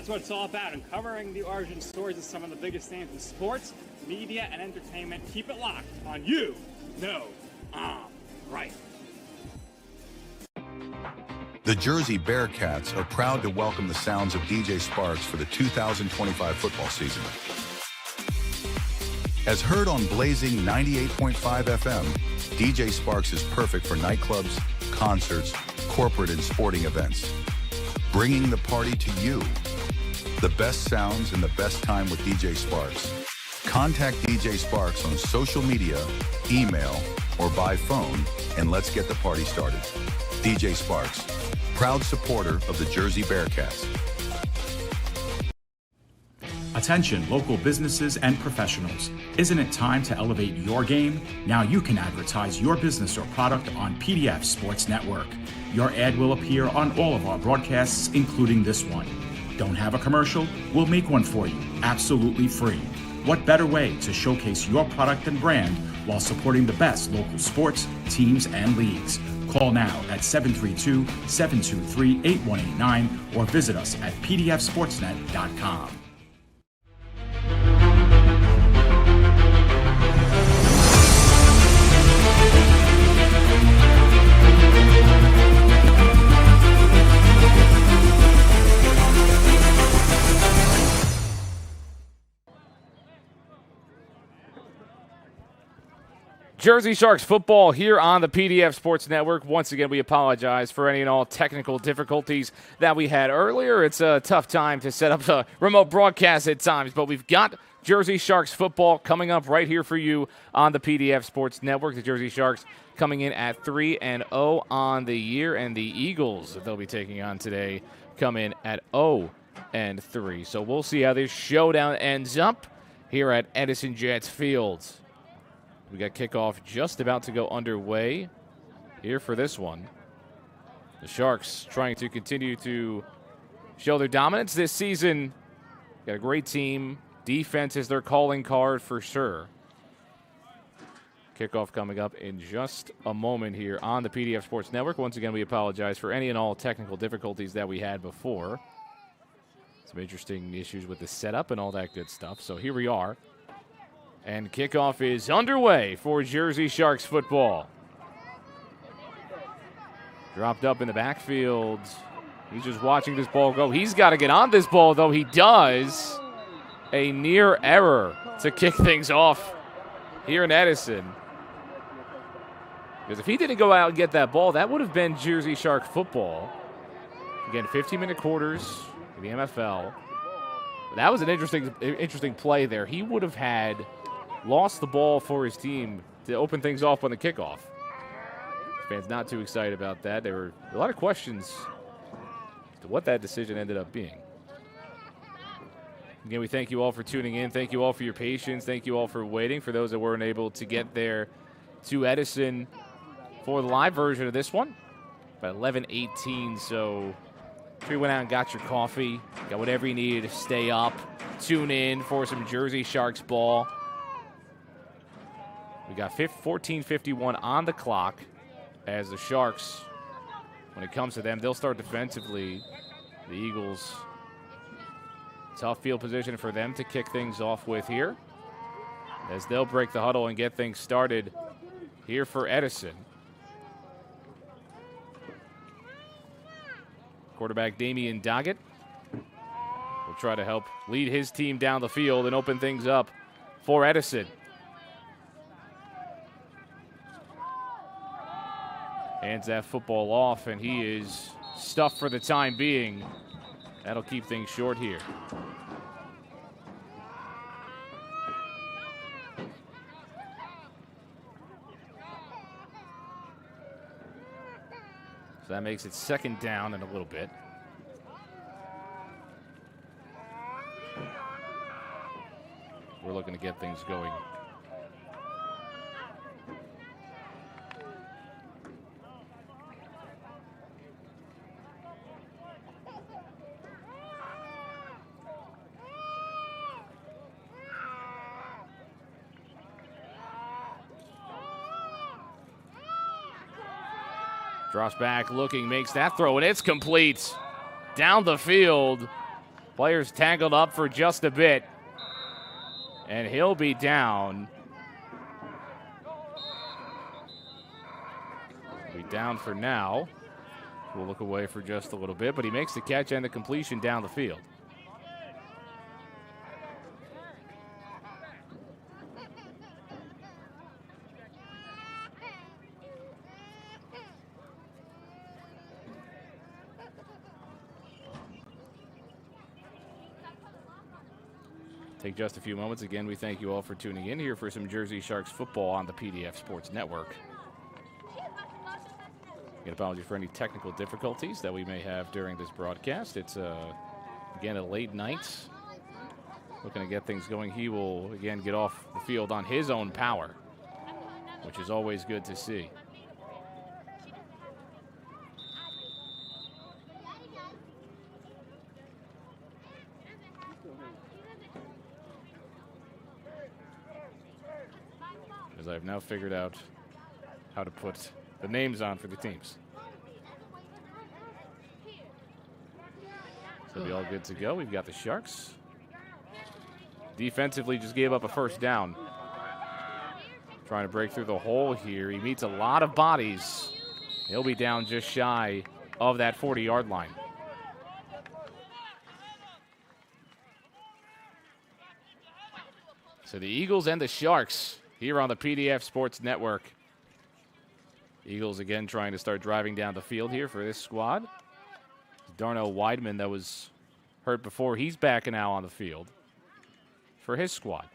That's what it's all about, uncovering the origin stories of some of the biggest names in sports, media, and entertainment. Keep it locked on You Know I'm Right. The Jersey Bearcats are proud to welcome the sounds of DJ Sparks for the 2025 football season. As heard on Blazing 98.5 FM, DJ Sparks is perfect for nightclubs, concerts, corporate and sporting events. Bringing the party to you. The best sounds and the best time with DJ Sparks. Contact DJ Sparks on social media, email, or by phone, and let's get the party started. DJ Sparks, proud supporter of the Jersey Bearcats. Attention local businesses and professionals. Isn't it time to elevate your game? Now you can advertise your business or product on PDF Sports Network. Your ad will appear on all of our broadcasts, including this one. Don't have a commercial? We'll make one for you, absolutely free. What better way to showcase your product and brand while supporting the best local sports, teams, and leagues? Call now at 732-723-8189 or visit us at pdfsportsnet.com. Jersey Sharks football here on the PDF Sports Network. Once again, we apologize for any and all technical difficulties that we had earlier. It's a tough time to set up a remote broadcast at times, but we've got Jersey Sharks football coming up right here for you on the PDF Sports Network. The Jersey Sharks coming in at 3-0 on the year, and the Eagles that they'll be taking on today come in at 0-3. So we'll see how this showdown ends up here at Edison Jets Field. We got kickoff just about to go underway here for this one. The Sharks trying to continue to show their dominance this season. Got a great team. Defense is their calling card for sure. Kickoff coming up in just a moment here on the PDF Sports Network. Once again, we apologize for any and all technical difficulties that we had before. Some interesting issues with the setup and all that good stuff. So here we are. And kickoff is underway for Jersey Sharks football. Dropped up in the backfield. He's just watching this ball go. He's got to get on this ball, though. He does. A near error to kick things off here in Edison. Because if he didn't go out and get that ball, that would have been Jersey Shark football. Again, 15-minute quarters in the MFL. That was an interesting play there. He would have had lost the ball for his team to open things off on the kickoff. Fans not too excited about that. There were a lot of questions as to what that decision ended up being. Again, we thank you all for tuning in. Thank you all for your patience. Thank you all for waiting. For those that weren't able to get there to Edison for the live version of this one, about 11:18. So if you went out and got your coffee, got whatever you needed to stay up, tune in for some Jersey Sharks ball. We got 14:51 on the clock as the Sharks, when it comes to them, they'll start defensively. The Eagles, tough field position for them to kick things off with here, as they'll break the huddle and get things started here for Edison. Quarterback Damian Doggett will try to help lead his team down the field and open things up for Edison. Hands that football off, and he is stuffed for the time being. That'll keep things short here. So that makes it second down in a little bit. We're looking to get things going. Drops back, looking, makes that throw, and it's complete. Down the field. Players tangled up for just a bit. And he'll be down. Be down for now. We'll look away for just a little bit, but he makes the catch and the completion down the field. Take just a few moments. Again, we thank you all for tuning in here for some Jersey Sharks football on the PDF Sports Network. Again, apologies for any technical difficulties that we may have during this broadcast. It's, again, a late night. Looking to get things going. He will, again, get off the field on his own power, which is always good to see. As I've now figured out how to put the names on for the teams. So it'll be all good to go. We've got the Sharks. Defensively just gave up a first down. Trying to break through the hole here. He meets a lot of bodies. He'll be down just shy of that 40-yard line. So the Eagles and the Sharks here on the PDF Sports Network. Eagles again trying to start driving down the field here for this squad. Darnell Weidman that was hurt before. He's back now on the field for his squad.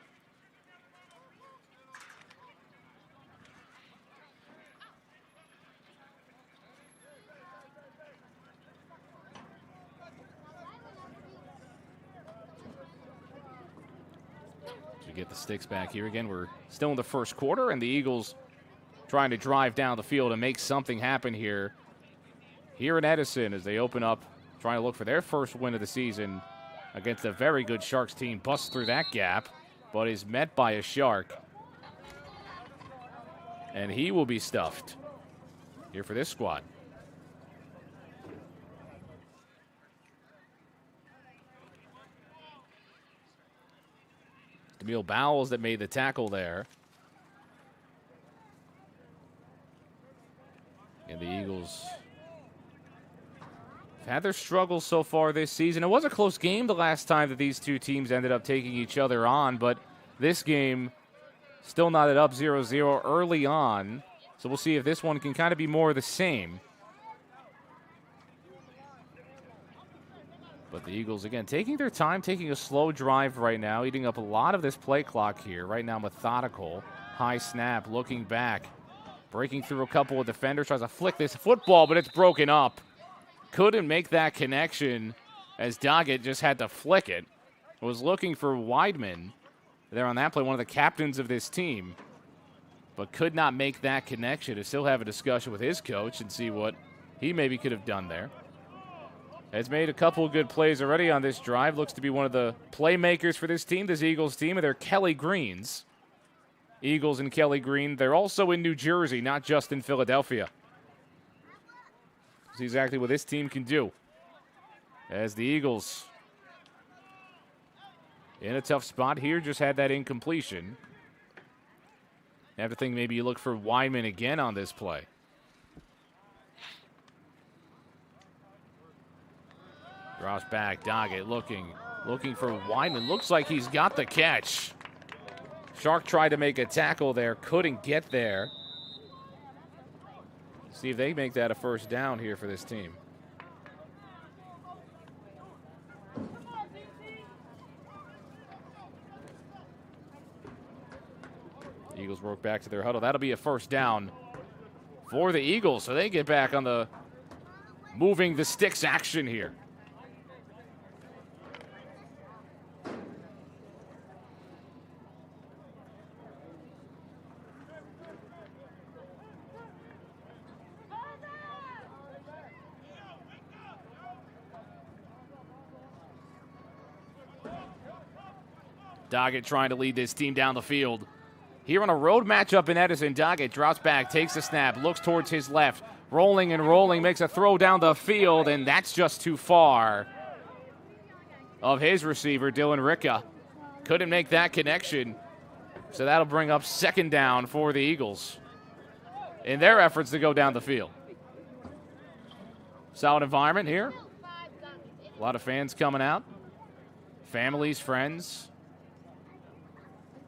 So you get the sticks back here again. We're still in the first quarter, and the Eagles trying to drive down the field and make something happen here in Edison as they open up, trying to look for their first win of the season against a very good Sharks team. Busts through that gap, but is met by a Shark. And he will be stuffed here for this squad. Emil Bowles that made the tackle there. And the Eagles have had their struggles so far this season. It was a close game the last time that these two teams ended up taking each other on, but this game still knotted up 0-0 early on. So we'll see if this one can kind of be more of the same. But the Eagles, again, taking their time, taking a slow drive right now, eating up a lot of this play clock here. Right now, methodical, high snap, looking back. Breaking through a couple of defenders, tries to flick this football, but it's broken up. Couldn't make that connection as Doggett just had to flick it. Was looking for Weidman there on that play, one of the captains of this team, but could not make that connection. To still have a discussion with his coach and see what he maybe could have done there. Has made a couple of good plays already on this drive. Looks to be one of the playmakers for this team, this Eagles team, and they're Kelly Greens. Eagles and Kelly Green, they're also in New Jersey, not just in Philadelphia. See exactly what this team can do. As the Eagles in a tough spot here, just had that incompletion. I have to think maybe you look for Weidman again on this play. Drops back, Doggett looking for Weidman. Looks like he's got the catch. Shark tried to make a tackle there, couldn't get there. See if they make that a first down here for this team. Eagles work back to their huddle. That'll be a first down for the Eagles, so they get back on the moving the sticks action here. Doggett trying to lead this team down the field. Here on a road matchup in Edison, Doggett drops back, takes a snap, looks towards his left, rolling and rolling, makes a throw down the field, and that's just too far. of his receiver, Dylan Ricka. Couldn't make that connection. So that'll bring up second down for the Eagles in their efforts to go down the field. Solid environment here. A lot of fans coming out. Families, friends,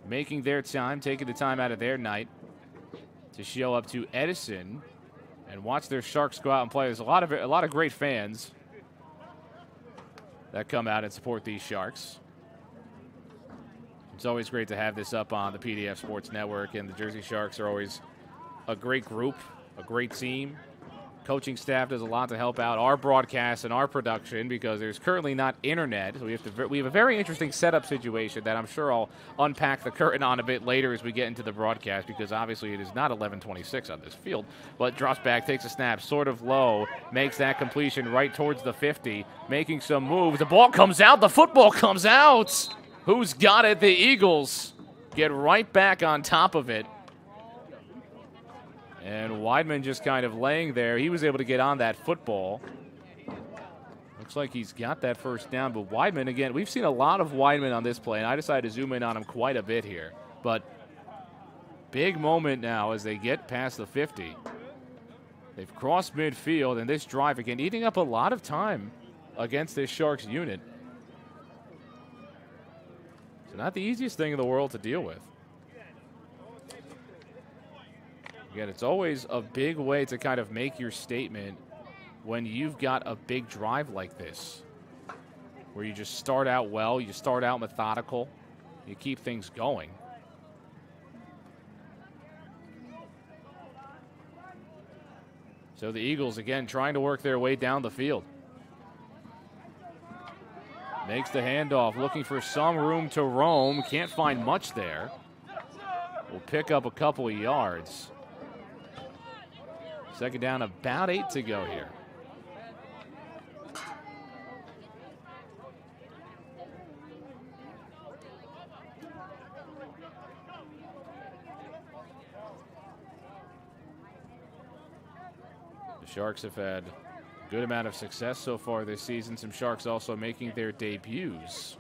making their time, taking the time out of their night to show up to Edison and watch their Sharks go out and play. There's a lot of great fans that come out and support these Sharks. It's always great to have this up on the PDF Sports Network, and the Jersey Sharks are always a great group, a great team. Coaching staff does a lot to help out our broadcast and our production because there's currently not internet. So we have a very interesting setup situation that I'm sure I'll unpack the curtain on a bit later as we get into the broadcast, because obviously it is not 11:26 on this field. But drops back, takes a snap, sort of low, makes that completion right towards the 50, making some moves. The ball comes out. The football comes out. Who's got it? The Eagles get right back on top of it. And Weidman just kind of laying there. He was able to get on that football. Looks like he's got that first down. But Weidman, again, we've seen a lot of Weidman on this play, and I decided to zoom in on him quite a bit here. But big moment now as they get past the 50. They've crossed midfield, and this drive, again, eating up a lot of time against this Sharks unit. So not the easiest thing in the world to deal with. Again, it's always a big way to kind of make your statement when you've got a big drive like this, where you just start out well, you start out methodical, you keep things going. So the Eagles, again, trying to work their way down the field. Makes the handoff, looking for some room to roam. Can't find much there. Will pick up a couple of yards. Second down, about 8 to go here. The Sharks have had a good amount of success so far this season. Some Sharks also making their debuts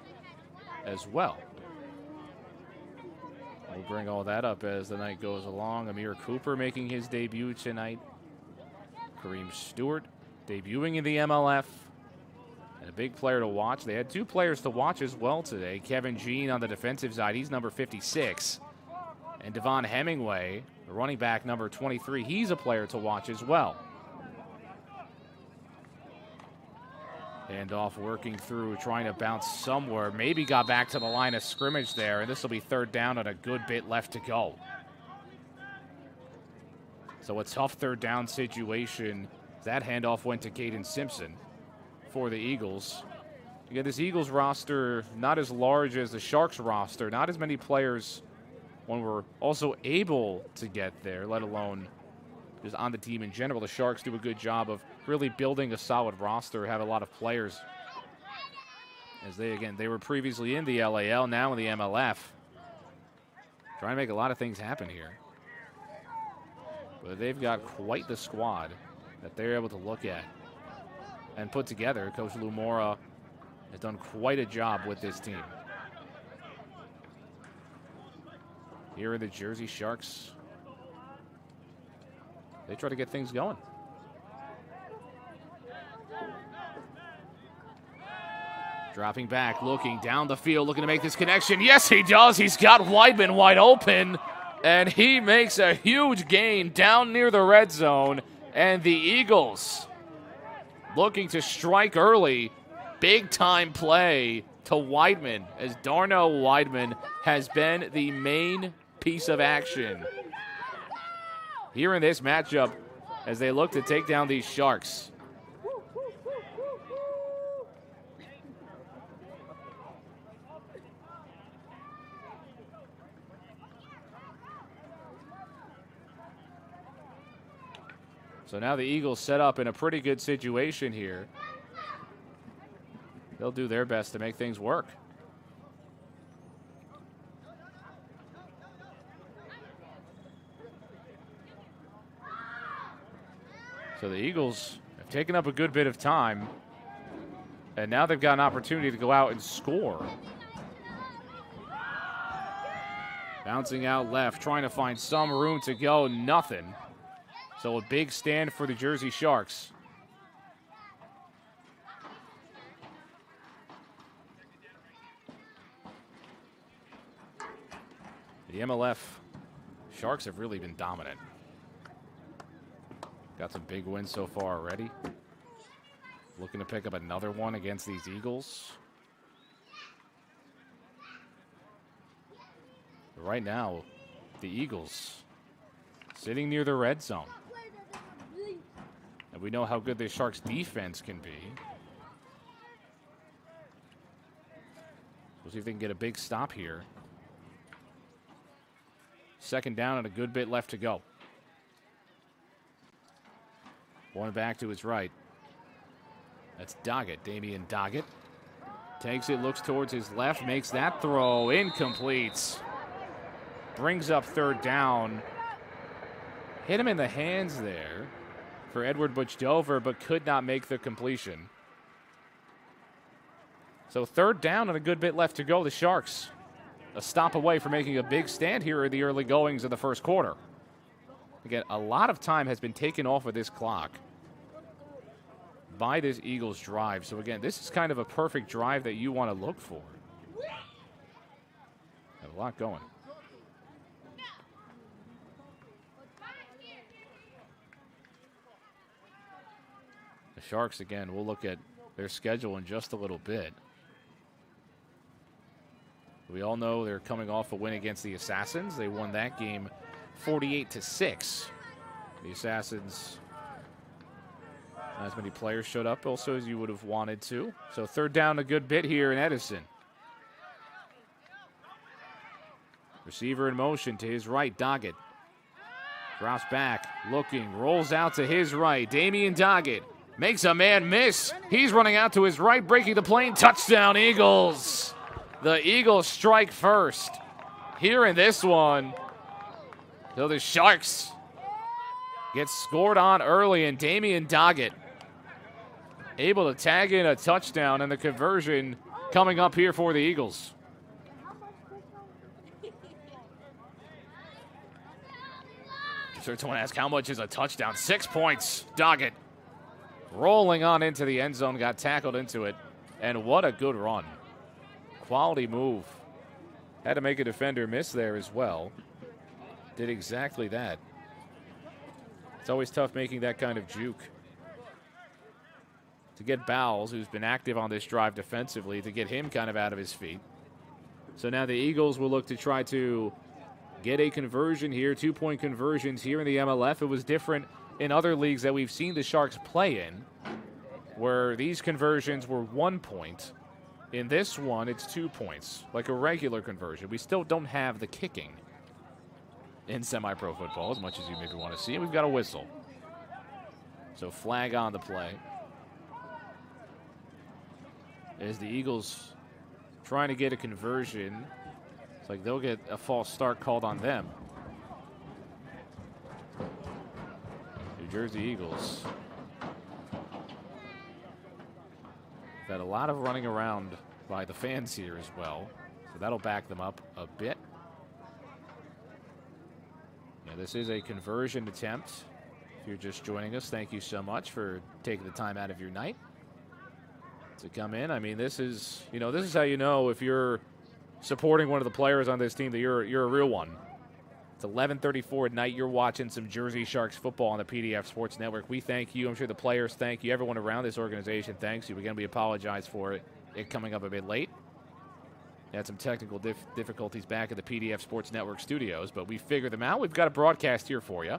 as well. We'll bring all that up as the night goes along. Amir Cooper making his debut tonight. Kareem Stewart debuting in the MLF. And a big player to watch. They had two players to watch as well today. Kevin Jean on the defensive side. He's number 56. And Devon Hemingway, the running back, number 23. He's a player to watch as well. Handoff working through, trying to bounce somewhere. Maybe got back to the line of scrimmage there. And this will be third down and a good bit left to go. So a tough third down situation. That handoff went to Caden Simpson for the Eagles. Again, this Eagles roster, not as large as the Sharks roster. Not as many players when we're also able to get there, let alone just on the team in general. The Sharks do a good job of really building a solid roster, have a lot of players. As they were previously in the LAL, now in the MLF. Trying to make a lot of things happen here. But they've got quite the squad that they're able to look at and put together. Coach Lou Mora has done quite a job with this team. Here are the Jersey Sharks. They try to get things going. Dropping back, looking down the field, looking to make this connection. Yes, he does. He's got Weidman wide open. And he makes a huge gain down near the red zone. And the Eagles looking to strike early. Big time play to Weidman, as Darnell Weidman has been the main piece of action here in this matchup as they look to take down these Sharks. So now the Eagles set up in a pretty good situation here. They'll do their best to make things work. So the Eagles have taken up a good bit of time And now they've got an opportunity to go out and score. Bouncing out left, trying to find some room to go, nothing. So a big stand for the Jersey Sharks. The MLF Sharks have really been dominant. Got some big wins so far already. Looking to pick up another one against these Eagles. Right now, the Eagles sitting near the red zone. And we know how good the Sharks defense can be. We'll see if they can get a big stop here. Second down and a good bit left to go. One back to his right. That's Doggett, Damian Doggett. Takes it, looks towards his left, makes that throw, incomplete. Brings up third down. Hit him in the hands there for Edward Butch-Dover, but could not make the completion. So third down and a good bit left to go. The Sharks a stop away from making a big stand here in the early goings of the first quarter. Again, a lot of time has been taken off of this clock by this Eagles drive. So again, this is kind of a perfect drive that you want to look for. Got a lot going. The Sharks, again, we'll look at their schedule in just a little bit. We all know they're coming off a win against the Assassins. They won that game 48-6. The Assassins, not as many players showed up also as you would have wanted to. So third down a good bit here in Edison. Receiver in motion to his right, Doggett. Drops back, looking, rolls out to his right. Damian Doggett makes a man miss. He's running out to his right, breaking the plane. Touchdown, Eagles. The Eagles strike first here in this one. So the Sharks get scored on early, and Damian Doggett able to tag in a touchdown, and the conversion coming up here for the Eagles. So someone asked, how much is a touchdown? 6 points. Doggett rolling on into the end zone, got tackled into it, and what a good run. Quality move. Had to make a defender miss there as well. Did exactly that. It's always tough making that kind of juke. To get Bowles, who's been active on this drive defensively, to get him kind of out of his feet. So now the Eagles will look to try to get a conversion here, 2-point conversions here in the MLF. It was different in other leagues that we've seen the Sharks play in, where these conversions were 1 point. In this one, it's 2 points, like a regular conversion. We still don't have the kicking in semi-pro football as much as you maybe want to see it. We've got a whistle. So flag on the play. As the Eagles trying to get a conversion, it's like they'll get a false start called on them. New Jersey Eagles. Had a lot of running around by the fans here as well, so that'll back them up a bit. Yeah, this is a conversion attempt. If you're just joining us, thank you so much for taking the time out of your night to come in. I mean, this is how you know if you're supporting one of the players on this team that you're a real one. It's 11:34 at night. You're watching some Jersey Sharks football on the PDF Sports Network. We thank you. I'm sure the players thank you. Everyone around this organization thanks you. Again, we apologize for it coming up a bit late. Had some technical difficulties back at the PDF Sports Network studios, but we figured them out. We've got a broadcast here for you.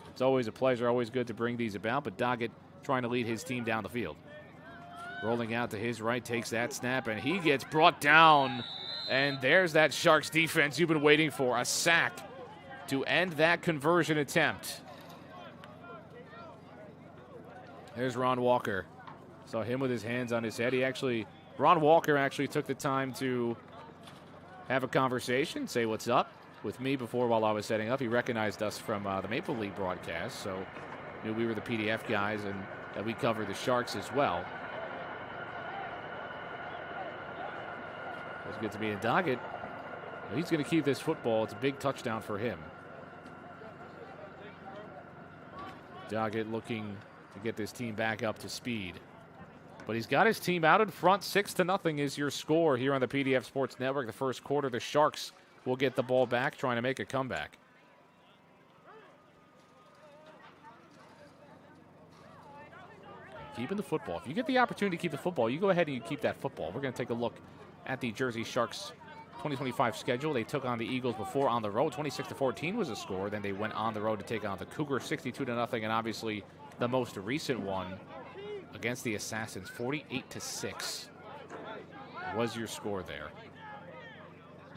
It's always a pleasure, always good to bring these about, but Doggett trying to lead his team down the field. Rolling out to his right, takes that snap, and he gets brought down. And there's that Sharks defense you've been waiting for. A sack to end that conversion attempt. There's Ron Walker. Saw him with his hands on his head. Ron Walker actually took the time to have a conversation, say what's up with me before while I was setting up. He recognized us from the Maple League broadcast, so knew we were the PDF guys and that we cover the Sharks as well. It's good to be in Doggett. He's going to keep this football. It's a big touchdown for him. Doggett looking to get this team back up to speed. But he's got his team out in front. 6-0 is your score here on the PDF Sports Network. The first quarter, the Sharks will get the ball back, trying to make a comeback. Keeping the football. If you get the opportunity to keep the football, you go ahead and you keep that football. We're going to take a look at the Jersey Sharks 2025 schedule. They took on the Eagles before on the road. 26-14 was the score. Then they went on the road to take on the Cougars 62-0. And obviously the most recent one against the Assassins, 48-6 was your score there.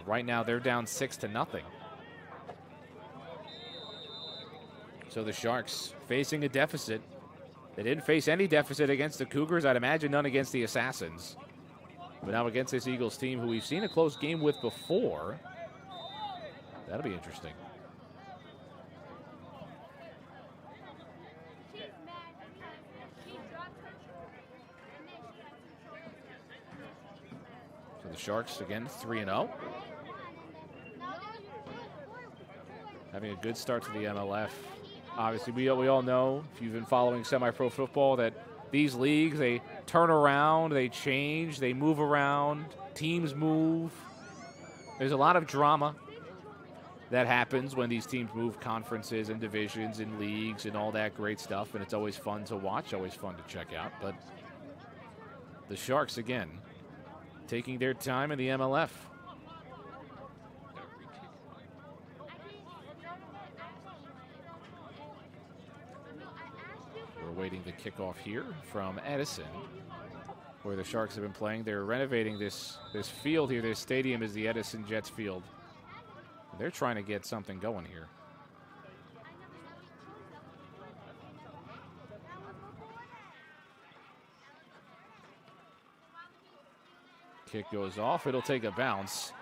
Right now they're down 6-0. So the Sharks facing a deficit. They didn't face any deficit against the Cougars. I'd imagine none against the Assassins. But now against this Eagles team who we've seen a close game with before, that'll be interesting. So the Sharks, again, 3-0. Having a good start to the MLF. Obviously, we all know, if you've been following semi-pro football, that these leagues, they turn around, they change, they move around, teams move. There's a lot of drama that happens when these teams move conferences and divisions and leagues and all that great stuff, and it's always fun to watch, always fun to check out. But the Sharks, again, taking their time in the MLF. Waiting the kickoff here from Edison, where the Sharks have been playing. They're renovating this field here. This stadium is the Edison Jets field. They're trying to get something going here. Kick goes off. It'll take a bounce.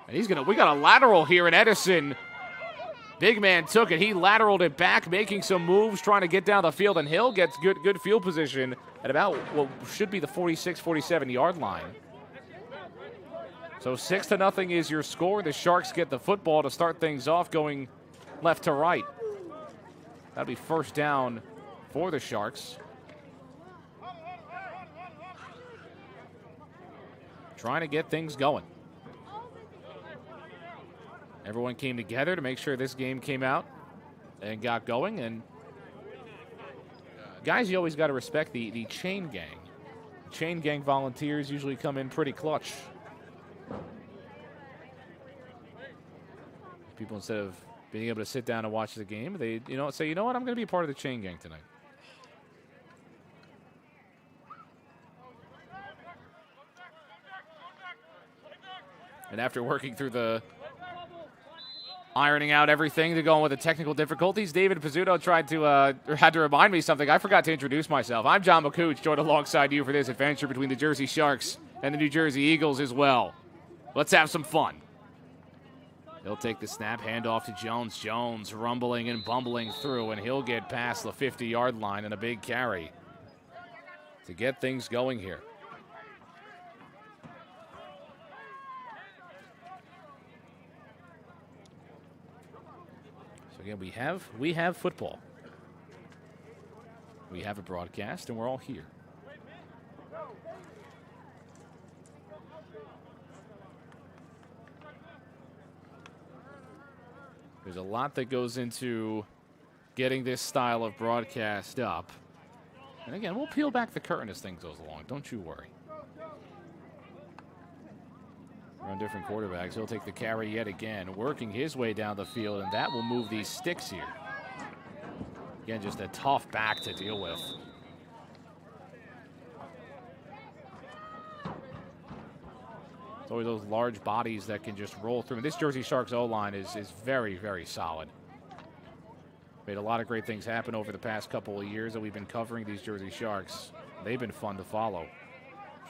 And we got a lateral here in Edison. Big man took it. He lateraled it back, making some moves, trying to get down the field, and Hill gets good field position at about what should be the 46, 47-yard line. So 6-0 is your score. The Sharks get the football to start things off, going left to right. That'll be first down for the Sharks. Trying to get things going. Everyone came together to make sure this game came out and got going. And guys, you always got to respect the chain gang. Chain gang volunteers usually come in pretty clutch. People, instead of being able to sit down and watch the game, they say, you know what, I'm going to be a part of the chain gang tonight. And after working through the ironing out everything to go on with the technical difficulties, David Pizzuto had to remind me something. I forgot to introduce myself. I'm John McCooch, joined alongside you for this adventure between the Jersey Sharks and the New Jersey Eagles as well. Let's have some fun. He'll take the snap, hand off to Jones. Jones rumbling and bumbling through, and he'll get past the 50-yard line in a big carry to get things going here. Again, we have football. We have a broadcast, and we're all here. There's a lot that goes into getting this style of broadcast up. And again, we'll peel back the curtain as things goes along. Don't you worry. On different quarterbacks. He'll take the carry yet again, working his way down the field, and that will move these sticks here. Again, just a tough back to deal with. It's always those large bodies that can just roll through. And this Jersey Sharks O-line is very, very solid. Made a lot of great things happen over the past couple of years that we've been covering these Jersey Sharks. They've been fun to follow.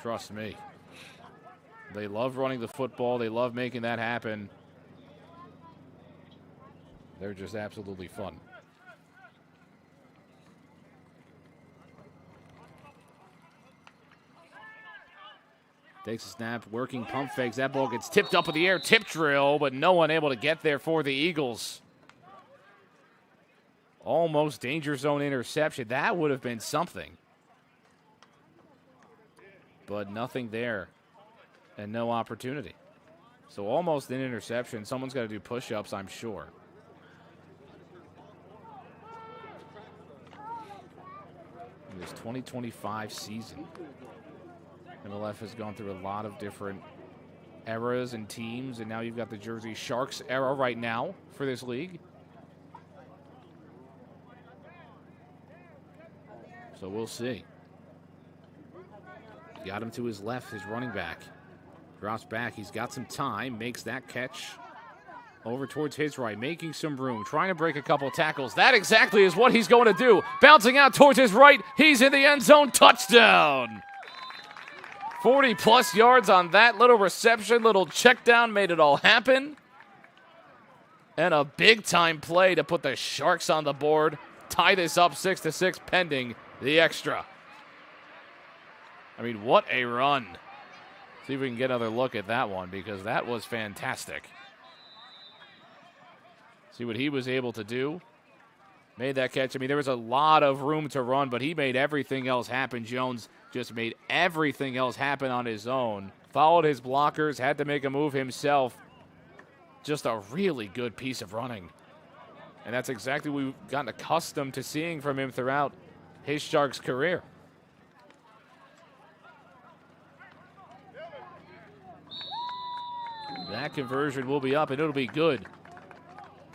Trust me. They love running the football. They love making that happen. They're just absolutely fun. Takes a snap, working pump fakes. That ball gets tipped up in the air, tip drill, but no one able to get there for the Eagles. Almost danger zone interception. That would have been something. But nothing there and no opportunity. So almost an interception. Someone's got to do push-ups, I'm sure. In this 2025 season, MLF has gone through a lot of different eras and teams, and now you've got the Jersey Sharks era right now for this league. So we'll see. Got him to his left, his running back. Drops back, he's got some time, makes that catch. Over towards his right, making some room, trying to break a couple tackles. That exactly is what he's going to do. Bouncing out towards his right, he's in the end zone, touchdown! 40-plus yards on that little reception, little check down, made it all happen. And a big-time play to put the Sharks on the board. Tie this up 6-6 pending the extra. I mean, what a run. See if we can get another look at that one because that was fantastic. See what he was able to do. Made that catch. I mean, there was a lot of room to run, but he made everything else happen. Jones just made everything else happen on his own. Followed his blockers, had to make a move himself. Just a really good piece of running. And that's exactly what we've gotten accustomed to seeing from him throughout his Sharks career. That conversion will be up, and it'll be good.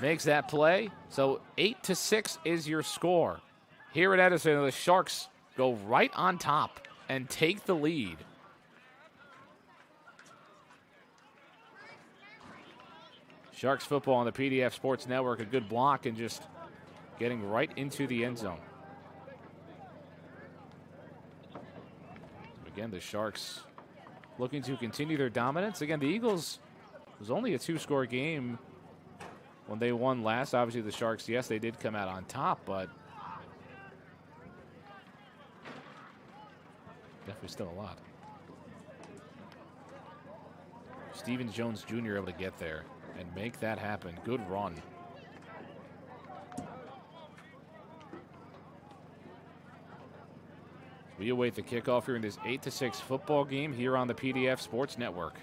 Makes that play. So 8-6 is your score. Here at Edison, the Sharks go right on top and take the lead. Sharks football on the PDF Sports Network. A good block and just getting right into the end zone. Again, the Sharks looking to continue their dominance. Again, the Eagles, it was only a 2-score game when they won last. Obviously, the Sharks, yes, they did come out on top, but definitely still a lot. Stephen Jones Jr. able to get there and make that happen. Good run. We await the kickoff here in this 8-6 football game here on the PDF Sports Network.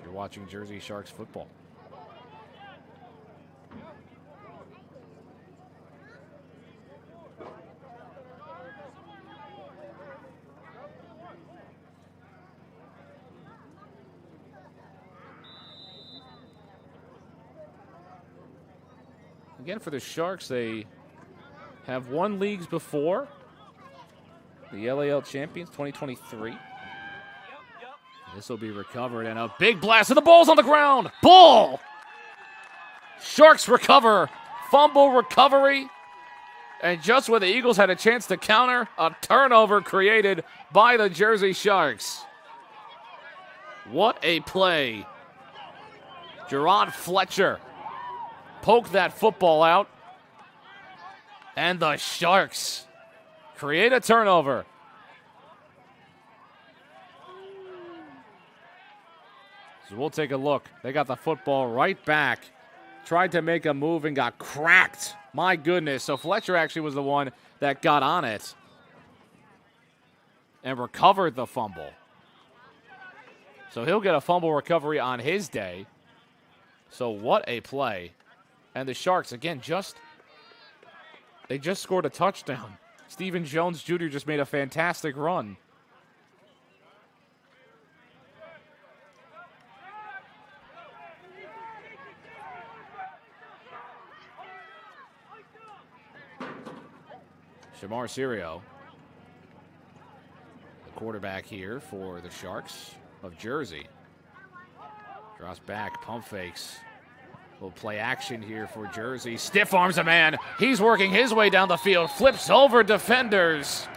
You're watching Jersey Sharks football. Again, for the Sharks, they have won leagues before. The LAL champions, 2023. This will be recovered, and a big blast, and the ball's on the ground. Ball! Sharks recover. Fumble recovery. And just when the Eagles had a chance to counter, a turnover created by the Jersey Sharks. What a play. Gerard Fletcher poked that football out. And the Sharks create a turnover. So we'll take a look. They got the football right back. Tried to make a move and got cracked. My goodness. So Fletcher actually was the one that got on it and recovered the fumble. So he'll get a fumble recovery on his day. So what a play. And the Sharks, again, they just scored a touchdown. Stephen Jones Jr. just made a fantastic run. Shamar Sirio, the quarterback here for the Sharks of Jersey. Drops back, pump fakes. Little play action here for Jersey. Stiff arms a man. He's working his way down the field. Flips over defenders.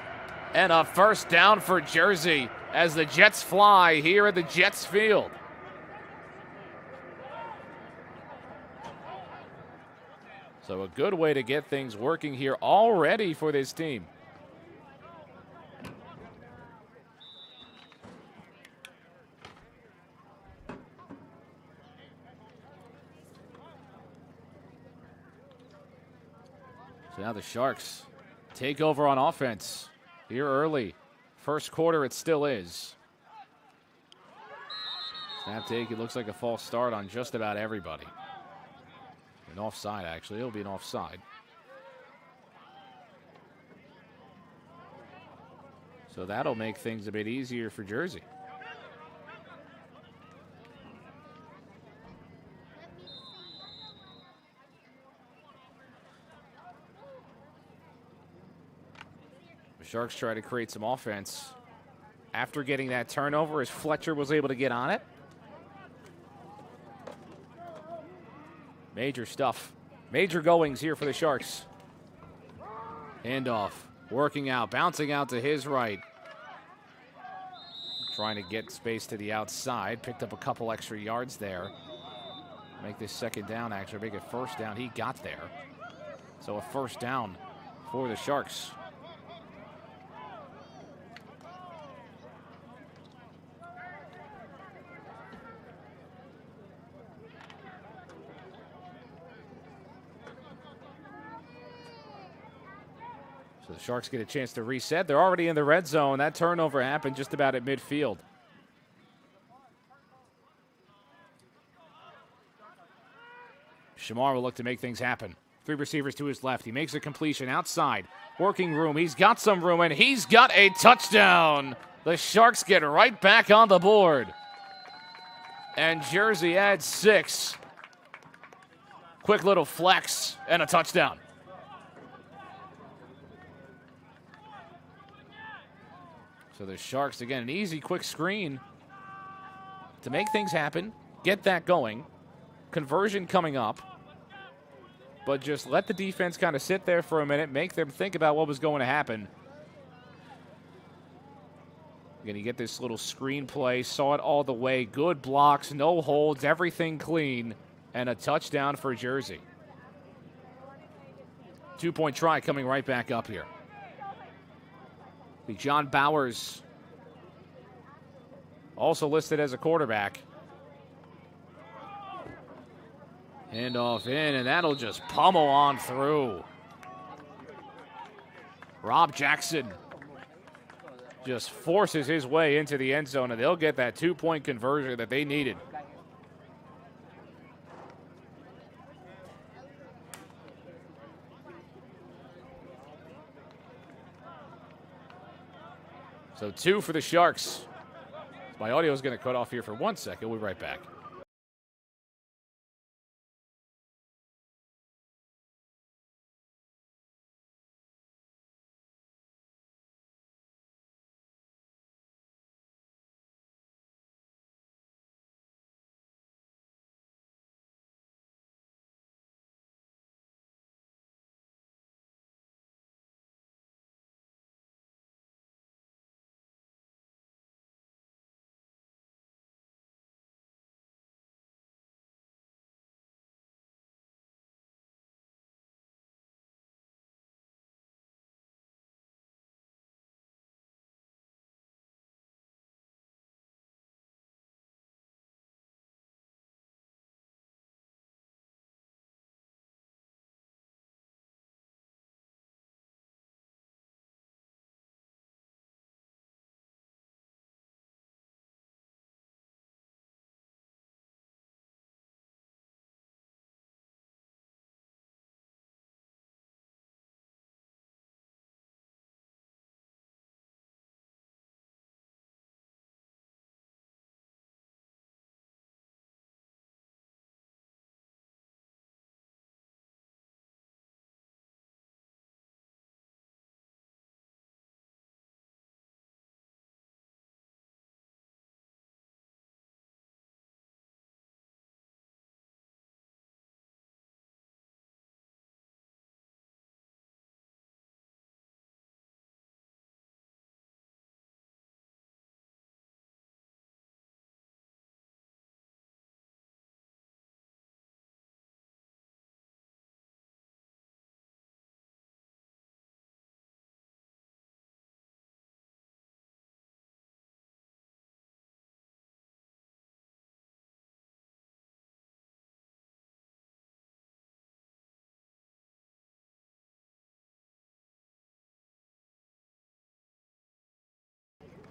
And a first down for Jersey as the Jets fly here at the Jets field. So a good way to get things working here already for this team. So now the Sharks take over on offense here early. First quarter, it still is. Snap take, it looks like a false start on just about everybody. An offside, actually. It'll be an offside. So that'll make things a bit easier for Jersey. The Sharks try to create some offense. After getting that turnover, as Fletcher was able to get on it. Major stuff. Major goings here for the Sharks. Handoff. Working out. Bouncing out to his right. Trying to get space to the outside. Picked up a couple extra yards there. Make this second down, actually. Make it first down. He got there. So a first down for the Sharks. So the Sharks get a chance to reset. They're already in the red zone. That turnover happened just about at midfield. Shamar will look to make things happen. Three receivers to his left. He makes a completion outside. Working room. He's got some room, and he's got a touchdown. The Sharks get right back on the board. And Jersey adds 6. Quick little flex and a touchdown. So the Sharks, again, an easy, quick screen to make things happen, get that going. Conversion coming up. But just let the defense kind of sit there for a minute, make them think about what was going to happen. Again, you get this little screen play, saw it all the way. Good blocks, no holds, everything clean, and a touchdown for Jersey. 2-point try coming right back up here. John Bowers also listed as a quarterback. Handoff in, and that'll just pummel on through. Rob Jackson just forces his way into the end zone, and they'll get that 2-point conversion that they needed. So 2 for the Sharks. My audio is going to cut off here for 1 second. We'll be right back.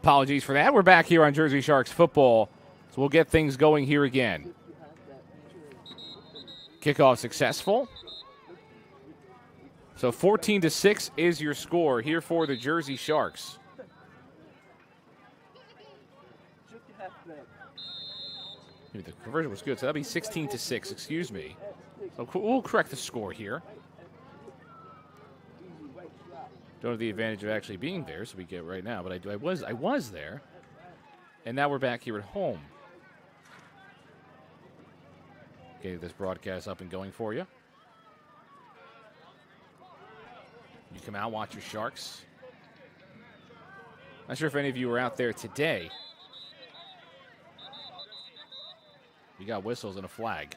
Apologies for that. We're back here on Jersey Sharks football, so we'll get things going here again. Kickoff successful. So 14-6 is your score here for the Jersey Sharks. The conversion was good, so that'll be 16-6, excuse me. So we'll correct the score here. Don't have the advantage of actually being there, so we get right now, but I was there. And now we're back here at home. Getting this broadcast up and going for you. You come out, watch your Sharks. Not sure if any of you were out there today. We got whistles and a flag.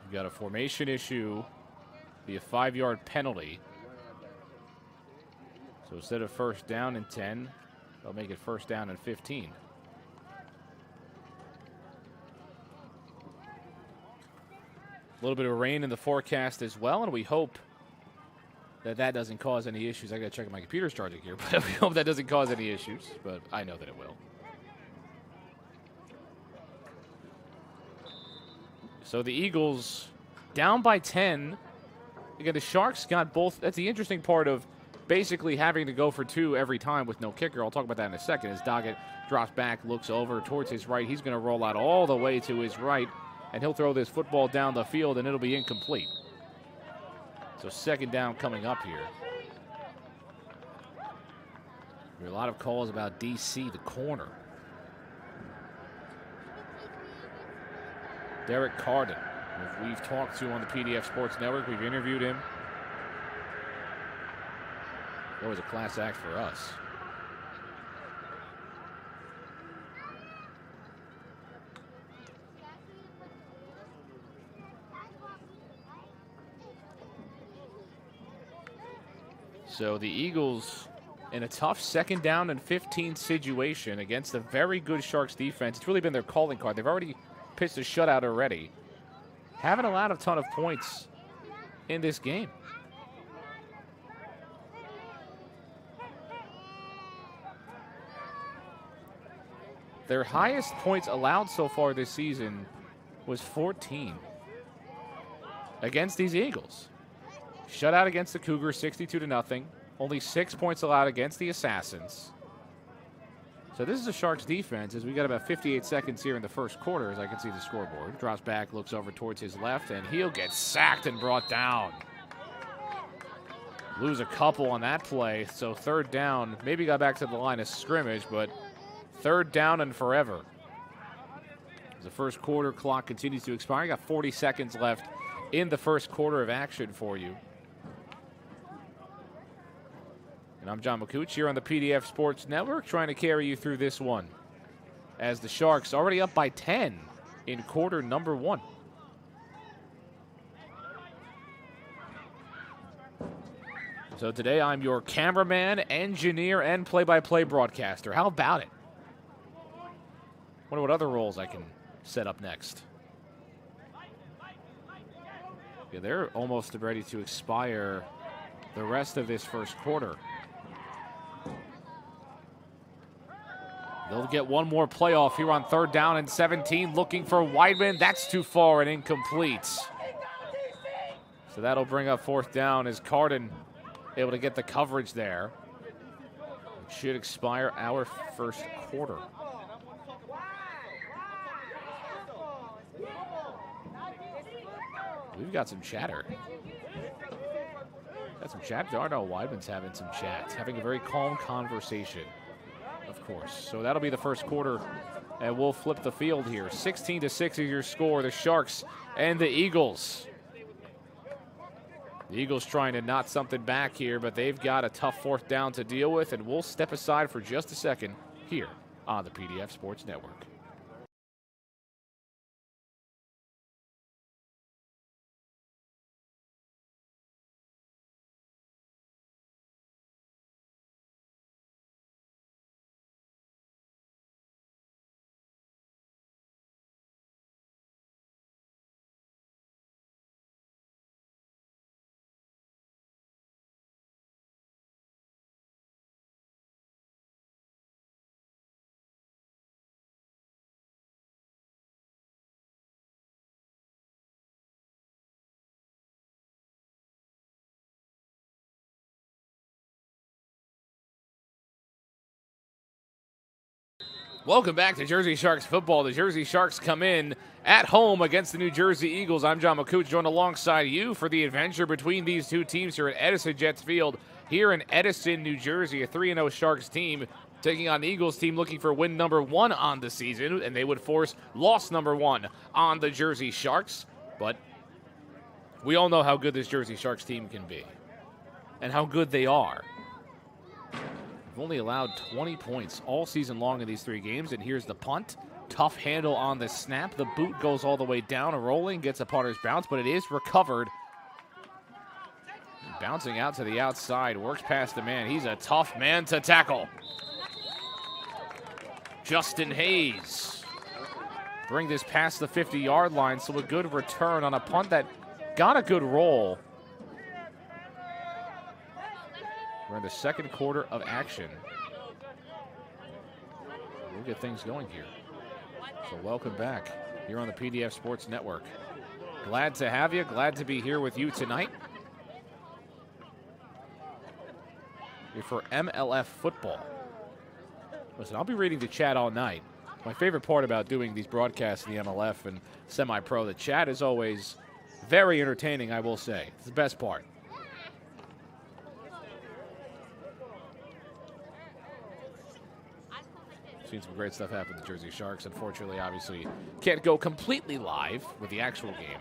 We've got a formation issue, be a 5-yard penalty. So instead of first down and 10, they'll make it first down and 15. A little bit of rain in the forecast as well, and we hope that doesn't cause any issues. I got to check if my computer's charging here, but we hope that doesn't cause any issues, but I know that it will. So the Eagles down by 10. Again, the Sharks got both. That's the interesting part of basically having to go for 2 every time with no kicker. I'll talk about that in a second. As Doggett drops back, looks over towards his right. He's going to roll out all the way to his right, and he'll throw this football down the field, and it'll be incomplete. So second down coming up here. There are a lot of calls about DC, the corner. Derek Carden, who we've talked to on the PDF Sports Network. We've interviewed him. That was a class act for us. So the Eagles in a tough second down and 15 situation against a very good Sharks defense. It's really been their calling card. They've already pitched a shutout already. Haven't allowed a ton of points in this game. Their highest points allowed so far this season was 14 against these Eagles. Shutout against the Cougars, 62-0. Only 6 points allowed against the Assassins. So this is a Sharks defense as we got about 58 seconds here in the first quarter, as I can see the scoreboard. Drops back, looks over towards his left, and he'll get sacked and brought down. Lose a couple on that play, so third down. Maybe got back to the line of scrimmage, but third down and forever. As the first quarter clock continues to expire, you got 40 seconds left in the first quarter of action for you. And I'm John McCooch here on the PDF Sports Network, trying to carry you through this one, as the Sharks already up by 10 in quarter number 1. So today I'm your cameraman, engineer, and play-by-play broadcaster. How about it? Wonder what other roles I can set up next. Yeah, they're almost ready to expire the rest of this first quarter. They'll get one more playoff here on third down and 17, looking for Weidman. That's too far and incomplete. So that'll bring up fourth down as Carden able to get the coverage there. It should expire our first quarter. We've got some chatter. Got some chat. Darnell Weidman's having some chat, having a very calm conversation, of course. So that'll be the first quarter, and we'll flip the field here. 16-6 is your score, the Sharks and the Eagles. The Eagles trying to knot something back here, but they've got a tough fourth down to deal with, and we'll step aside for just a second here on the PDF Sports Network. Welcome back to Jersey Sharks football. The Jersey Sharks come in at home against the New Jersey Eagles. I'm John McCooch, joined alongside you for the adventure between these two teams here at Edison Jets Field here in Edison, New Jersey. A 3-0 Sharks team taking on the Eagles team looking for win number 1 on the season, and they would force loss number 1 on the Jersey Sharks. But we all know how good this Jersey Sharks team can be and how good they are. They've only allowed 20 points all season long in these 3 games, and here's the punt. Tough handle on the snap. The boot goes all the way down, rolling, gets a punter's bounce, but it is recovered. Bouncing out to the outside, works past the man. He's a tough man to tackle. Justin Hayes bring this past the 50-yard line, so a good return on a punt that got a good roll. We're in the second quarter of action. We'll get things going here. So welcome back here on the PDF Sports Network. Glad to have you. Glad to be here with you tonight. Here for MLF football. Listen, I'll be reading the chat all night. My favorite part about doing these broadcasts in the MLF and semi-pro, the chat is always very entertaining, I will say. It's the best part. Seen some great stuff happen with the Jersey Sharks. Unfortunately, obviously, can't go completely live with the actual game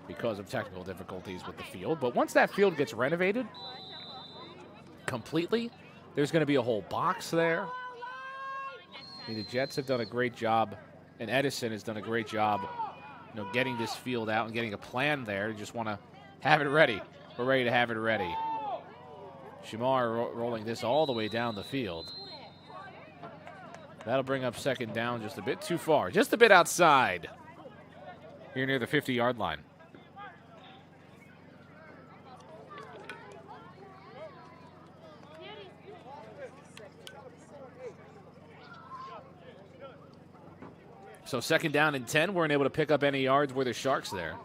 because of technical difficulties with the field. But once that field gets renovated completely, there's going to be a whole box there. I mean, the Jets have done a great job, and Edison has done a great job, getting this field out and getting a plan there. You just want to have it ready. We're ready to have it ready. Shamar rolling this all the way down the field. That'll bring up second down just a bit too far. Just a bit outside. Here near the 50-yard line. So second down and 10. Weren't able to pick up any yards. Were the Sharks there?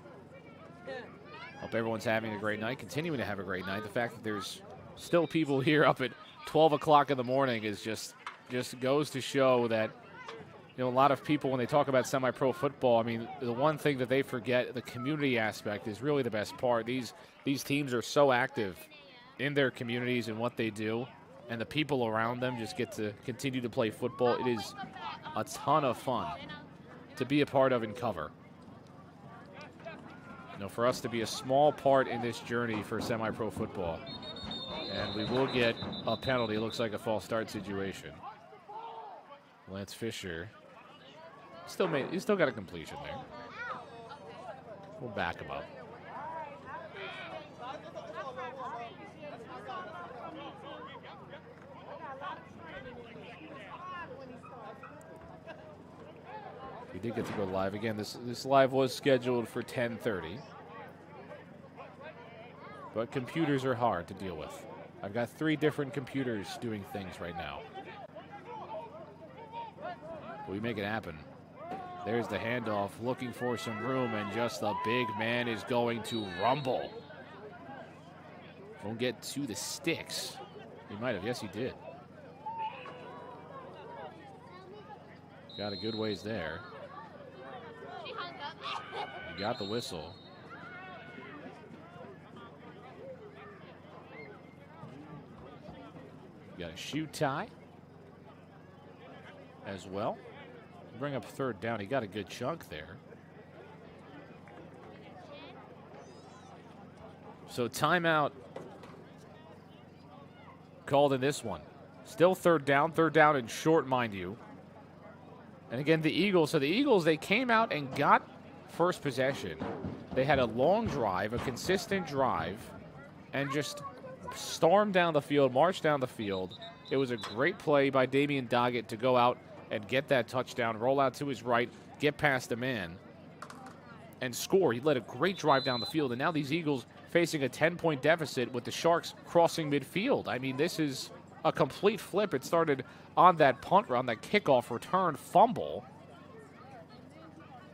Hope everyone's having a great night. Continuing to have a great night. The fact that there's still people here up at 12 o'clock in the morning is just goes to show that, a lot of people, when they talk about semi-pro football, I mean, the one thing that they forget, the community aspect, is really the best part. These teams are so active in their communities and what they do, and the people around them just get to continue to play football. It is a ton of fun to be a part of and cover. For us to be a small part in this journey for semi-pro football. And we will get a penalty. It looks like a false start situation. Lance Fisher he still got a completion there. We'll back him up. We did get to go live again. This live was scheduled for 10:30. But computers are hard to deal with. I've got 3 different computers doing things right now. We make it happen. There's the handoff, looking for some room, and just the big man is going to rumble. Won't get to the sticks. He might have. Yes, he did. Got a good ways there. He got the whistle. Got a shoe tie as well. Bring up third down. He got a good chunk there. So timeout called in this one. Still third down and short, mind you. And again, the Eagles. So the Eagles, they came out and got first possession. They had a long drive, a consistent drive, and just stormed down the field, marched down the field. It was a great play by Damian Doggett to go out and get that touchdown, roll out to his right, get past the man, and score. He led a great drive down the field, and now these Eagles facing a 10-point deficit with the Sharks crossing midfield. I mean, this is a complete flip. It started on that punt run, that kickoff return fumble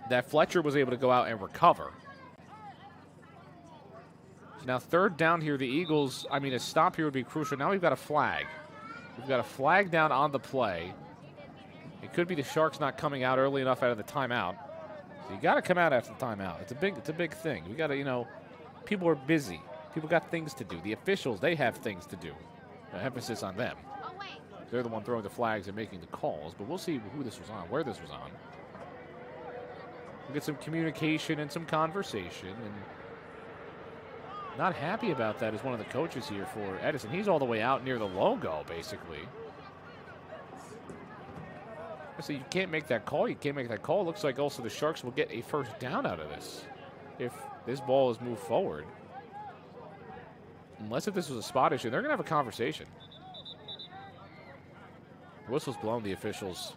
that Fletcher was able to go out and recover. So now third down here, the Eagles, a stop here would be crucial. Now we've got a flag. We've got a flag down on the play. It could be the Sharks not coming out early enough out of the timeout. So you got to come out after the timeout. It's a big thing. We got to, people are busy. People got things to do. The officials, they have things to do. Emphasis on them. They're the one throwing the flags and making the calls, but we'll see who this was on, where this was on. We'll get some communication and some conversation, and not happy about that is one of the coaches here for Edison. He's all the way out near the logo, basically. So you can't make that call. You can't make that call. It looks like also the Sharks will get a first down out of this if this ball is moved forward. Unless if this was a spot issue, they're going to have a conversation. The whistle's blown, the officials.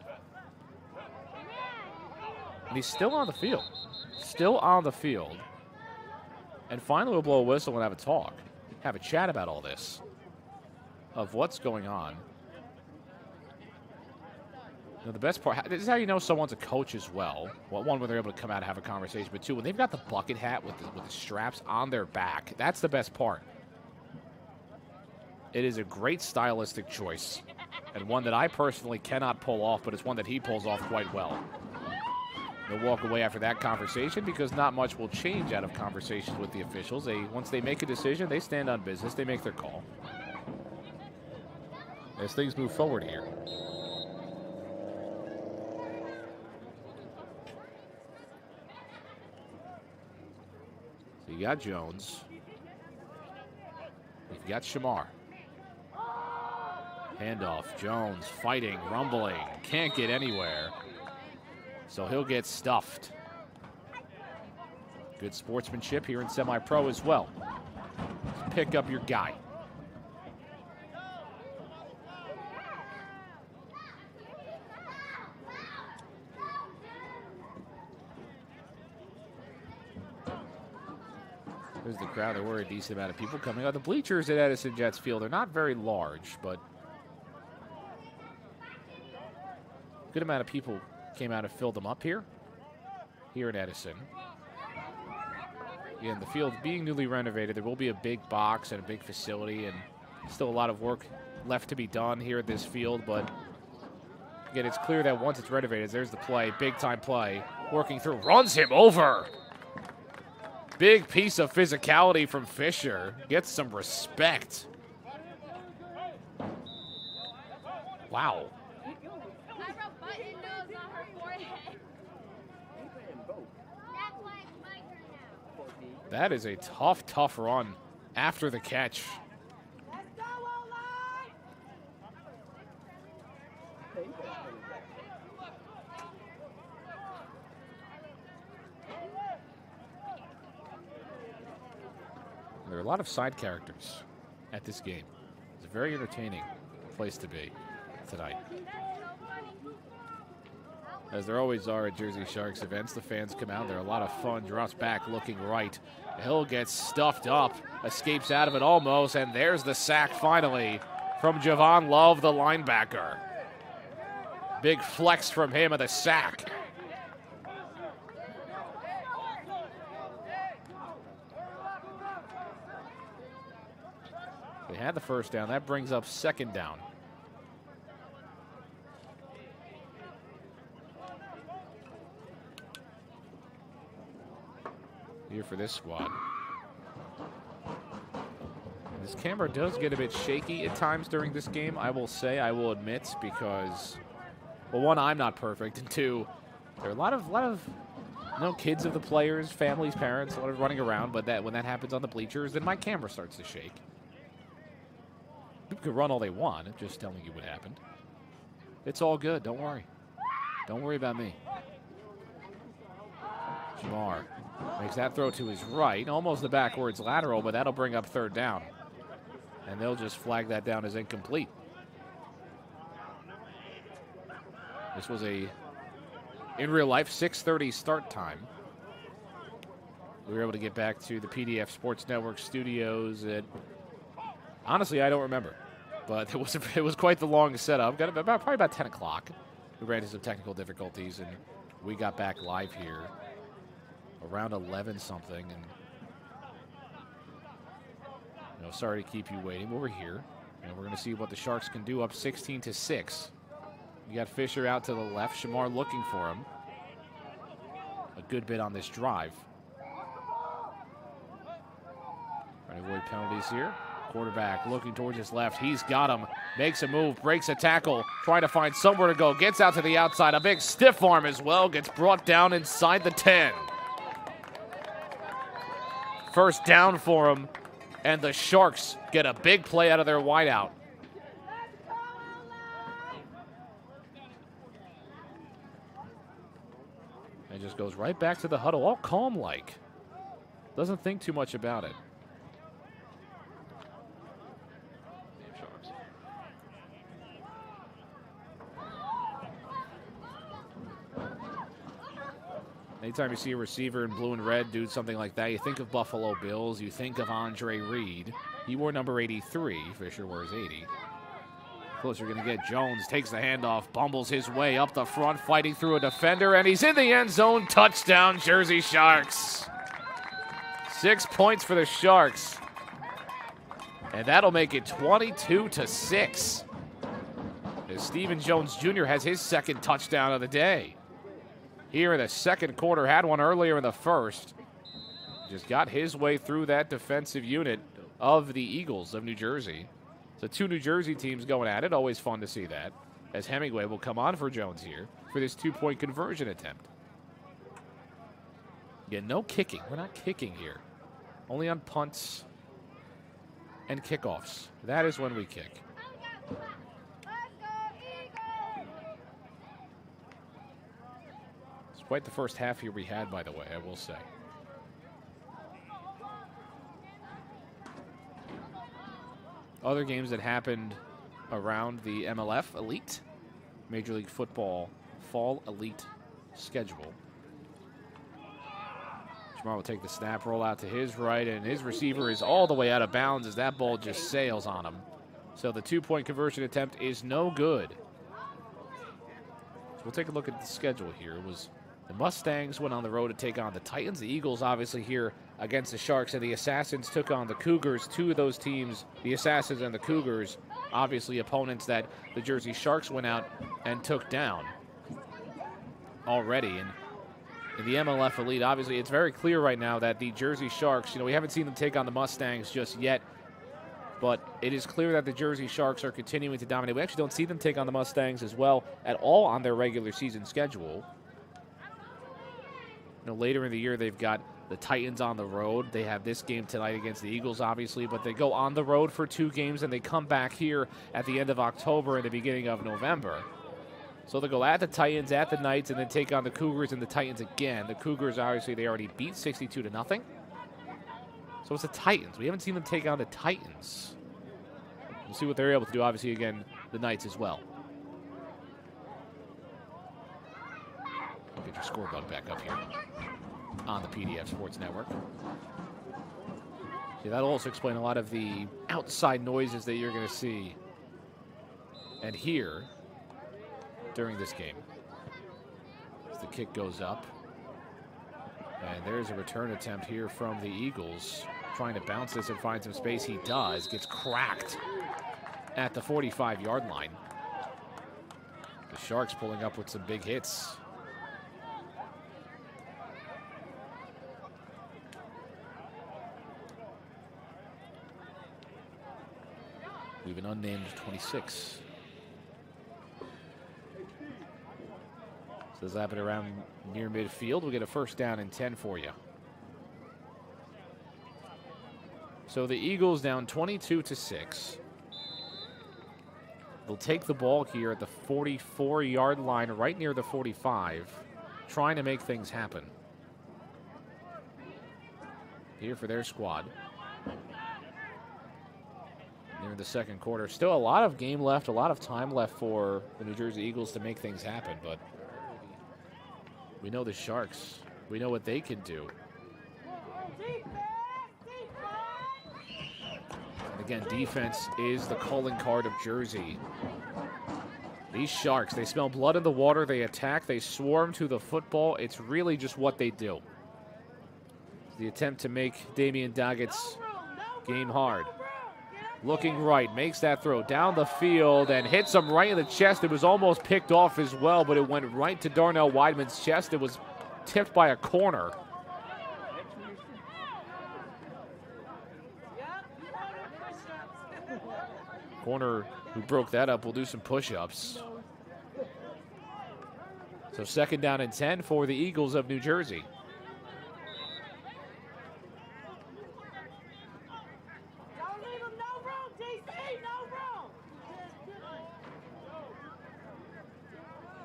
And he's still on the field. Still on the field. And finally we'll blow a whistle and have a talk. Have a chat about all this. Of what's going on. Now, the best part, this is how you know someone's a coach as well. Well, one, when they're able to come out and have a conversation, but two, when they've got the bucket hat with the straps on their back, that's the best part. It is a great stylistic choice, and one that I personally cannot pull off, but it's one that he pulls off quite well. They'll walk away after that conversation because not much will change out of conversations with the officials. Once they make a decision, they stand on business, they make their call. As things move forward here. So you got Jones. You've got Shamar. Handoff, Jones fighting, rumbling, can't get anywhere. So he'll get stuffed. Good sportsmanship here in semi-pro as well. Pick up your guy. There's the crowd. There were a decent amount of people coming out. The bleachers at Edison Jets Field are not very large, but good amount of people came out and filled them up here in Edison. Again, the field being newly renovated, there will be a big box and a big facility, and still a lot of work left to be done here at this field, but again, it's clear that once it's renovated, there's the play, big time play, working through, runs him over. Big piece of physicality from Fisher, gets some respect. Wow. That is a tough, tough run after the catch. There are a lot of side characters at this game. It's a very entertaining place to be tonight. As there always are at Jersey Sharks events, the fans come out. They're a lot of fun. Drops back, looking right. Hill gets stuffed up, escapes out of it almost, and there's the sack finally from Javon Love, the linebacker. Big flex from him of the sack. They had the first down. That brings up second down. Here for this squad. This camera does get a bit shaky at times during this game, I will say, I will admit, because, well, one, I'm not perfect, and two, there are a lot of kids of the players, families, parents, a lot of running around, but when that happens on the bleachers, then my camera starts to shake. People can run all they want, I'm just telling you what happened. It's all good, don't worry. Don't worry about me. Jamar makes that throw to his right, almost the backwards lateral, but that'll bring up third down. And they'll just flag that down as incomplete. This was in real life, 6:30 start time. We were able to get back to the PDF Sports Network studios at, honestly, I don't remember. But it was quite the long setup. Got probably about 10 o'clock. We ran into some technical difficulties, and we got back live here around 11 something, and sorry to keep you waiting, but we're here, and we're going to see what the Sharks can do up 16-6 You got Fisher out to the left. Shamar looking for him. A good bit on this drive. Trying to avoid penalties here. Quarterback looking towards his left. He's got him. Makes a move. Breaks a tackle. Trying to find somewhere to go. Gets out to the outside. A big stiff arm as well. Gets brought down inside the 10. First down for him. And the Sharks get a big play out of their wideout. And just goes right back to the huddle, all calm-like. Doesn't think too much about it. Anytime you see a receiver in blue and red do something like that, you think of Buffalo Bills, you think of Andre Reed. He wore number 83. Fisher wears 80. Closer going to get Jones, takes the handoff, bumbles his way up the front, fighting through a defender, and he's in the end zone. Touchdown, Jersey Sharks. 6 points for the Sharks. And that'll make it 22-6. As Stephen Jones Jr. has his second touchdown of the day. Here in the second quarter, had one earlier in the first. Just got his way through that defensive unit of the Eagles of New Jersey. So two New Jersey teams going at it. Always fun to see that. As Hemingway will come on for Jones here for this 2-point conversion attempt. Yeah, no kicking. We're not kicking here. Only on punts and kickoffs. That is when we kick. It's quite the first half here we had, by the way, I will say. Other games that happened around the MLF Elite, Major League Football Fall Elite schedule. Jamar will take the snap, roll out to his right, and his receiver is all the way out of bounds as that ball just sails on him. So the 2-point conversion attempt is no good. So we'll take a look at the schedule here. It was the Mustangs went on the road to take on the Titans. The Eagles obviously here against the Sharks, and the Assassins took on the Cougars. Two of those teams, the Assassins and the Cougars, obviously opponents that the Jersey Sharks went out and took down already. And in the MLF Elite, obviously it's very clear right now that the Jersey Sharks, we haven't seen them take on the Mustangs just yet, but it is clear that the Jersey Sharks are continuing to dominate. We actually don't see them take on the Mustangs as well at all on their regular season schedule. Later in the year, they've got the Titans on the road. They have this game tonight against the Eagles, obviously, but they go on the road for 2 games, and they come back here at the end of October and the beginning of November. So they'll go at the Titans, at the Knights, and then take on the Cougars and the Titans again. The Cougars, obviously, they already beat 62-0. So it's the Titans. We haven't seen them take on the Titans. We'll see what they're able to do, obviously, again, the Knights as well. Get your scoreboard back up here on the PDF Sports Network. See, that'll also explain a lot of the outside noises that you're going to see and hear during this game. As the kick goes up. And there's a return attempt here from the Eagles. Trying to bounce this and find some space. He does. Gets cracked at the 45-yard line. The Sharks pulling up with some big hits. We have an unnamed 26. So zap it around near midfield. We'll get a first down and 10 for you. So the Eagles down 22-6. They'll take the ball here at the 44-yard line, right near the 45, trying to make things happen here for their squad. They're in the second quarter. Still a lot of game left, a lot of time left for the New Jersey Eagles to make things happen, but we know the Sharks. We know what they can do. And again, defense is the calling card of Jersey. These Sharks, they smell blood in the water, they attack, they swarm to the football. It's really just what they do. The attempt to make Damian Doggett's game hard. looking right, makes that throw down the field and hits him right in the chest. It was almost picked off as well, but it went right to Darnell Weidman's chest. It was tipped by a corner. Corner who broke that up will do some push-ups. So 2nd down and 10 for the Eagles of New Jersey.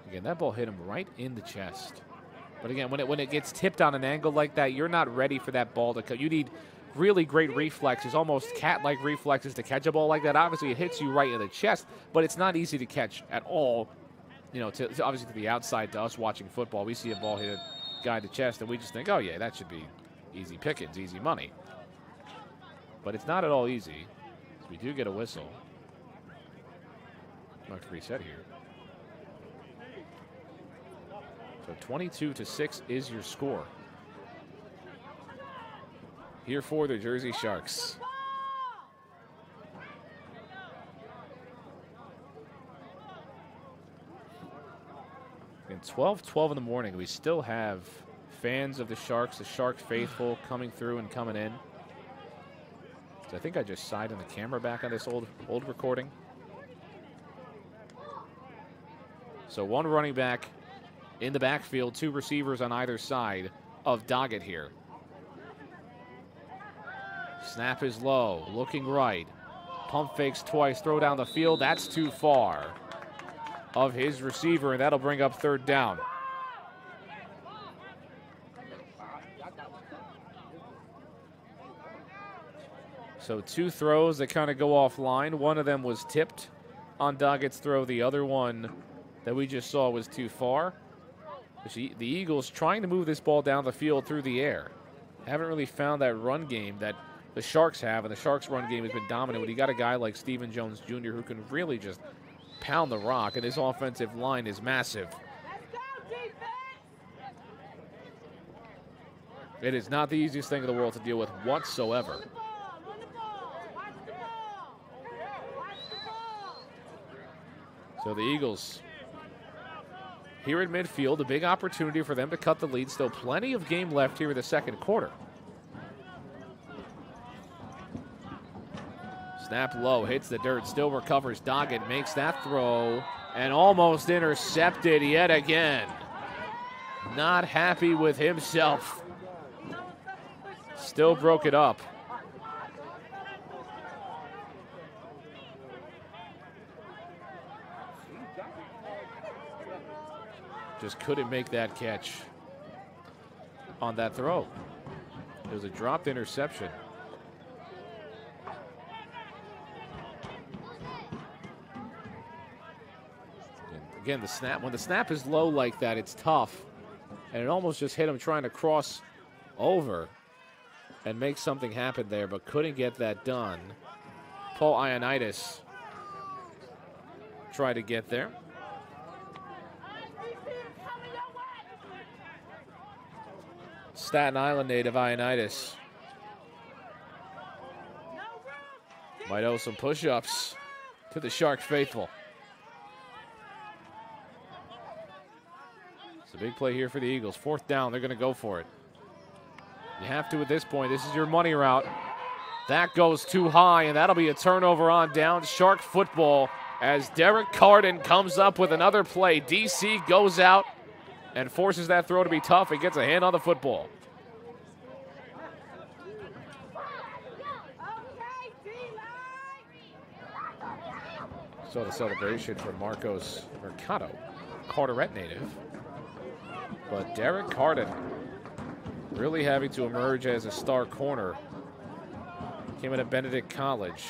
Again, that ball hit him right in the chest. But again, when it gets tipped on an angle like that, you're not ready for that ball to come. You need really great reflexes, almost cat-like reflexes to catch a ball like that. Obviously, it hits you right in the chest, but it's not easy to catch at all. You know, obviously to the outside, to us watching football, we see a ball hit a guy in the chest, and we just think, oh, yeah, that should be easy pickings, easy money. But it's not at all easy. We do get a whistle. I'm going to reset here. So 22-6 is your score here for the Jersey Sharks. And 12:12 in the morning, we still have fans of the Sharks, the Shark faithful, coming through and coming in. So I think I just signed in the camera back on this old recording. So 1 running back in the backfield, 2 receivers on either side of Doggett here. Snap is low, looking right. Pump fakes twice, throw down the field. That's too far of his receiver, and that'll bring up 3rd down. So 2 throws that kind of go offline. One of them was tipped on Doggett's throw. The other one that we just saw was too far. The Eagles trying to move this ball down the field through the air. Haven't really found that run game that the Sharks have, and the Sharks' run game has been dominant. When you got a guy like Stephen Jones Jr. who can really just pound the rock, and his offensive line is massive. It is not the easiest thing in the world to deal with whatsoever. So the Eagles here at midfield, a big opportunity for them to cut the lead. Still plenty of game left here in the 2nd quarter. Snap low, hits the dirt, still recovers. Doggett makes that throw and almost intercepted yet again. Not happy with himself. Still broke it up. Just couldn't make that catch on that throw. It was a dropped interception. Again, the snap, when the snap is low like that, it's tough. And it almost just hit him trying to cross over and make something happen there, but couldn't get that done. Paul Ioannidis tried to get there. Staten Island native Ioannidis might owe some push-ups to the Shark faithful. It's a big play here for the Eagles. 4th down, they're going to go for it. You have to at this point. This is your money route. That goes too high, and that'll be a turnover on down. Shark football as Derek Carden comes up with another play. DC goes out and forces that throw to be tough and gets a hand on the football. So the celebration for Marcos Mercado, Carteret native. But Derek Carden really having to emerge as a star corner. Came in at Benedict College.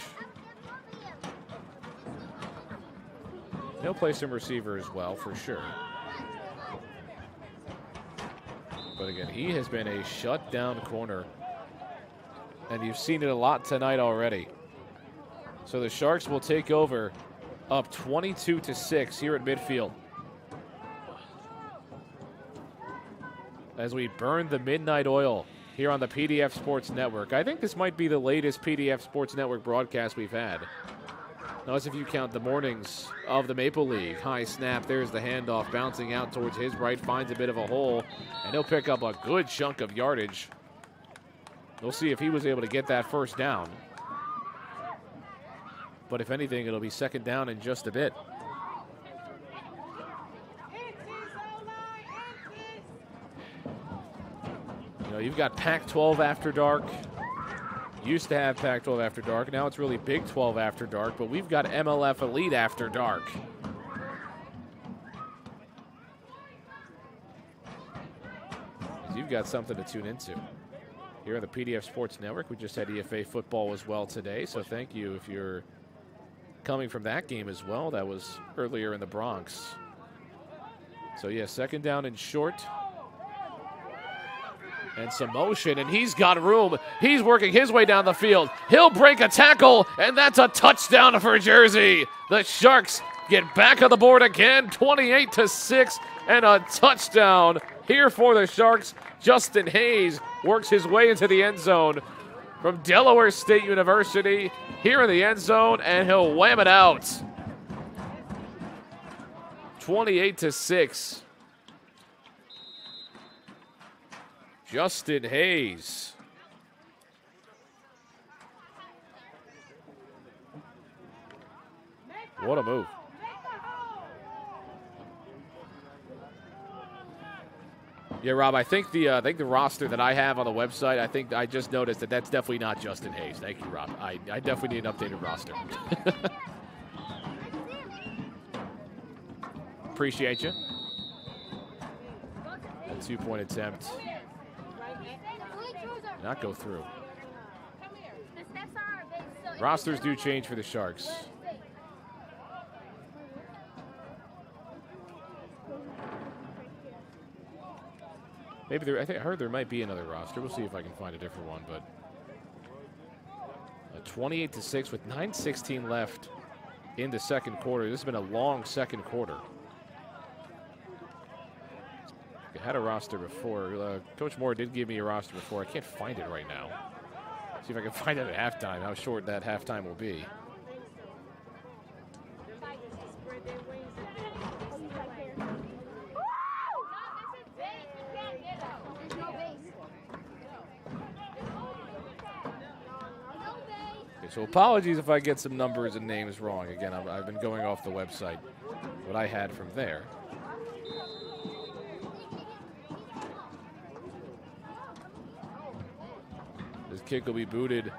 He'll play some receiver as well, for sure. But again, he has been a shutdown corner. And you've seen it a lot tonight already. So the Sharks will take over up 22-6 here at midfield. As we burn the midnight oil here on the PDF Sports Network. I think this might be the latest PDF Sports Network broadcast we've had. Unless if you count the mornings of the Maple League. High snap, there's the handoff, bouncing out towards his right, finds a bit of a hole, and he'll pick up a good chunk of yardage. We'll see if he was able to get that first down. But if anything, it'll be second down in just a bit. You know, you've got Pac-12 After Dark. Used to have Pac-12 After Dark. Now it's really Big 12 After Dark, but we've got MLF Elite After Dark. You've got something to tune into. Here on the PDF Sports Network, we just had EFA football as well today, so thank you if you're coming from that game as well. That was earlier in the Bronx. So, yeah, second down and short. And some motion, and he's got room. He's working his way down the field. He'll break a tackle, and that's a touchdown for Jersey. The Sharks get back on the board again, 28-6, and a touchdown here for the Sharks. Justin Hayes works his way into the end zone from Delaware State University here in the end zone, and he'll wham it out. 28-6. Justin Hayes. What a move. Yeah, Rob, I think the roster that I have on the website, I think I just noticed that that's definitely not Justin Hayes. Thank you, Rob. I definitely need an updated roster. Appreciate you. A 2-point attempt. Not go through. Rosters do change for the Sharks. Maybe I heard there might be another roster. We'll see if I can find a different one. But 28-6 with 9:16 left in the second quarter. This has been a long second quarter. I had a roster before. Coach Moore did give me a roster before. I can't find it right now. See if I can find it at halftime, how short that halftime will be. Okay, so apologies if I get some numbers and names wrong. Again, I've been going off the website, what I had from there. This kick will be booted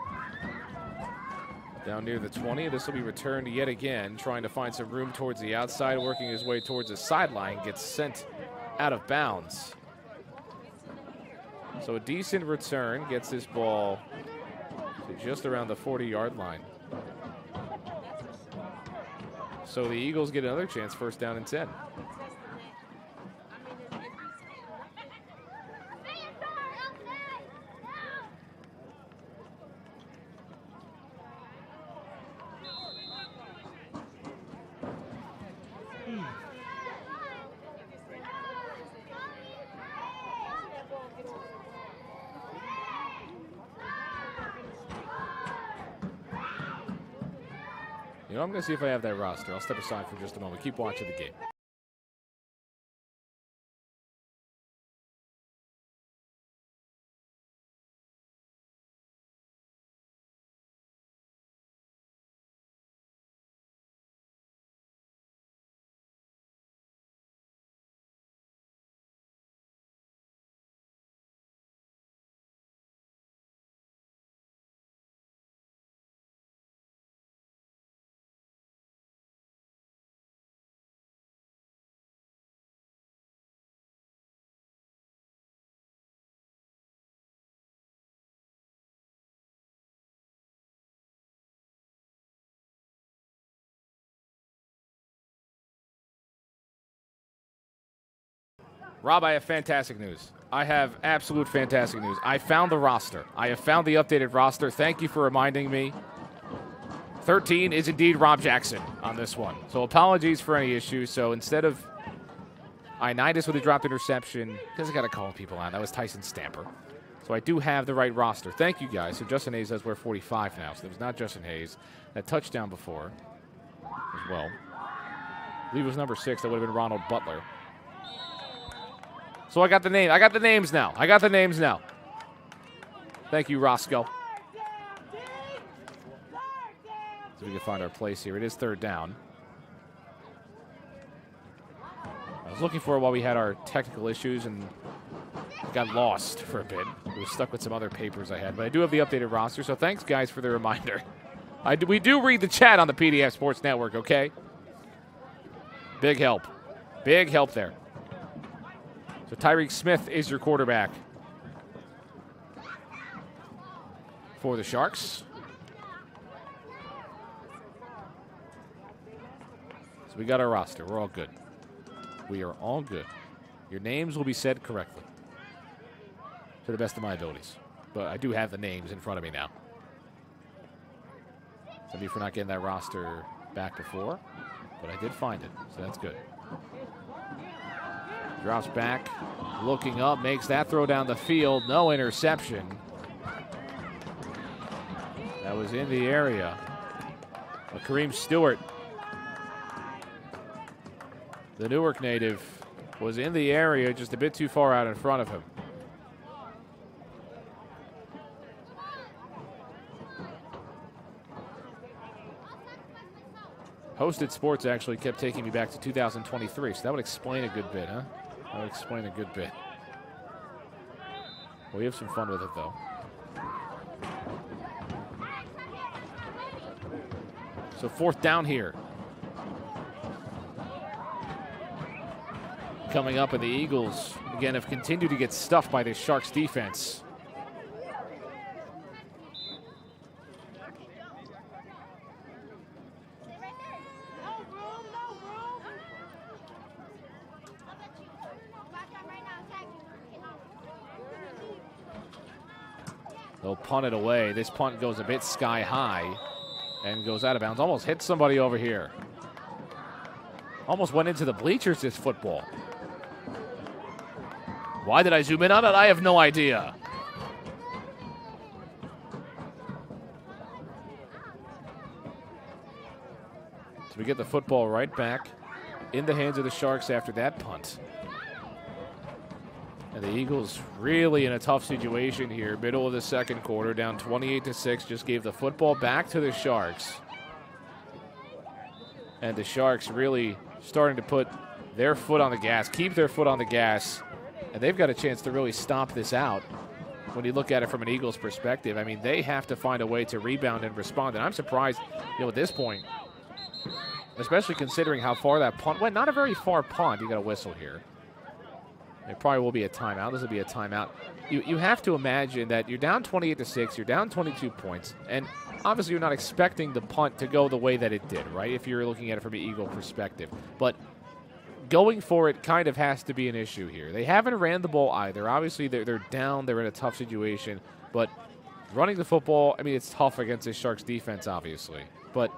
down near the 20. This will be returned yet again, trying to find some room towards the outside, working his way towards the sideline, gets sent out of bounds. So a decent return, gets this ball to just around the 40-yard line. So the Eagles get another chance, first down and 10. You know, I'm going to see if I have that roster. I'll step aside for just a moment. Keep watching the game. Rob, I have fantastic news. I have absolute fantastic news. I found the roster. I have found the updated roster. Thank you for reminding me. 13 is indeed Rob Jackson on this one. So apologies for any issues. So instead of Ioannidis with a dropped interception, because I got to call people out. That was Tyson Stamper. So I do have the right roster. Thank you, guys. So Justin Hayes does wear 45 now. So it was not Justin Hayes. That touchdown before as well. I believe it was number 6. That would have been Ronald Butler. So I got the name. I got the names now. Thank you, Roscoe. So we can find our place here. It is 3rd down. I was looking for it while we had our technical issues and got lost for a bit. I was stuck with some other papers I had. But I do have the updated roster, so thanks, guys, for the reminder. We do read the chat on the PDF Sports Network, okay? Big help. Big help there. So Tyreek Smith is your quarterback for the Sharks. So we got our roster. We're all good. We are all good. Your names will be said correctly to the best of my abilities. But I do have the names in front of me now. Sorry for not getting that roster back before, but I did find it, so that's good. Drops back, looking up, makes that throw down the field. No interception. That was in the area. But Kareem Stewart, the Newark native, was in the area, just a bit too far out in front of him. Hosted Sports actually kept taking me back to 2023, so that would explain a good bit, huh? That would explain a good bit. We have some fun with it, though. So 4th down here. Coming up, and the Eagles, again, have continued to get stuffed by this Sharks defense. They'll punt it away. This punt goes a bit sky high and goes out of bounds. Almost hit somebody over here. Almost went into the bleachers, this football. Why did I zoom in on it? I have no idea. So we get the football right back in the hands of the Sharks after that punt. And the Eagles really in a tough situation here. Middle of the second quarter, down 28-6. Just gave the football back to the Sharks. And the Sharks really starting to put their foot on the gas, keep their foot on the gas. And they've got a chance to really stomp this out when you look at it from an Eagles perspective. I mean, they have to find a way to rebound and respond. And I'm surprised, at this point, especially considering how far that punt went. Not a very far punt. You got a whistle here. It probably will be a timeout. This will be a timeout. You have to imagine that you're down 28-6. You're down 22 points. And obviously you're not expecting the punt to go the way that it did, right, if you're looking at it from an Eagle perspective. But going for it kind of has to be an issue here. They haven't ran the ball either. Obviously, they're down. They're in a tough situation. But running the football, I mean, it's tough against this Sharks defense, obviously. But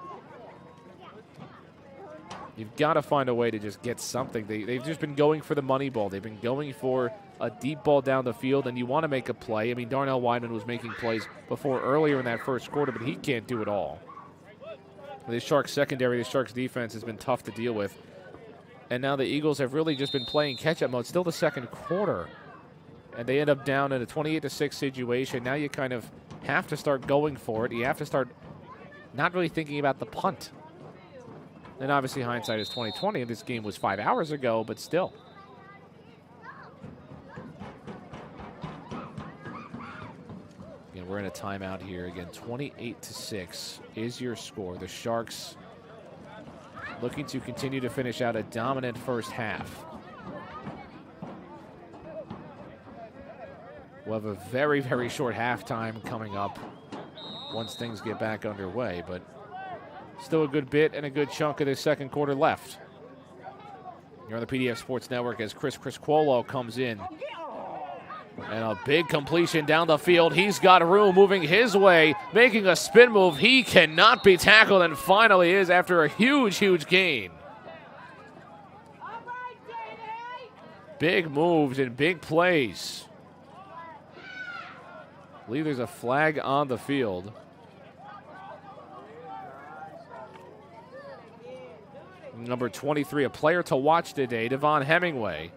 you've got to find a way to just get something. They've just been going for the money ball. They've been going for a deep ball down the field, and you want to make a play. I mean, Darnell Wideman was making plays before earlier in that first quarter, but he can't do it all. The Sharks secondary, the Sharks defense has been tough to deal with. And now the Eagles have really just been playing catch-up mode. Still the second quarter. And they end up down in a 28-6 situation. Now you kind of have to start going for it. You have to start not really thinking about the punt. And obviously hindsight is 20/20, and this game was 5 hours ago, but still. Again, we're in a timeout here. Again, 28-6 is your score. The Sharks looking to continue to finish out a dominant first half. We'll have a very, very short halftime coming up once things get back underway, but still a good bit and a good chunk of this second quarter left. You're on the PDF Sports Network as Chris Cuolo comes in. And a big completion down the field. He's got room moving his way, making a spin move. He cannot be tackled, and finally is after a huge, huge gain. Big moves and big plays believe there's a flag on the field. Number 23, a player to watch today, Devon Hemingway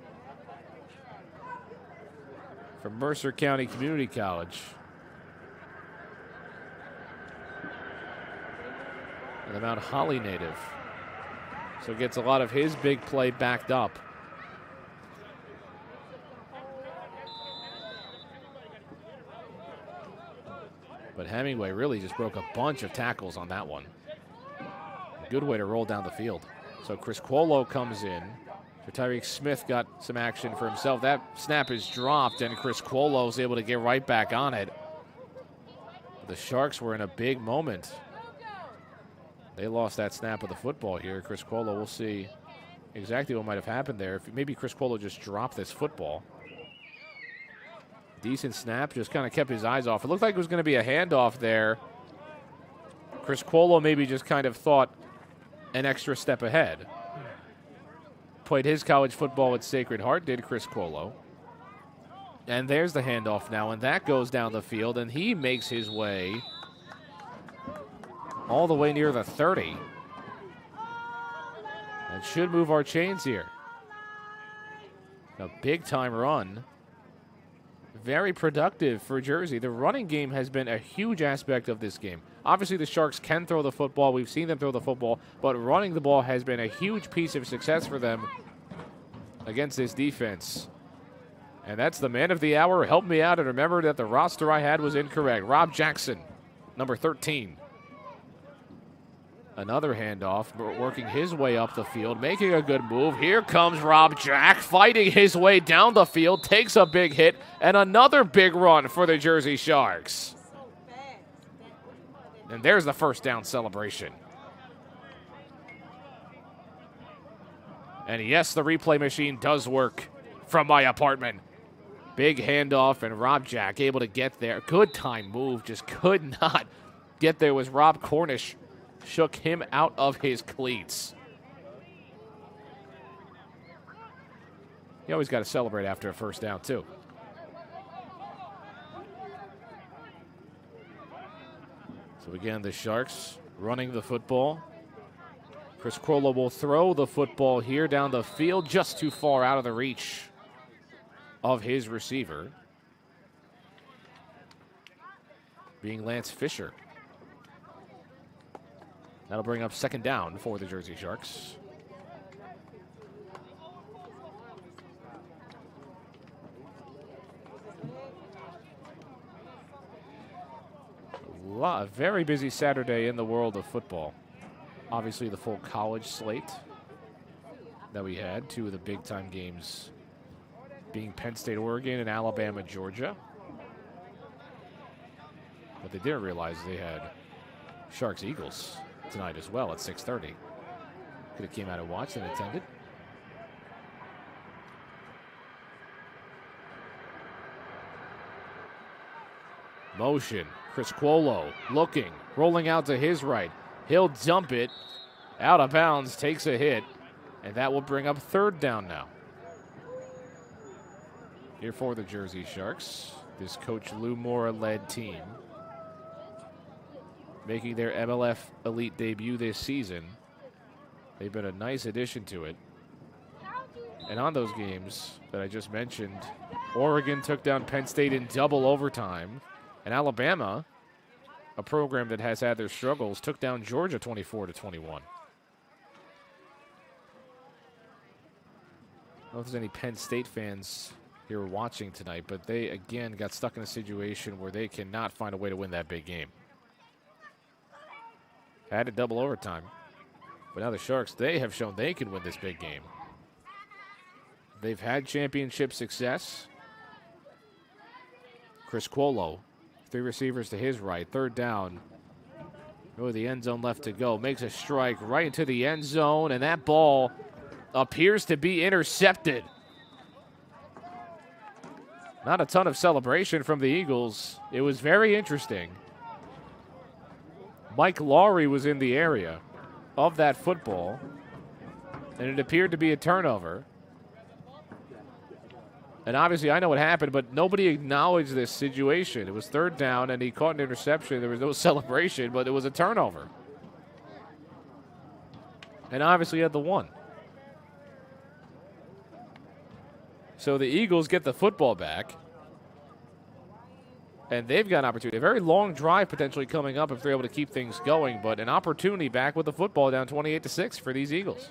from Mercer County Community College. And a Mount Holly native. So gets a lot of his big play backed up. But Hemingway really just broke a bunch of tackles on that one. A good way to roll down the field. So Chris Cuolo comes in. So Tyreek Smith got some action for himself. That snap is dropped, and Chris Cuolo is able to get right back on it. The Sharks were in a big moment. They lost that snap of the football here. Chris Cuolo, we'll see exactly what might have happened there. If maybe Chris Cuolo just dropped this football. Decent snap, just kind of kept his eyes off. It looked like it was going to be a handoff there. Chris Cuolo maybe just kind of thought an extra step ahead. Played his college football at Sacred Heart, did Chris Cuolo. And there's the handoff now, and that goes down the field, and he makes his way all the way near the 30. That should move our chains here. A big-time run. Very productive for Jersey. The running game has been a huge aspect of this game. Obviously, the Sharks can throw the football. We've seen them throw the football, but running the ball has been a huge piece of success for them against this defense. And that's the man of the hour. Help me out and remember that the roster I had was incorrect. Rob Jackson, number 13. Another handoff, working his way up the field, making a good move. Here comes Rob Jack, fighting his way down the field, takes a big hit, and another big run for the Jersey Sharks. And there's the first down celebration. And yes, the replay machine does work from my apartment. Big handoff, and Rob Jack able to get there. Good time move, just could not get there. Was Rob Cornish. Shook him out of his cleats. You always got to celebrate after a first down, too. So again, the Sharks running the football. Chris Cuolo will throw the football here down the field, just too far out of the reach of his receiver, being Lance Fisher. That'll bring up second down for the Jersey Sharks. A very busy Saturday in the world of football. Obviously, the full college slate that we had. Two of the big-time games being Penn State, Oregon, and Alabama, Georgia. What they didn't realize they had Sharks, Eagles tonight as well at 6:30. Could have came out and watched and attended. Motion. Chris Cuolo looking, rolling out to his right. He'll dump it out of bounds, takes a hit, and that will bring up third down now. Here for the Jersey Sharks, this Coach Lou Mora-led team, making their MLF Elite debut this season. They've been a nice addition to it. And on those games that I just mentioned, Oregon took down Penn State in double overtime. And Alabama, a program that has had their struggles, took down Georgia 24-21. I don't know if there's any Penn State fans here watching tonight, but they, again, got stuck in a situation where they cannot find a way to win that big game. Had a double overtime. But now the Sharks, they have shown they can win this big game. They've had championship success. Chris Cuolo, three receivers to his right, third down. Really the end zone left to go. Makes a strike right into the end zone, and that ball appears to be intercepted. Not a ton of celebration from the Eagles. It was very interesting. Mike Lawry was in the area of that football, and it appeared to be a turnover. And obviously, I know what happened, but nobody acknowledged this situation. It was third down, and he caught an interception. There was no celebration, but it was a turnover. And obviously had the one. So the Eagles get the football back. And they've got an opportunity. A very long drive potentially coming up if they're able to keep things going, but an opportunity back with the football down 28-6 for these Eagles.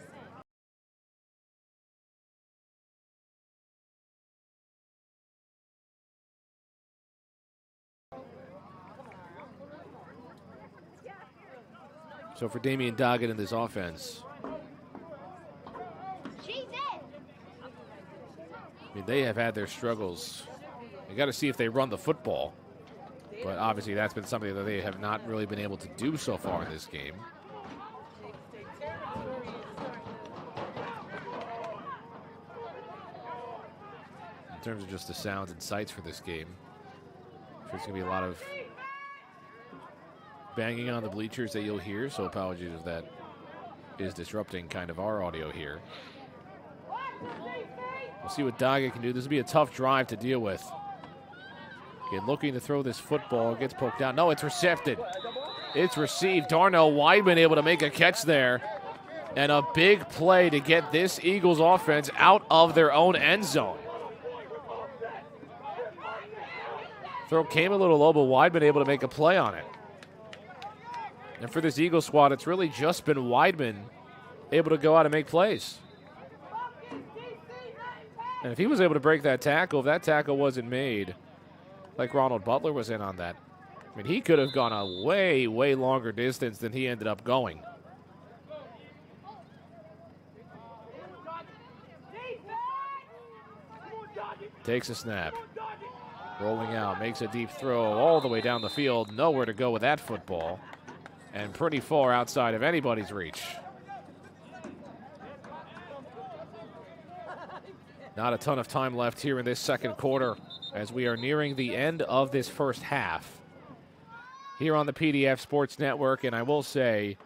So for Damian Doggett in this offense, I mean, they have had their struggles. You got to see if they run the football. But obviously that's been something that they have not really been able to do so far in this game. In terms of just the sounds and sights for this game, there's going to be a lot of banging on the bleachers that you'll hear, so apologies if that is disrupting kind of our audio here. We'll see what Doggett can do. This will be a tough drive to deal with. Again, looking to throw this football, gets poked out. No, it's recepted. It's received. Darnell Weidman able to make a catch there. And a big play to get this Eagles offense out of their own end zone. Throw came a little low, but Weidman able to make a play on it. And for this Eagles squad, it's really just been Weidman able to go out and make plays. And if he was able to break that tackle, if that tackle wasn't made, like Ronald Butler was in on that, I mean, he could have gone a way, way longer distance than he ended up going. Takes a snap. Rolling out, makes a deep throw all the way down the field. Nowhere to go with that football. And pretty far outside of anybody's reach. Not a ton of time left here in this second quarter as we are nearing the end of this first half here on the PDF Sports Network. And I will say,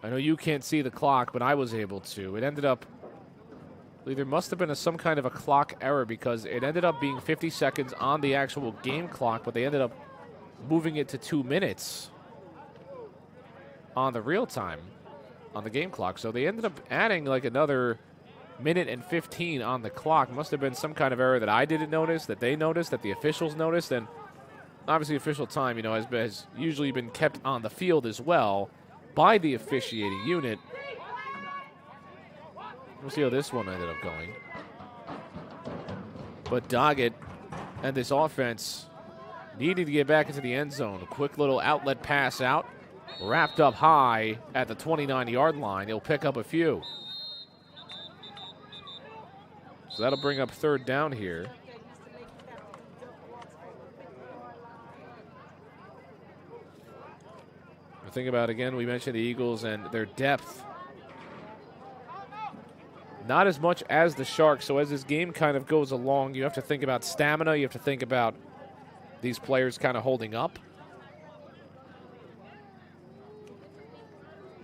I know you can't see the clock, but I was able to. It ended up, there must have been some kind of a clock error because it ended up being 50 seconds on the actual game clock, but they ended up moving it to 2 minutes on the real time on the game clock. So they ended up adding like another minute and 15 on the clock. Must have been some kind of error that I didn't notice, that they noticed, that the officials noticed. And obviously official time, you know, has usually been kept on the field as well by the officiating unit. We'll see how this one ended up going. But Doggett and this offense needing to get back into the end zone. A quick little outlet pass out, wrapped up high at the 29-yard line. He'll pick up a few. So that'll bring up third down here. Think about, again, we mentioned the Eagles and their depth. Not as much as the Sharks. So as this game kind of goes along, you have to think about stamina. You have to think about these players kind of holding up.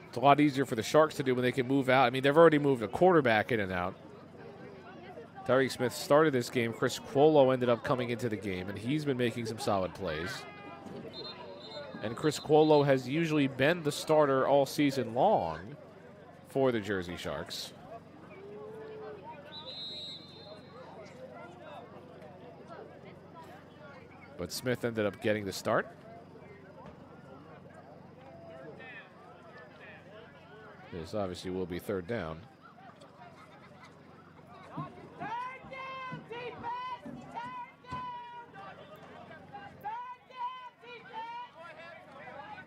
It's a lot easier for the Sharks to do when they can move out. I mean, they've already moved a quarterback in and out. Tyreek Smith started this game. Chris Cuolo ended up coming into the game, and he's been making some solid plays. And Chris Cuolo has usually been the starter all season long for the Jersey Sharks. But Smith ended up getting the start. This obviously will be third down.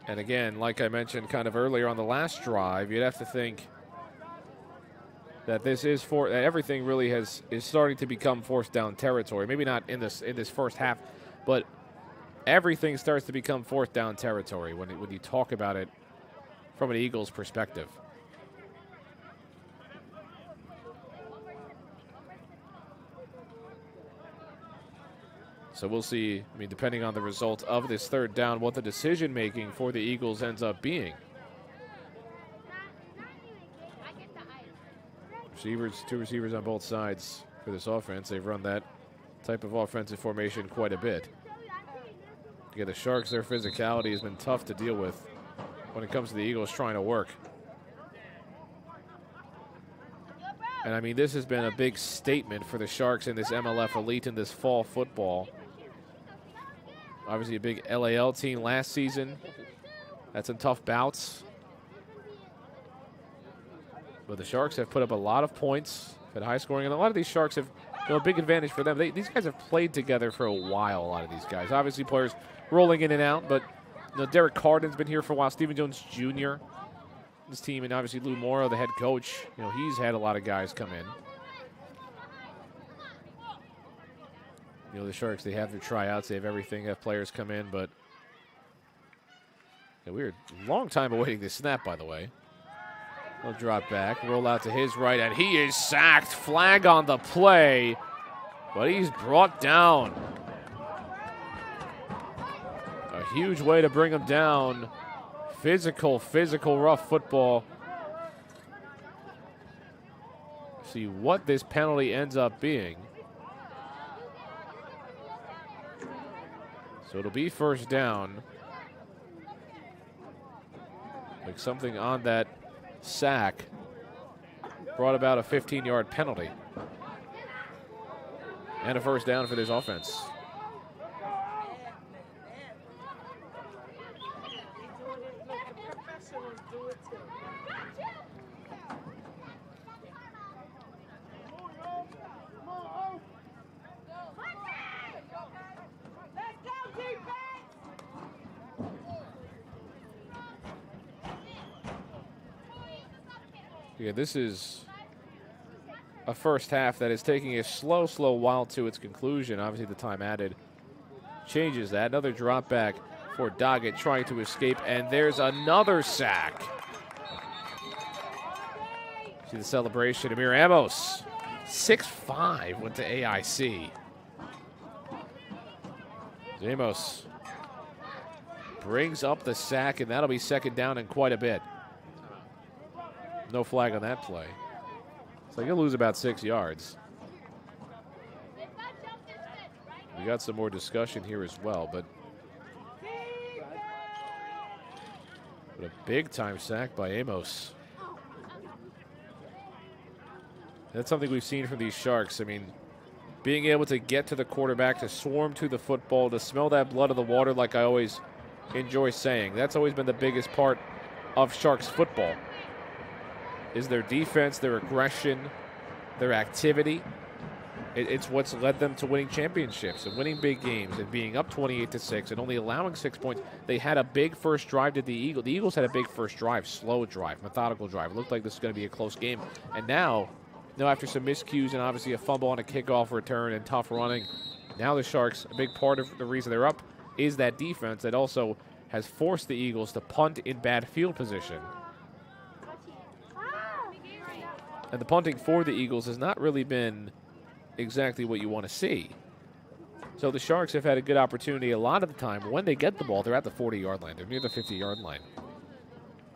And again, like I mentioned kind of earlier on the last drive, you'd have to think that this is that everything really is starting to become fourth down territory. Maybe not in this first half, but everything starts to become fourth down territory when you talk about it from an Eagles perspective. So we'll see, I mean, depending on the result of this third down, what the decision-making for the Eagles ends up being. Two receivers on both sides for this offense. They've run that type of offensive formation quite a bit. Again, the Sharks, their physicality has been tough to deal with when it comes to the Eagles trying to work. And I mean, this has been a big statement for the Sharks in this MLF Elite in this fall football. Obviously a big LAL team last season. Had some tough bouts. But the Sharks have put up a lot of points, had high scoring, and a lot of these Sharks have a big advantage for them. These guys have played together for a while, a lot of these guys. Obviously players rolling in and out, but Derek Carden's been here for a while. Stephen Jones Jr., this team, and obviously Lou Morrow, the head coach. He's had a lot of guys come in. The Sharks, they have their tryouts, they have everything, have players come in, but we're a long time awaiting this snap, by the way. He'll drop back, roll out to his right, and he is sacked. Flag on the play, but he's brought down. A huge way to bring him down. Physical, rough football. See what this penalty ends up being. So it'll be first down. Like something on that sack brought about a 15-yard penalty. And a first down for this offense. Yeah, this is a first half that is taking a slow while to its conclusion. Obviously, the time added changes that. Another drop back for Doggett trying to escape, and there's another sack. See the celebration. Amir Amos, 6'5", went to AIC. Amos brings up the sack, and that'll be second down and quite a bit. No flag on that play. So you'll lose about 6 yards. We got some more discussion here as well, but a big-time sack by Amos. That's something we've seen from these Sharks. I mean, being able to get to the quarterback, to swarm to the football, to smell that blood of the water, like I always enjoy saying. That's always been the biggest part of Sharks football, is their defense, their aggression, their activity. It's what's led them to winning championships and winning big games and being up 28-6 and only allowing 6 points. They had a big first drive to the Eagles. The Eagles had a big first drive, slow drive, methodical drive. It looked like this was going to be a close game. And now after some miscues and obviously a fumble on a kickoff return and tough running, now the Sharks, a big part of the reason they're up is that defense that also has forced the Eagles to punt in bad field position. And the punting for the Eagles has not really been exactly what you want to see. So the Sharks have had a good opportunity a lot of the time. When they get the ball, they're at the 40-yard line. They're near the 50-yard line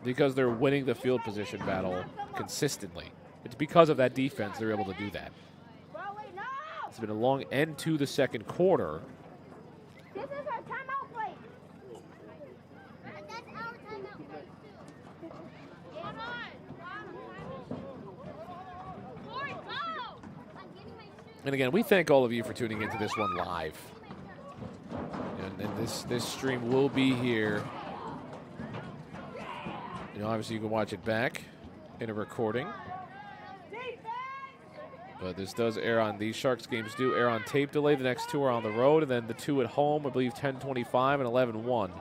because they're winning the field position battle consistently. It's because of that defense they're able to do that. It's been a long end to the second quarter. This is our timeout play. That's our timeout play. And again, we thank all of you for tuning into this one live. And this stream will be here. Obviously you can watch it back in a recording. But this does air on, these Sharks games do air on tape delay. The next two are on the road, and then the two at home, I believe 10:25 and 11:1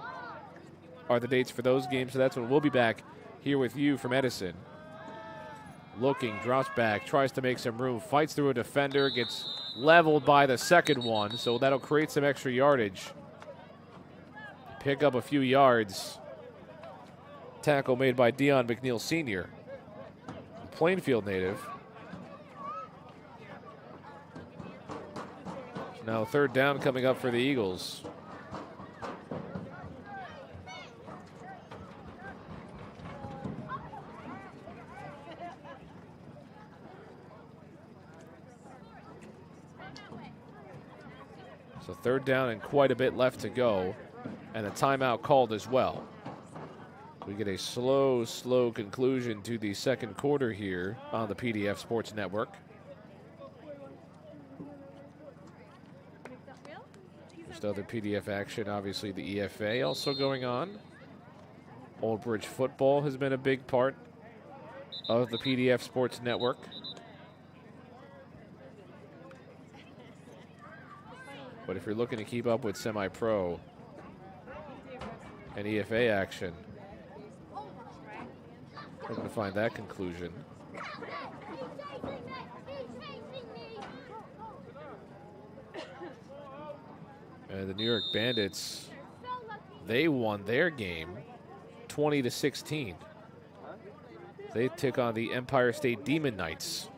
are the dates for those games. So that's when we'll be back here with you from Edison. Looking, drops back, tries to make some room, fights through a defender, gets leveled by the second one, so that'll create some extra yardage. Pick up a few yards. Tackle made by Dion McNeil Sr., Plainfield native. Now third down coming up for the Eagles. So 3rd down and quite a bit left to go, and a timeout called as well. We get a slow conclusion to the second quarter here on the PDF Sports Network. Just other PDF action, obviously the EFA also going on. Old Bridge football has been a big part of the PDF Sports Network. But if you're looking to keep up with semi-pro and EFA action, we're going to find that conclusion. And the New York Bandits, they won their game 20-16. They took on the Empire State Demon Knights.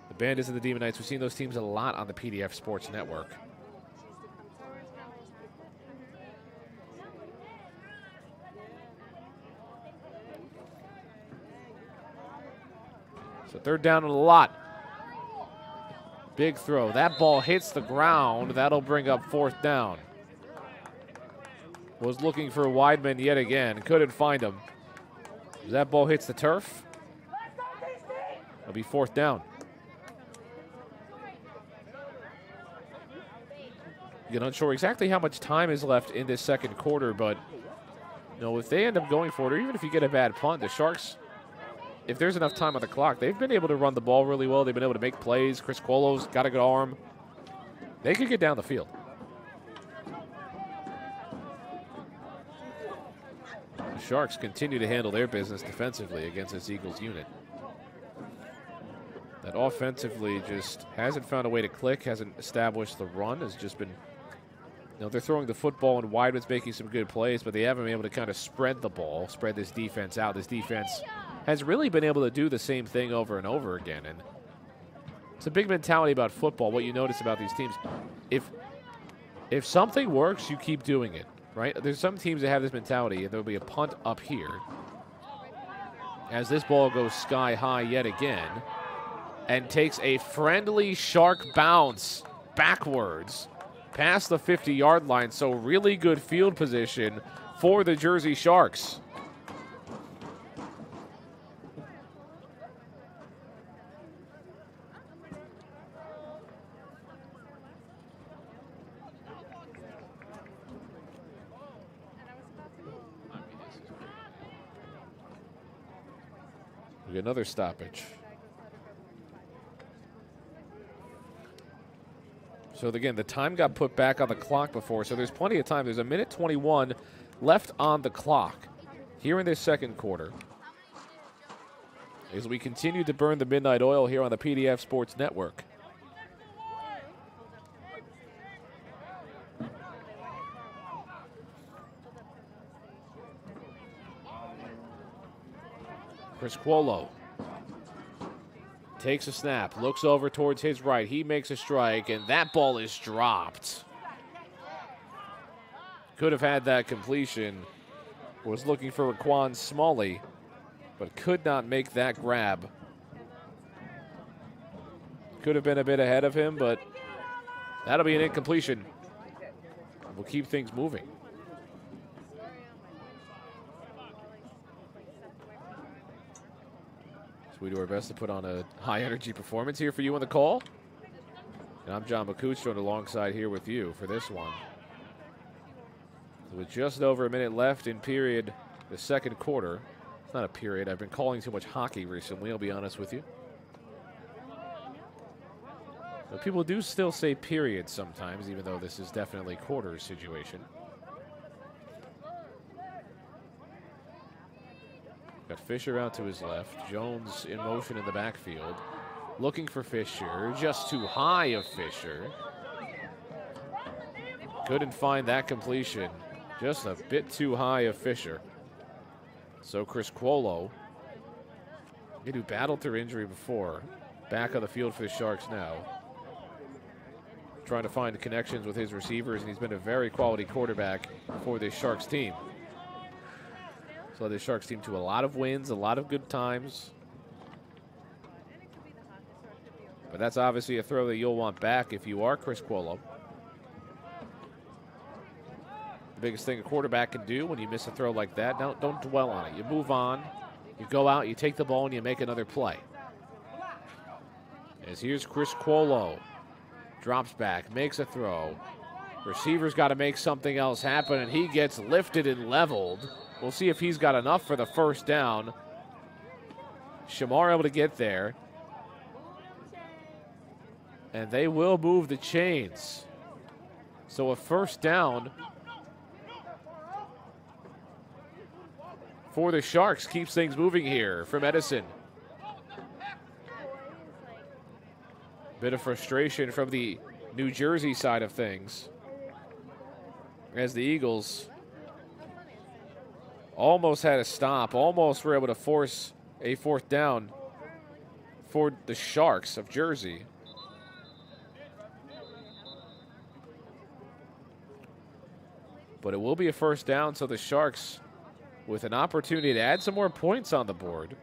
The Bandits and the Demon Knights, we've seen those teams a lot on the PDF Sports Network. So 3rd down and a lot. Big throw. That ball hits the ground. That'll bring up 4th down. Was looking for Weidman yet again. Couldn't find him. As that ball hits the turf, it'll be 4th down. Again, unsure exactly how much time is left in this second quarter, but if they end up going for it, or even if you get a bad punt, the Sharks, if there's enough time on the clock, they've been able to run the ball really well. They've been able to make plays. Chris Cuolo's got a good arm. They could get down the field. The Sharks continue to handle their business defensively against this Eagles unit that offensively just hasn't found a way to click, hasn't established the run, has just been, they're throwing the football and Weidman's making some good plays, but they haven't been able to kind of spread the ball, spread this defense out. This defense has really been able to do the same thing over and over again. And it's a big mentality about football. What you notice about these teams, if something works, you keep doing it, right? There's some teams that have this mentality, and there'll be a punt up here as this ball goes sky high yet again and takes a friendly Shark bounce backwards past the 50-yard line. So really good field position for the Jersey Sharks. We get another stoppage. So again, the time got put back on the clock before, so there's plenty of time. There's a minute 21 left on the clock here in this second quarter as we continue to burn the midnight oil here on the PDF Sports Network. Chris Cuolo takes a snap, looks over towards his right. He makes a strike, and that ball is dropped. Could have had that completion. Was looking for Raquan Smalley, but could not make that grab. Could have been a bit ahead of him, but that'll be an incompletion. We'll keep things moving. We do our best to put on a high-energy performance here for you on the call. And I'm John McCooch, joined alongside here with you for this one. So with just over a minute left in period, the second quarter. It's not a period. I've been calling too much hockey recently, I'll be honest with you. But people do still say period sometimes, even though this is definitely quarters situation. Got Fisher out to his left. Jones in motion in the backfield. Looking for Fisher. Just too high of Fisher. Couldn't find that completion. Just a bit too high of Fisher. So Chris Cuolo, who battled through injury before, back on the field for the Sharks now. Trying to find connections with his receivers, and he's been a very quality quarterback for this Sharks team. So the Sharks team to a lot of wins, a lot of good times. But that's obviously a throw that you'll want back if you are Chris Cuolo. The biggest thing a quarterback can do when you miss a throw like that, don't dwell on it. You move on, you go out, you take the ball, and you make another play. As here's Chris Cuolo. Drops back, makes a throw. Receiver's got to make something else happen, and he gets lifted and leveled. We'll see if he's got enough for the first down. Shamar able to get there. And they will move the chains. So a first down for the Sharks keeps things moving here from Edison. Bit of frustration from the New Jersey side of things, as the Eagles almost had a stop, almost were able to force a fourth down for the Sharks of Jersey. But it will be a first down, so the Sharks with an opportunity to add some more points on the board.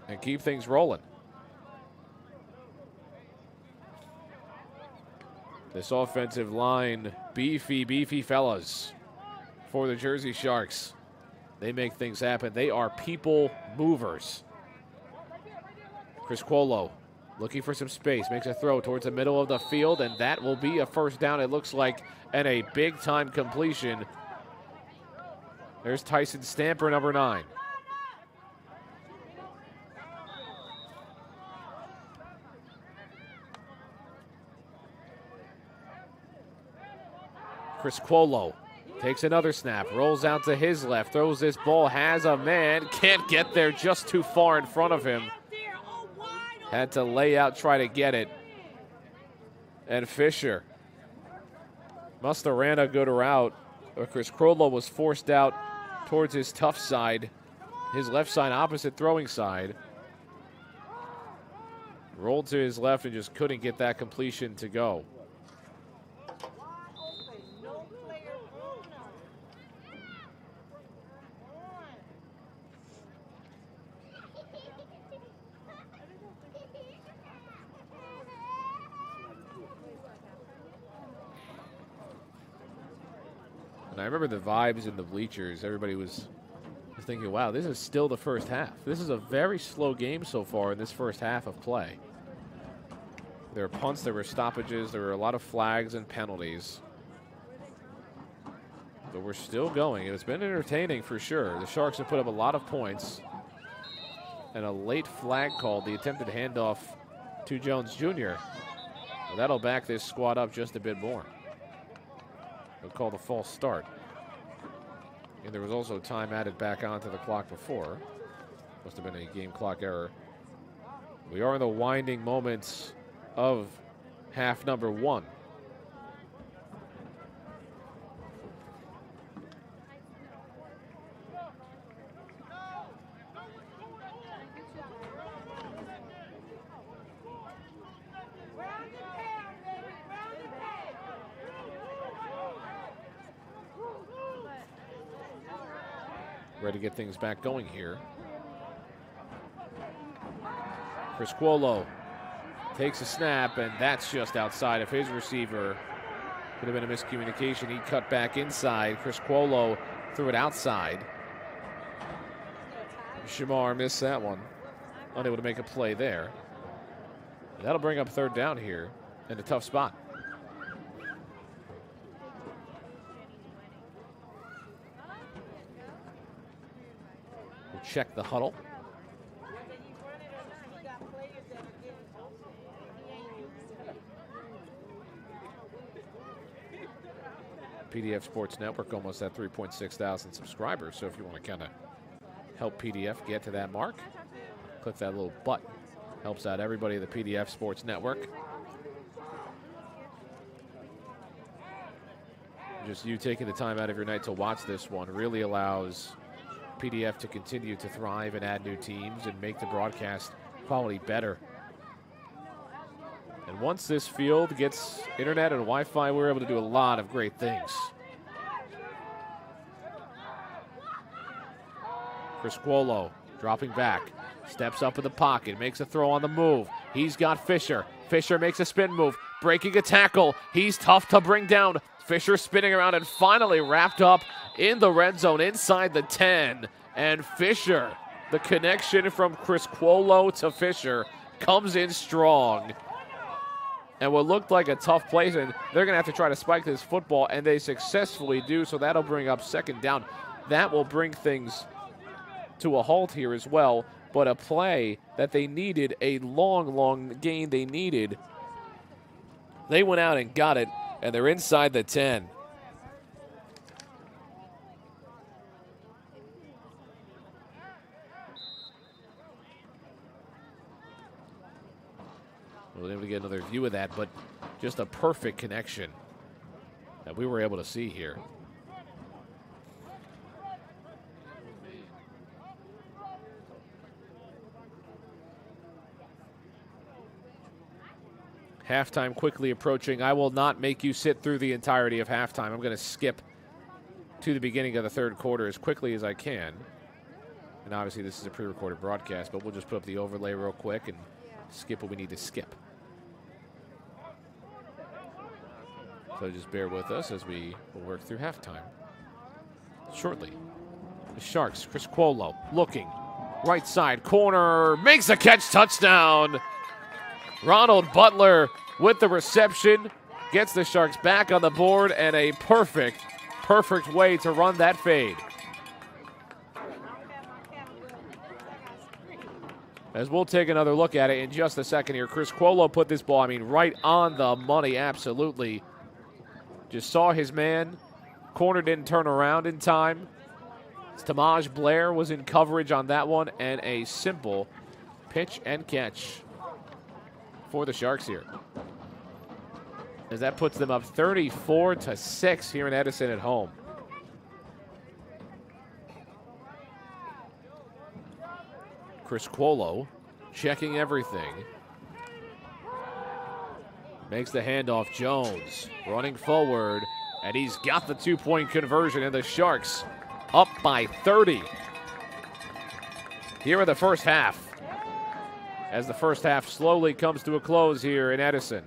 And keep things rolling. This offensive line, beefy fellas for the Jersey Sharks. They make things happen. They are people movers. Chris Cuolo looking for some space, makes a throw towards the middle of the field, and that will be a first down, it looks like, and a big-time completion. There's Tyson Stamper, number 9. Chris Cuolo takes another snap, rolls out to his left, throws this ball, has a man, can't get there, just too far in front of him. Had to lay out, try to get it. And Fisher must have ran a good route. But Chris Cuolo was forced out towards his tough side, his left side, opposite throwing side. Rolled to his left and just couldn't get that completion to go. And I remember the vibes in the bleachers. Everybody was thinking, wow, this is still the first half. This is a very slow game so far in this first half of play. There were punts, there were stoppages, there were a lot of flags and penalties. But we're still going. It's been entertaining for sure. The Sharks have put up a lot of points. And a late flag called, the attempted handoff to Jones Jr. Well, that'll back this squad up just a bit more. They'll call the false start. And there was also time added back onto the clock before. Must have been a game clock error. We are in the winding moments of half number 1. Ready to get things back going here. Chris Cuolo takes a snap, and that's just outside of his receiver. Could have been a miscommunication. He cut back inside. Chris Cuolo threw it outside. Shamar missed that one. Unable to make a play there. That'll bring up third down here in a tough spot. We'll check the huddle. PDF Sports Network almost at 3.6 thousand subscribers. So if you want to kind of help PDF get to that mark, click that little button. Helps out everybody at the PDF Sports Network. Just you taking the time out of your night to watch this one really allows PDF to continue to thrive and add new teams and make the broadcast quality better. And once this field gets internet and Wi-Fi, we're able to do a lot of great things. Chris Cuolo dropping back, steps up in the pocket, makes a throw on the move. He's got Fisher. Fisher makes a spin move, breaking a tackle. He's tough to bring down. Fisher spinning around and finally wrapped up in the red zone inside the 10. And Fisher, the connection from Chris Cuolo to Fisher, comes in strong. And what looked like a tough play, and they're going to have to try to spike this football, and they successfully do, so that'll bring up second down. That will bring things to a halt here as well, but a play that they needed, a long gain they needed. They went out and got it, and they're inside the 10. We'll be able to get another view of that, but just a perfect connection that we were able to see here. Halftime quickly approaching. I will not make you sit through the entirety of halftime. I'm going to skip to the beginning of the third quarter as quickly as I can. And obviously this is a pre-recorded broadcast, but we'll just put up the overlay real quick and skip what we need to skip. So just bear with us as we will work through halftime shortly. The Sharks, Chris Cuolo looking. Right side corner, makes a catch, touchdown. Ronald Butler with the reception, gets the Sharks back on the board, and a perfect way to run that fade. As we'll take another look at it in just a second here. Chris Cuolo put this ball, right on the money, absolutely. Just saw his man. Corner didn't turn around in time. Tamaj Blair was in coverage on that one, and a simple pitch and catch for the Sharks here. As that puts them up 34-6 here in Edison at home. Chris Cuolo checking everything. Makes the handoff. Jones running forward, and he's got the 2-point conversion, and the Sharks up by 30 here in the first half, as the first half slowly comes to a close here in Edison.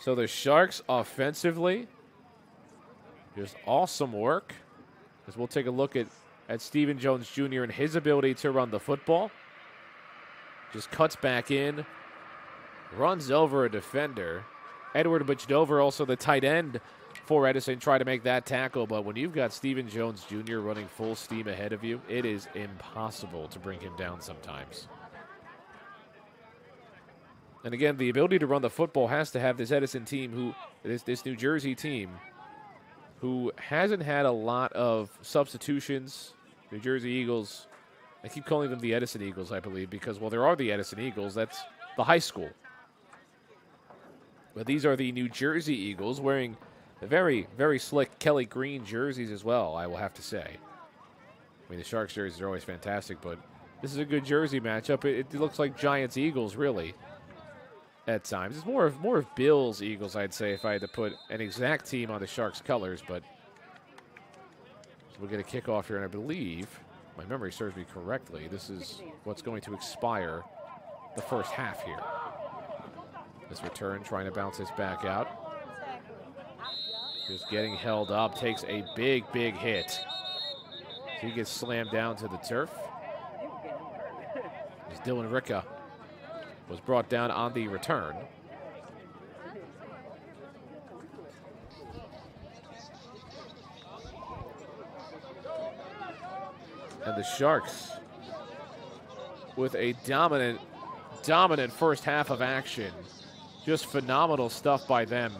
So the Sharks offensively, just awesome work. As we'll take a look at Stephen Jones Jr. and his ability to run the football. Just cuts back in, runs over a defender. Edward Bujdover, also the tight end for Edison, tried to make that tackle, but when you've got Stephen Jones Jr. running full steam ahead of you, it is impossible to bring him down sometimes. And again, the ability to run the football has to have this Edison team, this New Jersey team, who hasn't had a lot of substitutions. New Jersey Eagles, I keep calling them the Edison Eagles, I believe, because, well, there are the Edison Eagles. That's the high school. But these are the New Jersey Eagles wearing the very, very slick Kelly green jerseys as well, I will have to say. The Sharks jerseys are always fantastic, but this is a good jersey matchup. It looks like Giants-Eagles, really, at times. It's more of Bills-Eagles, I'd say, if I had to put an exact team on the Sharks' colors, but we'll get a kickoff here, and I believe, my memory serves me correctly, this is what's going to expire the first half here. This return trying to bounce this back out. Just getting held up, takes a big hit. He gets slammed down to the turf. As Dylan Ricca was brought down on the return. And the Sharks with a dominant first half of action. Just phenomenal stuff by them.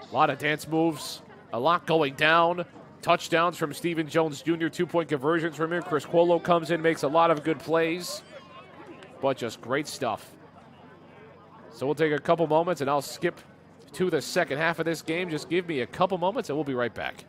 A lot of dance moves, a lot going down. Touchdowns from Stephen Jones Jr., 2-point conversions from him. Chris Cuolo comes in, makes a lot of good plays, but just great stuff. So we'll take a couple moments, and I'll skip to the second half of this game. Just give me a couple moments, and we'll be right back.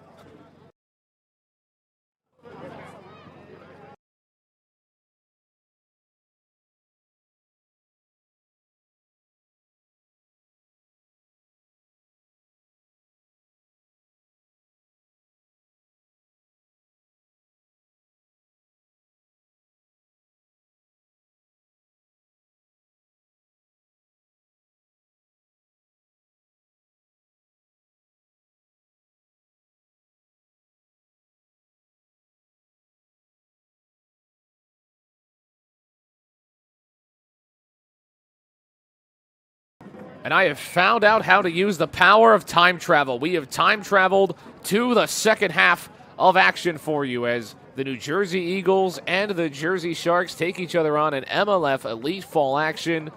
And I have found out how to use the power of time travel. We have time traveled to the second half of action for you as the New Jersey Eagles and the Jersey Sharks take each other on in MLF Elite Fall action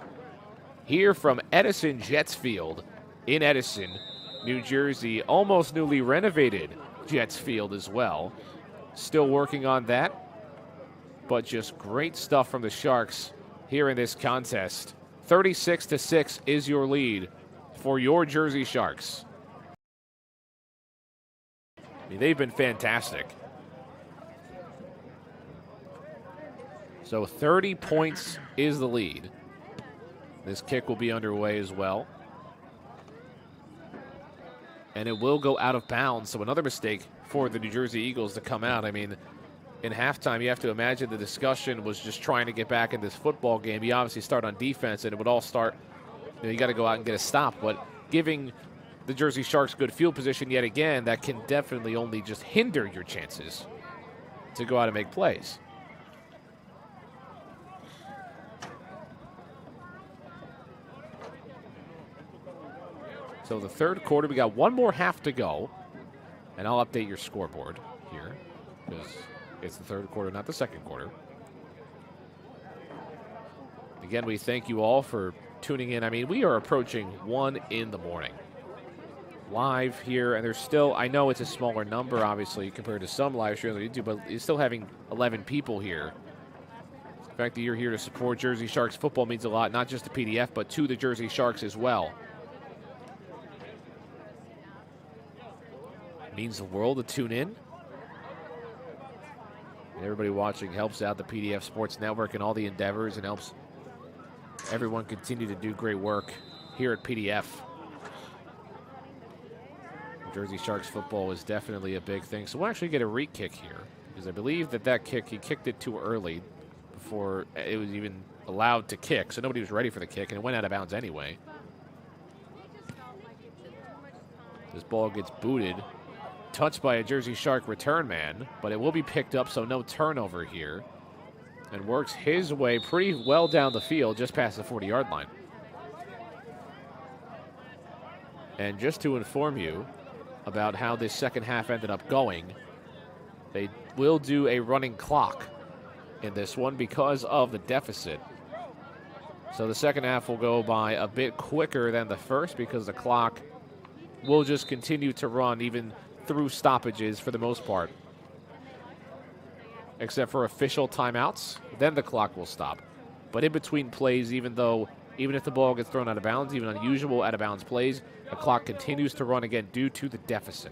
here from Edison Jets Field in Edison, New Jersey. Almost newly renovated Jets Field as well. Still working on that, but just great stuff from the Sharks here in this contest. 36-6 is your lead for your Jersey Sharks. I mean, they've been fantastic. So 30 points is the lead. This kick will be underway as well. And it will go out of bounds. So another mistake for the New Jersey Eagles to come out. I mean, in halftime, you have to imagine the discussion was just trying to get back in this football game. You obviously start on defense, and it would all start, you got to go out and get a stop. But giving the Jersey Sharks good field position yet again, that can definitely only just hinder your chances to go out and make plays. So the third quarter, we got one more half to go. And I'll update your scoreboard here because it's the third quarter, not the second quarter. Again, we thank you all for tuning in. I mean, we are approaching 1 in the morning. Live here, and there's still, I know it's a smaller number, obviously, compared to some live streams we do, but you're still having 11 people here. The fact that you're here to support Jersey Sharks football means a lot, not just to PDF, but to the Jersey Sharks as well. It means the world to tune in. Everybody watching helps out the PDF Sports Network and all the endeavors and helps everyone continue to do great work here at PDF. Jersey Sharks football is definitely a big thing. So we'll actually get a re-kick here because I believe that kick, he kicked it too early before it was even allowed to kick. So nobody was ready for the kick, and it went out of bounds anyway. This ball gets booted. Touched by a Jersey Shark return man, but it will be picked up, so no turnover here. And works his way pretty well down the field, just past the 40-yard line. And just to inform you about how this second half ended up going, they will do a running clock in this one because of the deficit. So the second half will go by a bit quicker than the first because the clock will just continue to run even through stoppages for the most part. Except for official timeouts, then the clock will stop. But in between plays, even if the ball gets thrown out of bounds, even unusual out of bounds plays, the clock continues to run again due to the deficit.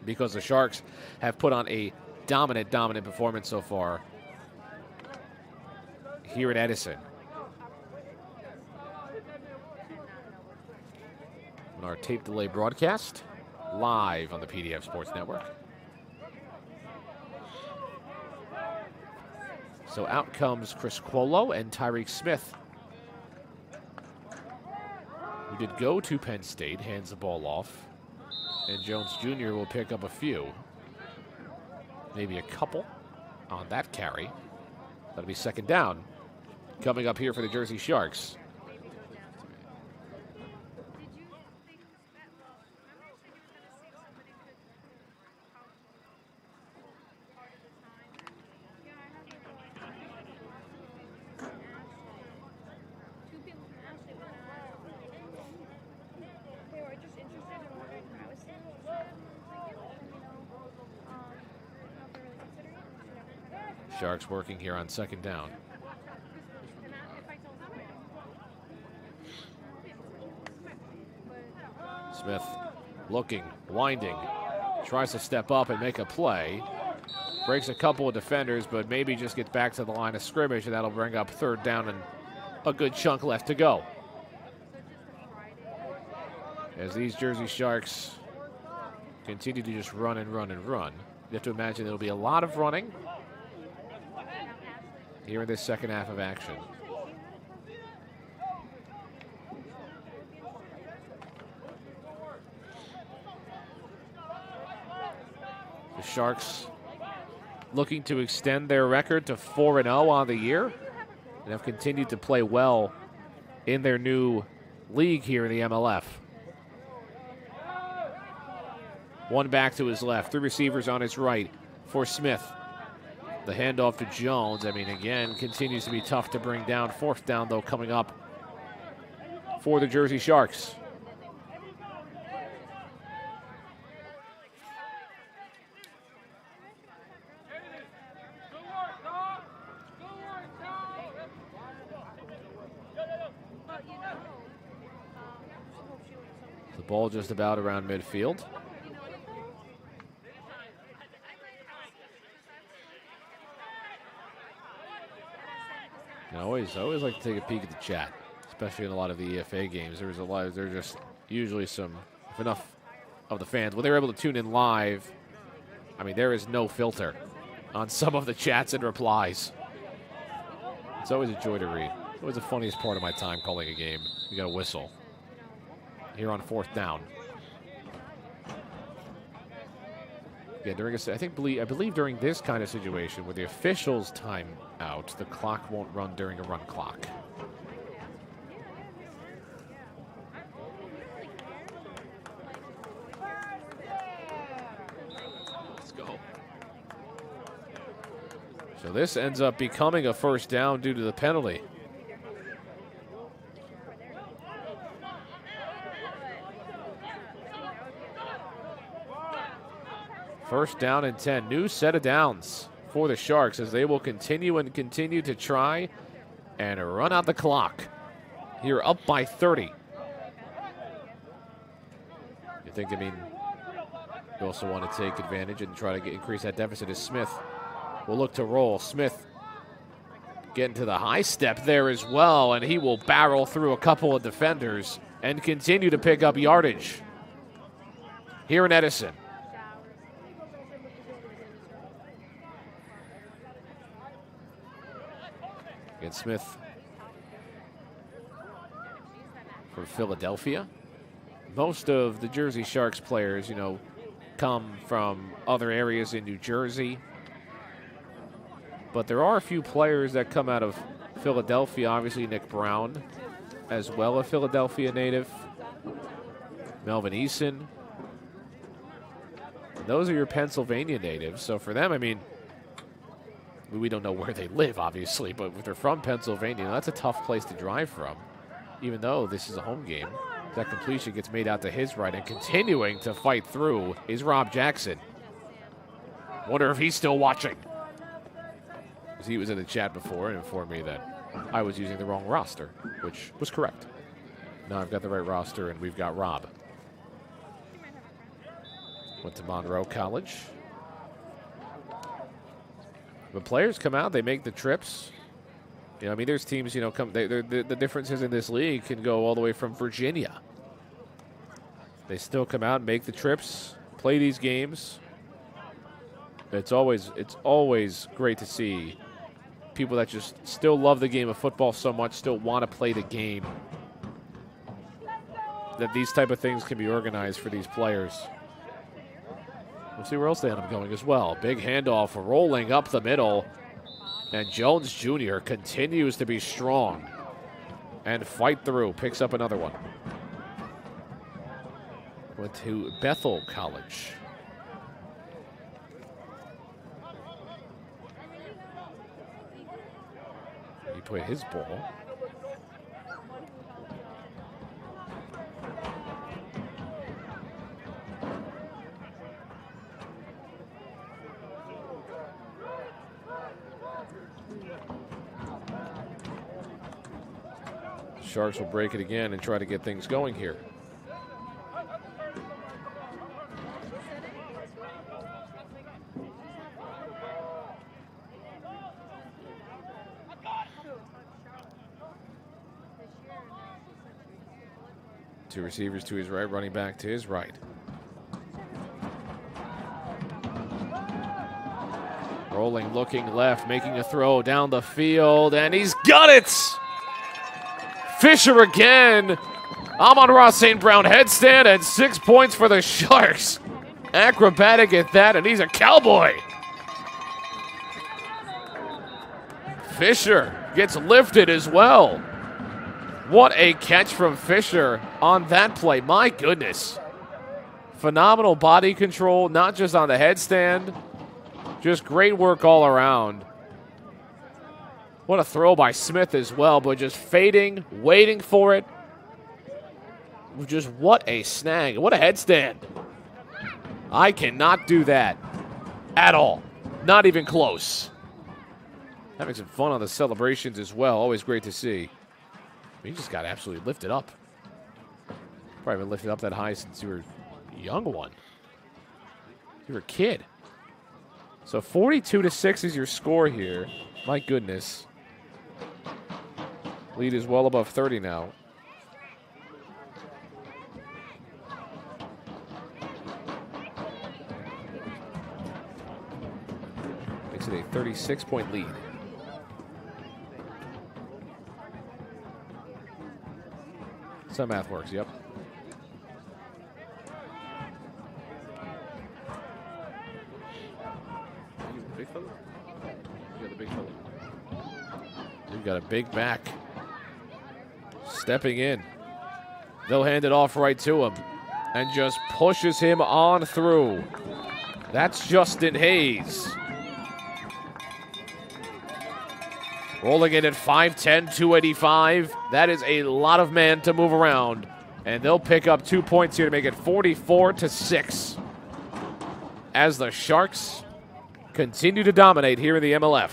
Because the Sharks have put on a dominant performance so far here at Edison. On our tape delay broadcast, live on the PDF Sports Network. So out comes Chris Cuolo and Tyreek Smith, who did go to Penn State, hands the ball off. And Jones Jr. will pick up a few, maybe a couple on that carry. That'll be second down coming up here for the Jersey Sharks. Sharks working here on second down. Smith looking, winding, tries to step up and make a play. Breaks a couple of defenders, but maybe just gets back to the line of scrimmage, and that'll bring up third down and a good chunk left to go. As these Jersey Sharks continue to just run and run and run. You have to imagine there'll be a lot of running here in this second half of action. The Sharks looking to extend their record to 4-0 on the year and have continued to play well in their new league here in the MLF. One back to his left, 3 receivers on his right for Smith. The handoff to Jones, I mean, again, continues to be tough to bring down. 4th down, though, coming up for the Jersey Sharks. The ball just about around midfield. I always like to take a peek at the chat, especially in a lot of the EFA games. There's just usually if enough of the fans, when they were able to tune in live, I mean, there is no filter on some of the chats and replies. It's always a joy to read. It's always the funniest part of my time calling a game. You got a whistle here on 4th down. Yeah, I believe during this kind of situation where the officials time out, the clock won't run during a run clock. Let's go. So this ends up becoming a 1st down due to the penalty. First down and 10. New set of downs for the Sharks as they will continue to try and run out the clock. Here up by 30. You also want to take advantage and try to increase that deficit as Smith will look to roll. Smith getting to the high step there as well, and he will barrel through a couple of defenders and continue to pick up yardage here in Edison. And Smith for Philadelphia. Most of the Jersey Sharks players, come from other areas in New Jersey. But there are a few players that come out of Philadelphia. Obviously, Nick Brown, as well, a Philadelphia native. Melvin Eason. Those are your Pennsylvania natives. So for them, we don't know where they live, obviously, but if they're from Pennsylvania, that's a tough place to drive from, even though this is a home game. That completion gets made out to his right, and continuing to fight through is Rob Jackson. Wonder if he's still watching. He was in the chat before and informed me that I was using the wrong roster, which was correct. Now I've got the right roster, and we've got Rob. Went to Monroe College. When players come out, they make the trips. There's teams, the differences in this league can go all the way from Virginia. They still come out and make the trips, play these games. It's always great to see people that just still love the game of football so much, still want to play the game, that these type of things can be organized for these players. We'll see where else they end up going as well. Big handoff rolling up the middle. And Jones Jr. continues to be strong and fight through. Picks up another one. Went to Bethel College. He played his ball. Sharks will break it again and try to get things going here. Two receivers to his right, running back to his right. Rolling, looking left, making a throw down the field, and he's got it! Fisher again. Amon-Ra St. Brown headstand and 6 points for the Sharks. Acrobatic at that, and he's a cowboy. Fisher gets lifted as well. What a catch from Fisher on that play. My goodness. Phenomenal body control, not just on the headstand. Just great work all around. What a throw by Smith as well, but just fading, waiting for it. Just what a snag. What a headstand. I cannot do that at all. Not even close. Having some fun on the celebrations as well. Always great to see. He just got absolutely lifted up. Probably been lifted up that high since you were a young one. You were a kid. So 42-6 is your score here. My goodness. Lead is well above 30 now. Makes it a 36-point lead. Some math works, yep. Big fella? You got the big fella. We've got a big back. Stepping in. They'll hand it off right to him. And just pushes him on through. That's Justin Hayes. Rolling in at 5'10", 285. That is a lot of man to move around. And they'll pick up 2 points here to make it 44-6. As the Sharks continue to dominate here in the MLF.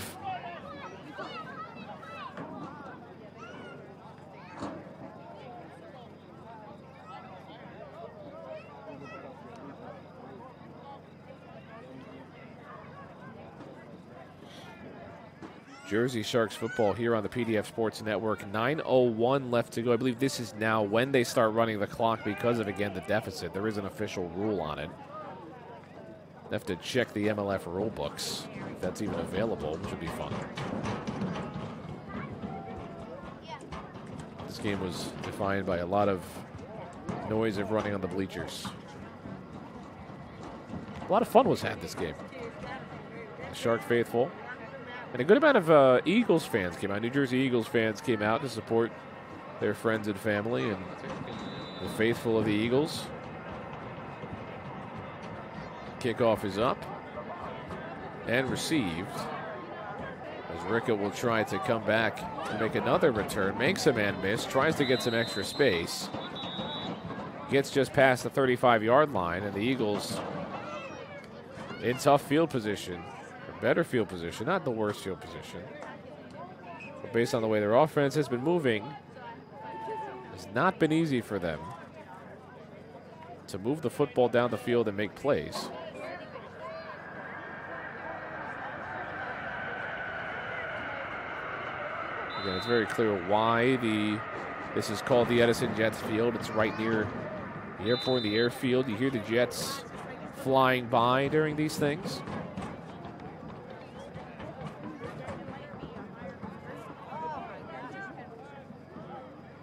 Jersey Sharks football here on the PDF Sports Network. 9:01 left to go. I believe this is now when they start running the clock because of, again, the deficit. There is an official rule on it. They have to check the MLF rule books, if that's even available, which would be fun. This game was defined by a lot of noise of running on the bleachers. A lot of fun was had this game. The Shark faithful. And a good amount of Eagles fans came out. New Jersey Eagles fans came out to support their friends and family and the faithful of the Eagles. Kickoff is up and received. As Rickett will try to come back and make another return. Makes a man miss. Tries to get some extra space. Gets just past the 35-yard line. And the Eagles in tough field position. Better field position, not the worst field position. But based on the way their offense has been moving, it's not been easy for them to move the football down the field and make plays. Again, it's very clear why this is called the Edison Jets Field. It's right near the airport, the airfield. You hear the jets flying by during these things.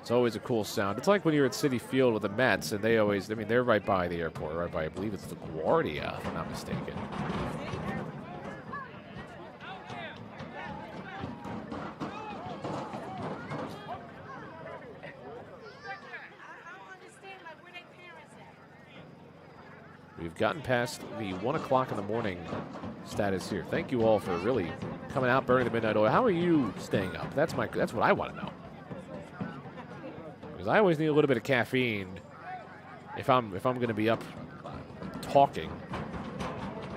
It's always a cool sound. It's like when you're at Citi Field with the Mets, and they always, I mean, they're right by the airport, right by, I believe it's LaGuardia, if I'm not mistaken. We've gotten past the 1 o'clock in the morning status here. Thank you all for really coming out, burning the midnight oil. How are you staying up? That's what I want to know. Because I always need a little bit of caffeine if I'm going to be up talking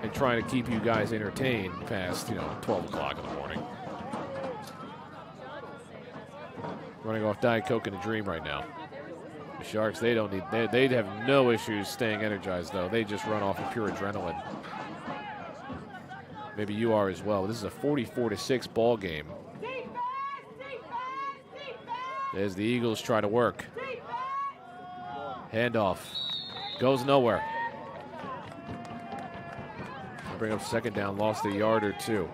and trying to keep you guys entertained past 12 o'clock in the morning. Running off Diet Coke in a dream right now. The Sharks, they'd have no issues staying energized though. They just run off of pure adrenaline. Maybe you are as well. This is a 44-6 ball game. As the Eagles try to work. Handoff. Goes nowhere. Bring up second down. Lost a yard or two.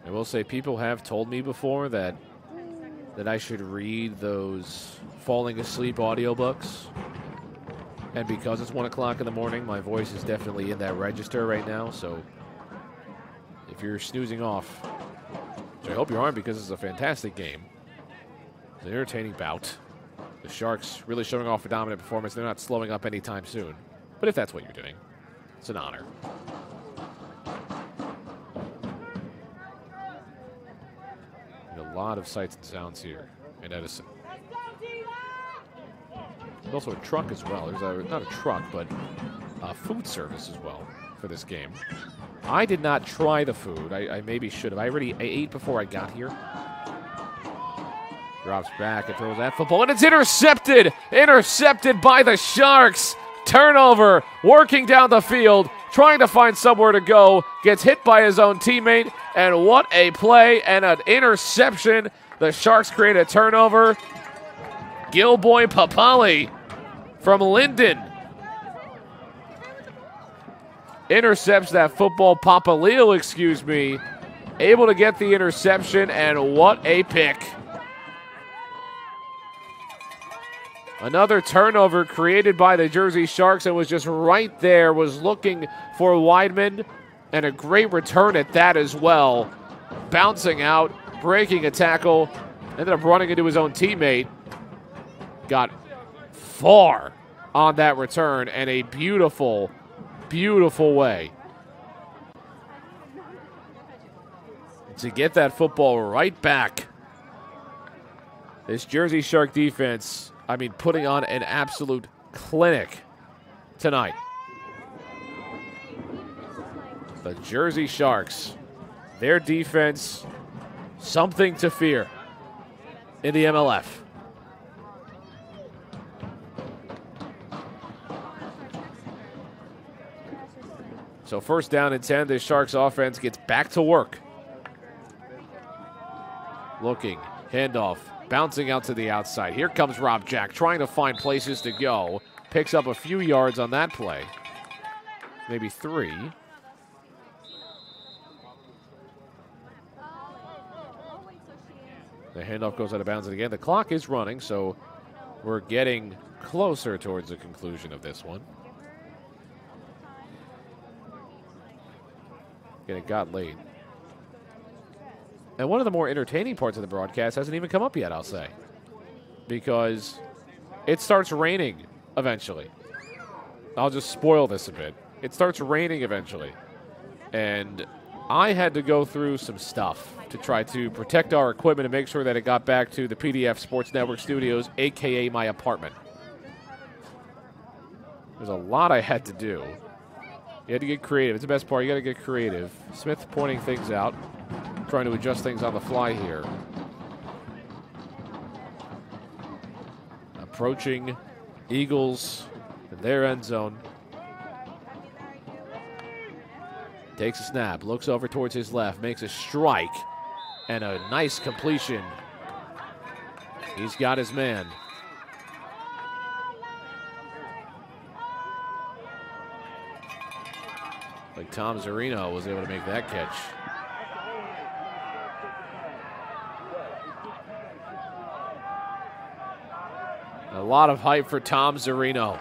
I will say people have told me before that I should read those falling asleep audiobooks. And because it's 1 o'clock in the morning, my voice is definitely in that register right now. So if you're snoozing off, which I hope you aren't because it's a fantastic game, it's an entertaining bout. The Sharks really showing off a dominant performance. They're not slowing up anytime soon. But if that's what you're doing, it's an honor. And a lot of sights and sounds here in Edison. There's also a truck as well. There's not a truck, but a food service as well for this game. I did not try the food. I maybe should have. I ate before I got here. Drops back and throws that football, and it's intercepted! Intercepted by the Sharks! Turnover, working down the field, trying to find somewhere to go, gets hit by his own teammate, and what a play and an interception. The Sharks create a turnover. Gilboy Papali from Linden intercepts that football. Papalil, excuse me, able to get the interception, and what a pick. Another turnover created by the Jersey Sharks and was just right there, was looking for Weidman, and a great return at that as well. Bouncing out, breaking a tackle, ended up running into his own teammate. Got far on that return, and a beautiful, beautiful way to get that football right back. This Jersey Shark defense, I mean, putting on an absolute clinic tonight. The Jersey Sharks, their defense, something to fear in the MLF. So 1st down and 10, the Sharks offense gets back to work. Looking, handoff, bouncing out to the outside. Here comes Rob Jack, trying to find places to go. Picks up a few yards on that play. Maybe 3. The handoff goes out of bounds again. The clock is running, so we're getting closer towards the conclusion of this one. And it got late. And one of the more entertaining parts of the broadcast hasn't even come up yet, I'll say. Because it starts raining eventually. I'll just spoil this a bit. It starts raining eventually. And I had to go through some stuff to try to protect our equipment and make sure that it got back to the PDF Sports Network studios, a.k.a. my apartment. There's a lot I had to do. You had to get creative. It's the best part. You got to get creative. Smith pointing things out, trying to adjust things on the fly here. Approaching Eagles in their end zone. Takes a snap, looks over towards his left, makes a strike, and a nice completion. He's got his man. Like Tom Zarino was able to make that catch. A lot of hype for Tom Zarino.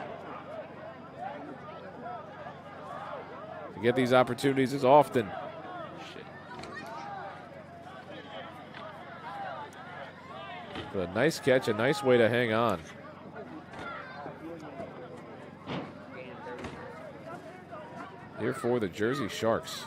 To get these opportunities as often. But a nice catch, a nice way to hang on. Here for the Jersey Sharks.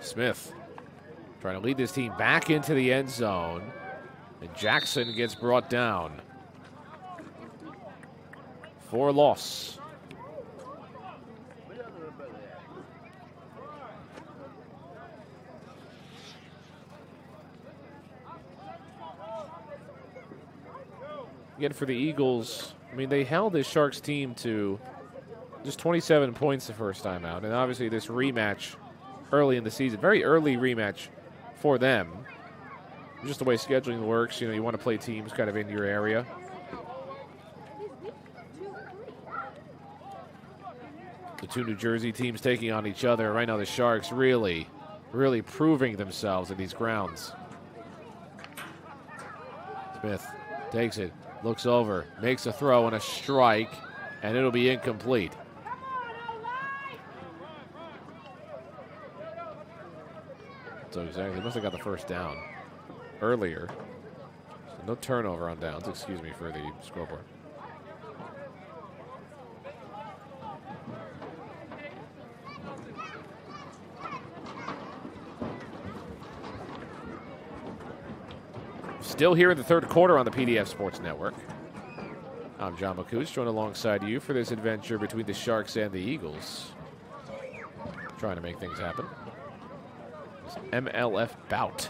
Smith trying to lead this team back into the end zone. And Jackson gets brought down for a loss. Again, for the Eagles, I mean, they held this Sharks team to just 27 points the first time out. And obviously this rematch early in the season, very early rematch for them. Just the way scheduling works, you know, you want to play teams kind of in your area. The two New Jersey teams taking on each other. Right now the Sharks really proving themselves in these grounds. Smith takes it, looks over, makes a throw and a strike, and it'll be incomplete. So exactly, must have got the first down earlier. So no turnover on downs, excuse me for the scoreboard. Still here in the third quarter on the PDF Sports Network. I'm John McCoos, joined alongside you for this adventure between the Sharks and the Eagles. Trying to make things happen. This MLF bout.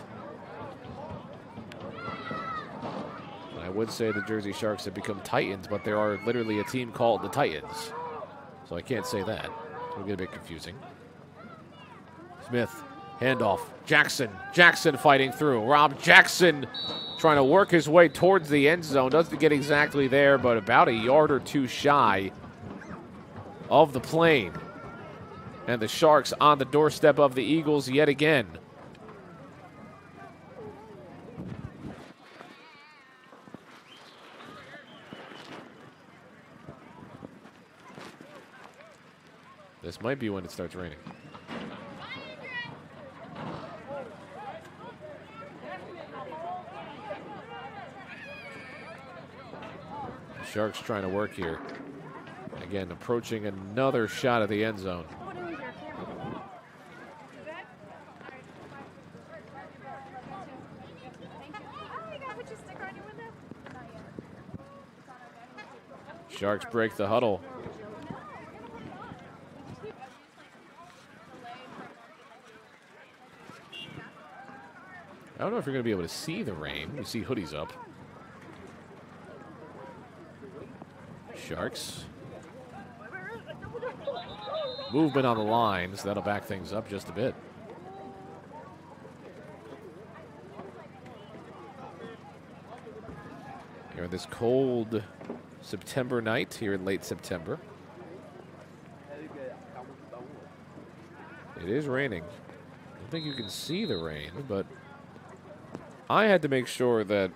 I would say the Jersey Sharks have become Titans, but there are literally a team called the Titans. So I can't say that. It'll get a bit confusing. Smith, handoff. Jackson fighting through. Rob Jackson trying to work his way towards the end zone. Doesn't get exactly there, but about a yard or two shy of the plane. And the Sharks on the doorstep of the Eagles yet again. This might be when it starts raining. Sharks trying to work here. Again, approaching another shot at the end zone. Sharks break the huddle. I don't know if you're going to be able to see the rain. You see hoodies up. Sharks. Movement on the line, so that'll back things up just a bit. Here on this cold September night, here in late September. It is raining. I don't think you can see the rain, but I had to make sure that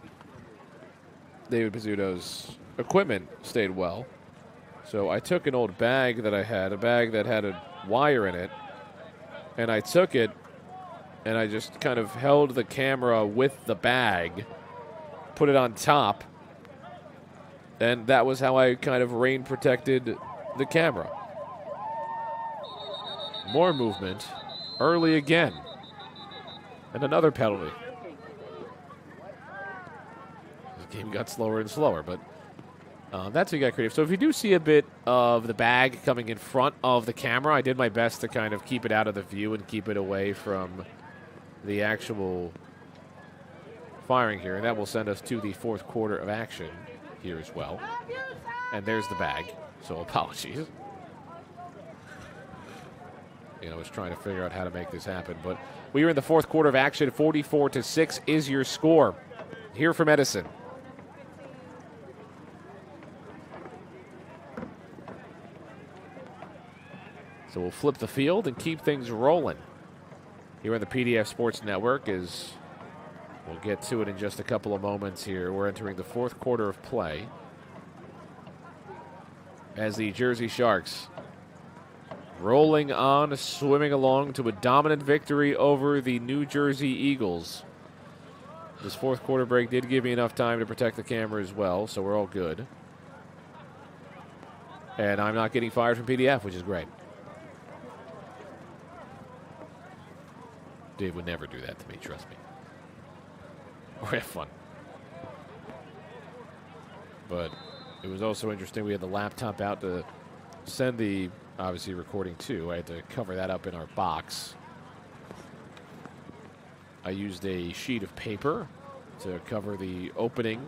David Pizzuto's equipment stayed well. So I took an old bag that I had, a bag that had a wire in it, and I took it and I just kind of held the camera with the bag, put it on top, and that was how I kind of rain protected the camera. More movement early again, and another penalty. The game got slower and slower, but that's what got creative. So if you do see a bit of the bag coming in front of the camera, I did my best to kind of keep it out of the view and keep it away from the actual firing here. And that will send us to the fourth quarter of action here as well. And there's the bag, so apologies. I was trying to figure out how to make this happen. But we are in the fourth quarter of action. 44-6 is your score here from Edison. So we'll flip the field and keep things rolling here on the PDF Sports Network. As we'll get to it in just a couple of moments here. We're entering the fourth quarter of play as the Jersey Sharks rolling on, swimming along to a dominant victory over the New Jersey Eagles. This fourth quarter break did give me enough time to protect the camera as well, so we're all good. And I'm not getting fired from PDF, which is great. Dave would never do that to me, trust me. Or have fun. But it was also interesting. We had the laptop out to send the, obviously, recording too. I had to cover that up in our box. I used a sheet of paper to cover the opening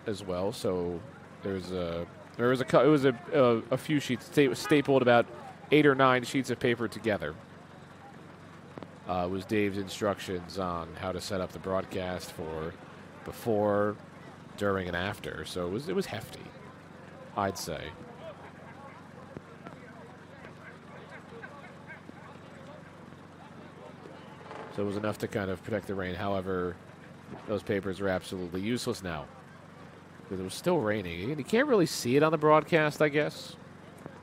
as well. So it was a few sheets stapled, about 8 or 9 sheets of paper together. Was Dave's instructions on how to set up the broadcast for before, during, and after. So it was hefty, I'd say. So it was enough to kind of protect the rain. However, those papers are absolutely useless now because it was still raining. You can't really see it on the broadcast, I guess,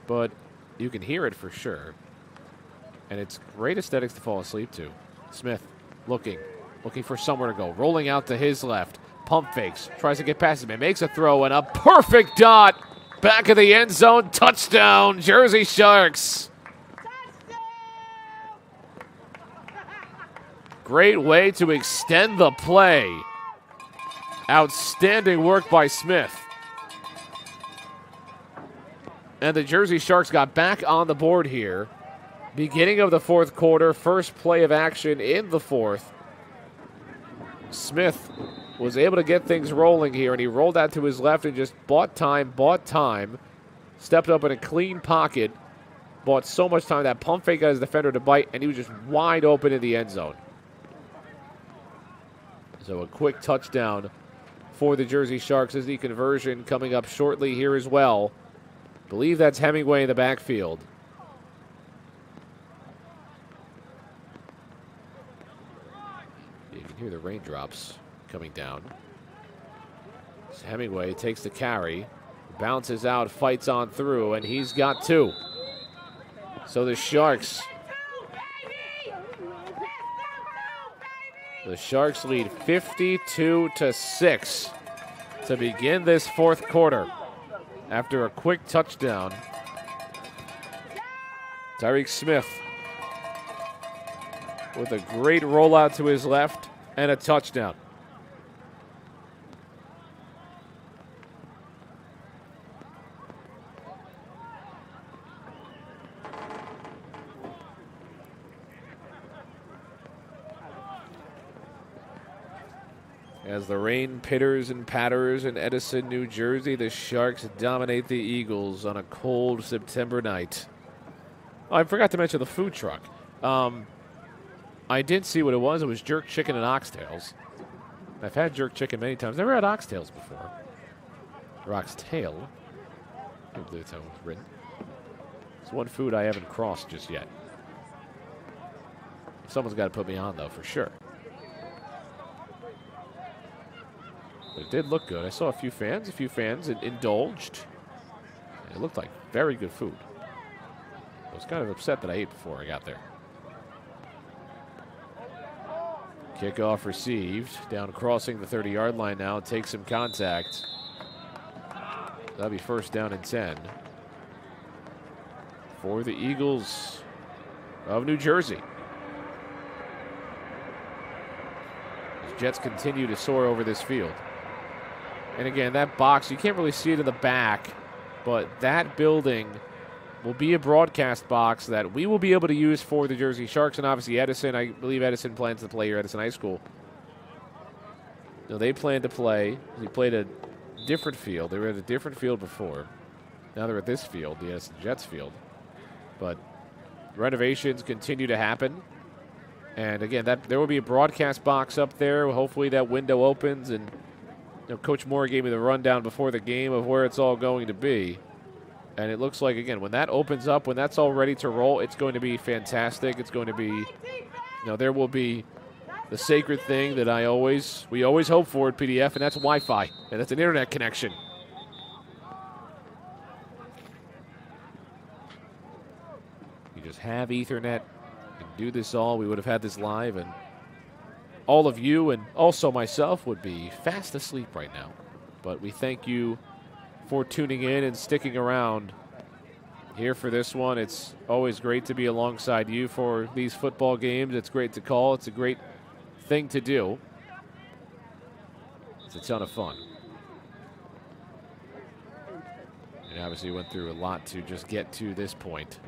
but you can hear it for sure. And it's great aesthetics to fall asleep to. Smith looking for somewhere to go. Rolling out to his left. Pump fakes. Tries to get past him. Makes a throw and a perfect dot. Back of the end zone. Touchdown, Jersey Sharks. Great way to extend the play. Outstanding work by Smith. And the Jersey Sharks got back on the board here. Beginning of the fourth quarter, first play of action in the fourth. Smith was able to get things rolling here, and he rolled out to his left and just bought time, stepped up in a clean pocket, bought so much time that pump fake got his defender to bite, and he was just wide open in the end zone. So a quick touchdown for the Jersey Sharks as the conversion coming up shortly here as well. Believe that's Hemingway in the backfield. You can hear the raindrops coming down. So Hemingway takes the carry, bounces out, fights on through, and he's got 2. So the Sharks lead 52-6 to begin this fourth quarter. After a quick touchdown, Tyreek Smith with a great rollout to his left and a touchdown. As the rain pitters and patters in Edison, New Jersey, the Sharks dominate the Eagles on a cold September night. Oh, I forgot to mention the food truck. I did see what it was. It was jerk chicken and oxtails. I've had jerk chicken many times. Never had oxtails before. Or oxtail. I believe that's how it's written. It's one food I haven't crossed just yet. Someone's got to put me on, though, for sure. It did look good. I saw a few fans indulged. It looked like very good food. I was kind of upset that I ate before I got there. Kickoff received. Down crossing the 30-yard line now. Takes some contact. That'll be first down and 10 for the Eagles of New Jersey. As Jets continue to soar over this field. And again, that box, you can't really see it in the back, but that building will be a broadcast box that we will be able to use for the Jersey Sharks. And obviously Edison, I believe Edison plans to play here, Edison High School. No, they plan to play. They played a different field. They were at a different field before. Now they're at this field, the Edison Jets field. But renovations continue to happen. And again, there will be a broadcast box up there. Hopefully that window opens, and Coach Moore gave me the rundown before the game of where it's all going to be. And it looks like, again, when that opens up, when that's all ready to roll, it's going to be fantastic. It's going to be, there will be the sacred thing that we always hope for at PDF, and that's Wi-Fi, and that's an internet connection. You just have Ethernet, you can do this all. We would have had this live, and all of you and also myself would be fast asleep right now. But we thank you for tuning in and sticking around here for this one. It's always great to be alongside you for these football games. It's great to call. It's a great thing to do. It's a ton of fun. And obviously went through a lot to just get to this point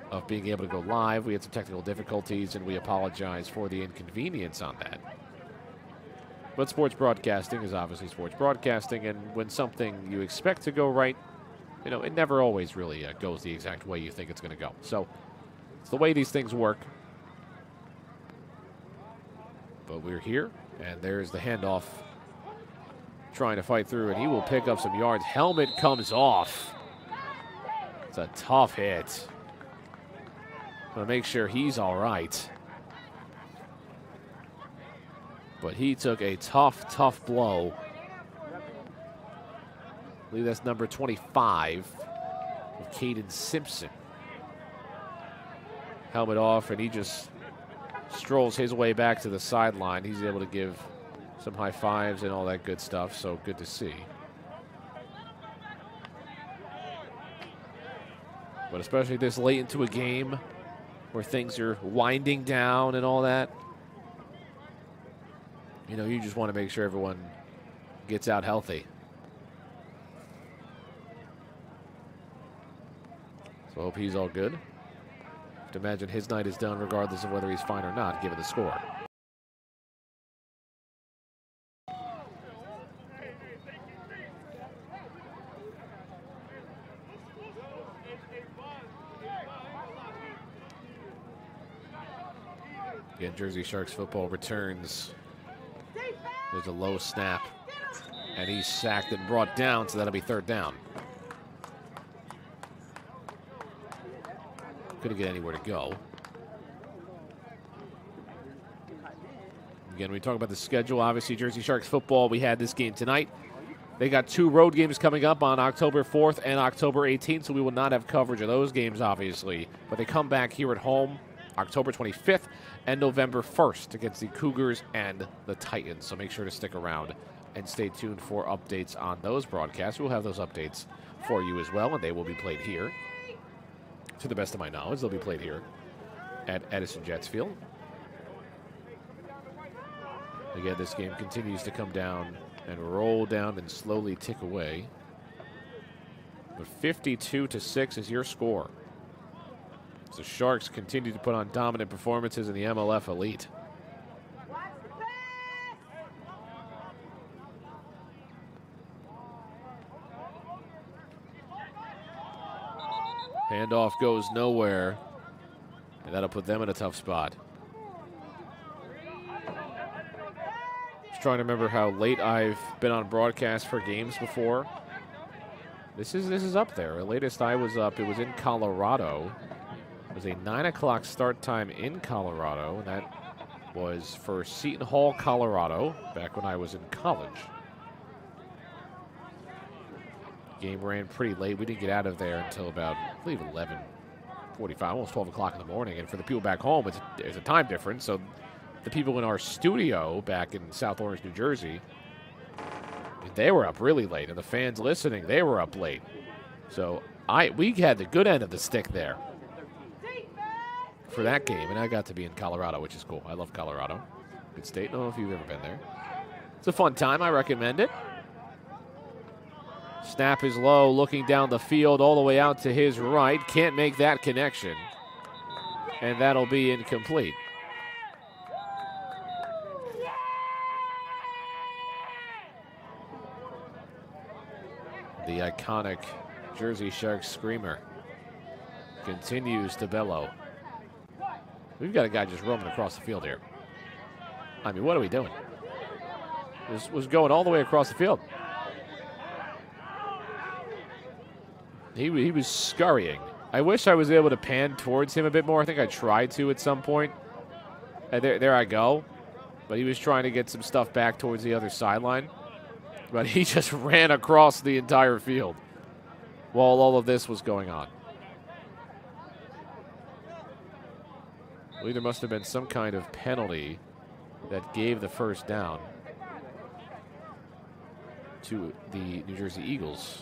of being able to go live. We had some technical difficulties, and we apologize for the inconvenience on that. But sports broadcasting is obviously sports broadcasting, and when something you expect to go right, it never always really goes the exact way you think it's going to go. So it's the way these things work. But we're here, and there's the handoff trying to fight through, and he will pick up some yards. Helmet comes off. It's a tough hit. Gonna make sure he's all right. But he took a tough blow. I believe that's number 25 of Caden Simpson. Helmet off, and he just strolls his way back to the sideline. He's able to give some high fives and all that good stuff, so good to see. But especially this late into a game where things are winding down and all that, you know, you just want to make sure everyone gets out healthy. So I hope he's all good. I have to imagine his night is done regardless of whether he's fine or not, given the score. Again, Jersey Sharks football returns. There's a low snap, and he's sacked and brought down, so that'll be third down. Couldn't get anywhere to go. Again, we talk about the schedule. Obviously, Jersey Sharks football, we had this game tonight. They got 2 road games coming up on October 4th and October 18th, so we will not have coverage of those games, obviously. But they come back here at home October 25th and November 1st against the Cougars and the Titans. So make sure to stick around and stay tuned for updates on those broadcasts. We'll have those updates for you as well, and they will be played here. To the best of my knowledge, they'll be played here at Edison Jets Field. Again, this game continues to come down and roll down and slowly tick away. But 52-6 is your score. The Sharks continue to put on dominant performances in the MLF Elite. Handoff goes nowhere, and that'll put them in a tough spot. Just trying to remember how late I've been on broadcast for games before. This is up there. The latest I was up, it was in Colorado. It was a 9 o'clock start time in Colorado, and that was for Seton Hall, Colorado, back when I was in college. Game ran pretty late. We didn't get out of there until about, I believe, 11:45, almost 12 o'clock in the morning. And for the people back home, it's a time difference. So the people in our studio back in South Orange, New Jersey, they were up really late. And the fans listening, they were up late. So we had the good end of the stick there for that game. And I got to be in Colorado, which is cool. I love Colorado. Good state. I don't know if you've ever been there. It's a fun time. I recommend it. Snap is low, looking down the field all the way out to his right. Can't make that connection. And that'll be incomplete. The iconic Jersey Sharks screamer continues to bellow. We've got a guy just roaming across the field here. I mean, what are we doing? This was going all the way across the field. He was scurrying. I wish I was able to pan towards him a bit more. I think I tried to at some point. And there I go. But he was trying to get some stuff back towards the other sideline. But he just ran across the entire field while all of this was going on. I believe there must have been some kind of penalty that gave the first down to the New Jersey Eagles.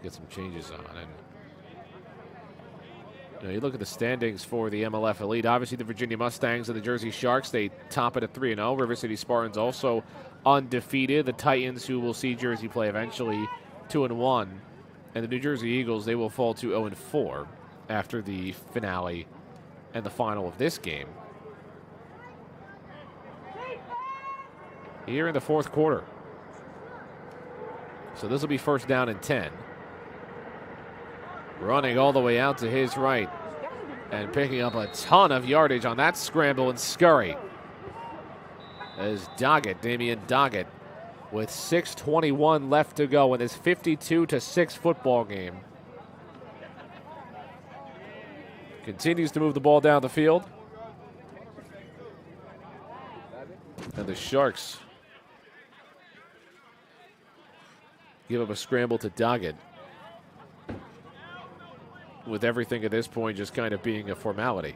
Get some changes on. And you look at the standings for the MLF Elite. Obviously, the Virginia Mustangs and the Jersey Sharks, they top it at 3-0. River City Spartans also undefeated. The Titans, who will see Jersey play eventually, 2-1. And the New Jersey Eagles, they will fall to 0-4 after the finale and the final of this game. Here in the fourth quarter. So this will be first down and 10. Running all the way out to his right and picking up a ton of yardage on that scramble and scurry. As Damian Doggett, with 6:21 left to go in this 52-6 football game. continues to move the ball down the field. And the Sharks give up a scramble to Doggett, with everything at this point just kind of being a formality.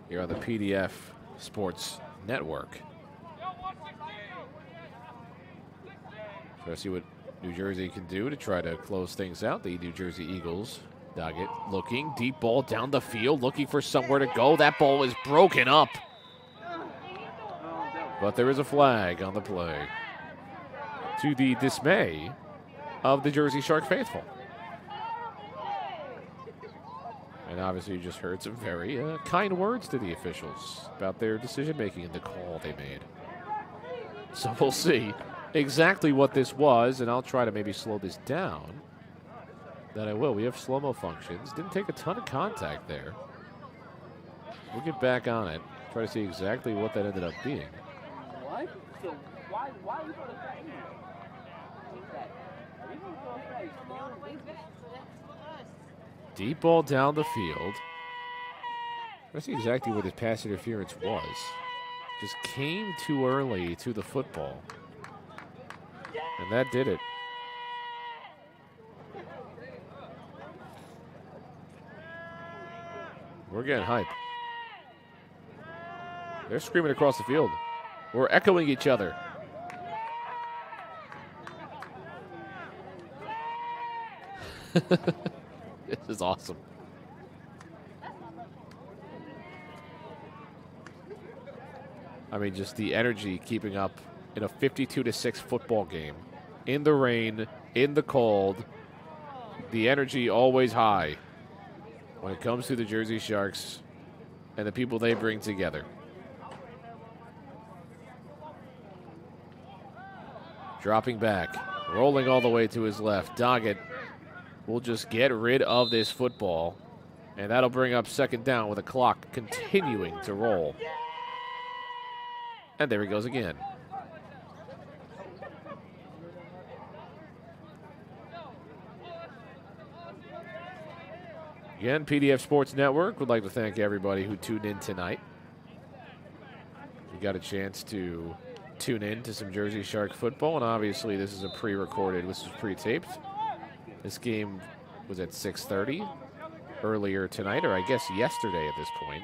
Here on the PDF Sports Network. Try to see what New Jersey can do to try to close things out. The New Jersey Eagles. Doggett looking, deep ball down the field, looking for somewhere to go. That ball is broken up. But there is a flag on the play, to the dismay of the Jersey Shark faithful. And obviously you just heard some very kind words to the officials about their decision-making and the call they made. So we'll see exactly what this was, and I'll try to maybe slow this down. That I will. We have slow-mo functions. Didn't take a ton of contact there. We'll get back on it. Try to see exactly what that ended up being. What? So why are you going to say that? Are you going to say Deep ball down the field. Let's see exactly what his pass interference was. Just came too early to the football. And that did it. We're getting hype. They're screaming across the field. We're echoing each other. This is awesome. I mean, just the energy keeping up in a 52-6 football game. In the rain, in the cold. The energy always high when it comes to the Jersey Sharks and the people they bring together. Dropping back, rolling all the way to his left. Doggett will just get rid of this football, and that'll bring up second down with the clock continuing to roll. And there he goes again. Again, PDF Sports Network would like to thank everybody who tuned in tonight. We got a chance to tune in to some Jersey Shark football, and obviously this is a pre-recorded, this is pre-taped. This game was at 6:30 earlier tonight, or I guess yesterday at this point.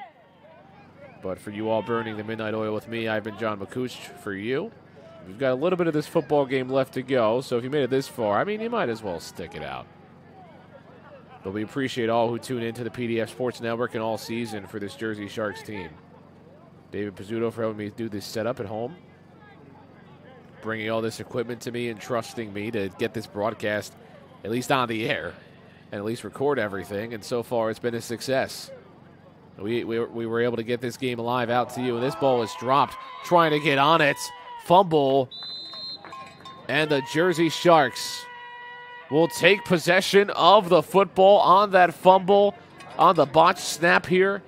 But for you all burning the midnight oil with me, I've been John McCouch for you. We've got a little bit of this football game left to go, so if you made it this far, I mean, you might as well stick it out. But we appreciate all who tune into the PDF Sports Network and all season for this Jersey Sharks team. David Pizzuto for helping me do this setup at home, bringing all this equipment to me and trusting me to get this broadcast at least on the air and at least record everything. And so far, it's been a success. We were able to get this game live out to you, and this ball is dropped, trying to get on it. Fumble, and the Jersey Sharks will take possession of the football on that fumble, on the botched snap here.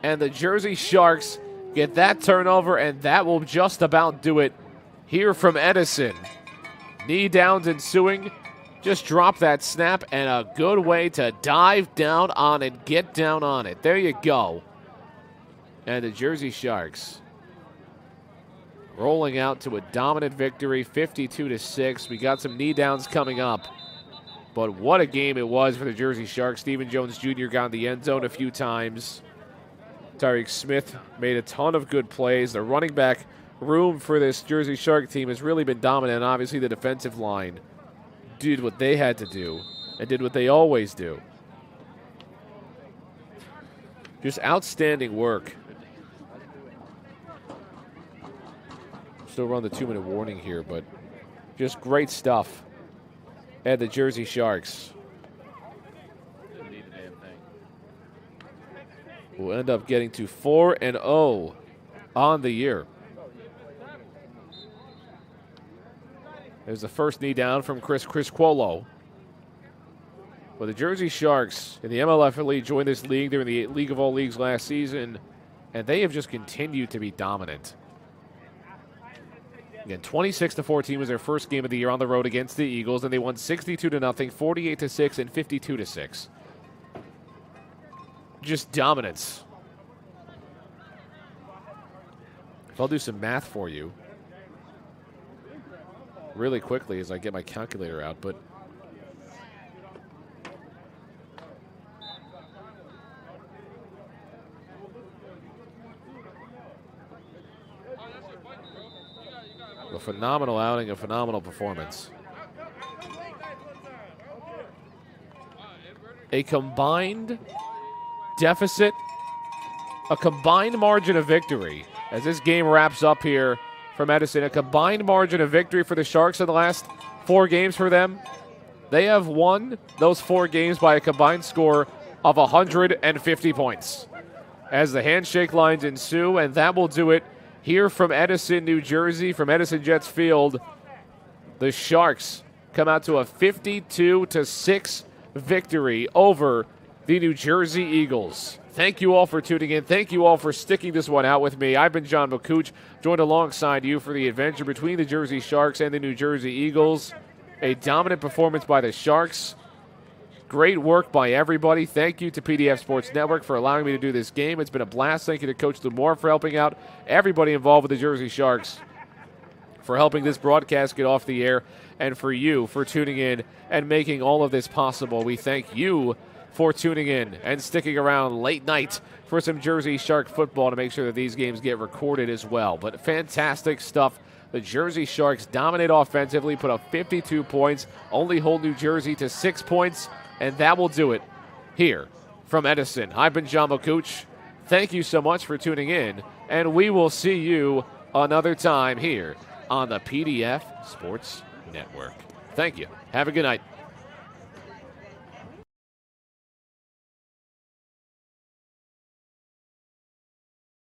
And the Jersey Sharks get that turnover, and that will just about do it here from Edison. Knee downs ensuing. Just drop that snap, and a good way to dive down on it, get down on it. There you go. And the Jersey Sharks rolling out to a dominant victory, 52-6. We got some knee downs coming up. But what a game it was for the Jersey Sharks. Stephen Jones Jr. got in the end zone a few times. Tyreek Smith made a ton of good plays. The running back room for this Jersey Shark team has really been dominant. Obviously, the defensive line did what they had to do and did what they always do. Just outstanding work. Still run the 2-minute warning here, but just great stuff. And the Jersey Sharks will end up getting to 4-0 on the year. There's the first knee down from Chris Cuolo. Well, the Jersey Sharks in the MLFLE joined this league. They were in the League of All Leagues last season, and they have just continued to be dominant. Again, 26-14 was their first game of the year on the road against the Eagles, and they won 62-0, 48-6, and 52-6. Just dominance. If I'll do some math for you really quickly as I get my calculator out, but a phenomenal outing, a phenomenal performance. A combined deficit, a combined margin of victory as this game wraps up here from Edison. A combined margin of victory for the Sharks in the last 4 games for them. They have won those 4 games by a combined score of 150 points. As the handshake lines ensue, and that will do it here from Edison, New Jersey, from Edison Jets Field. The Sharks come out to a 52-6 victory over the New Jersey Eagles. Thank you all for tuning in. Thank you all for sticking this one out with me. I've been John McCooch, joined alongside you for the adventure between the Jersey Sharks and the New Jersey Eagles. A dominant performance by the Sharks. Great work by everybody. Thank you to PDF Sports Network for allowing me to do this game. It's been a blast. Thank you to Coach Lamore for helping out. Everybody involved with the Jersey Sharks for helping this broadcast get off the air, and for you for tuning in and making all of this possible. We thank you for tuning in and sticking around late night for some Jersey Shark football to make sure that these games get recorded as well. But fantastic stuff. The Jersey Sharks dominate offensively, put up 52 points, only hold New Jersey to 6 points, and that will do it here from Edison. I've been John McCooch. Thank you so much for tuning in, and we will see you another time here on the PDF Sports Network. Thank you. Have a good night.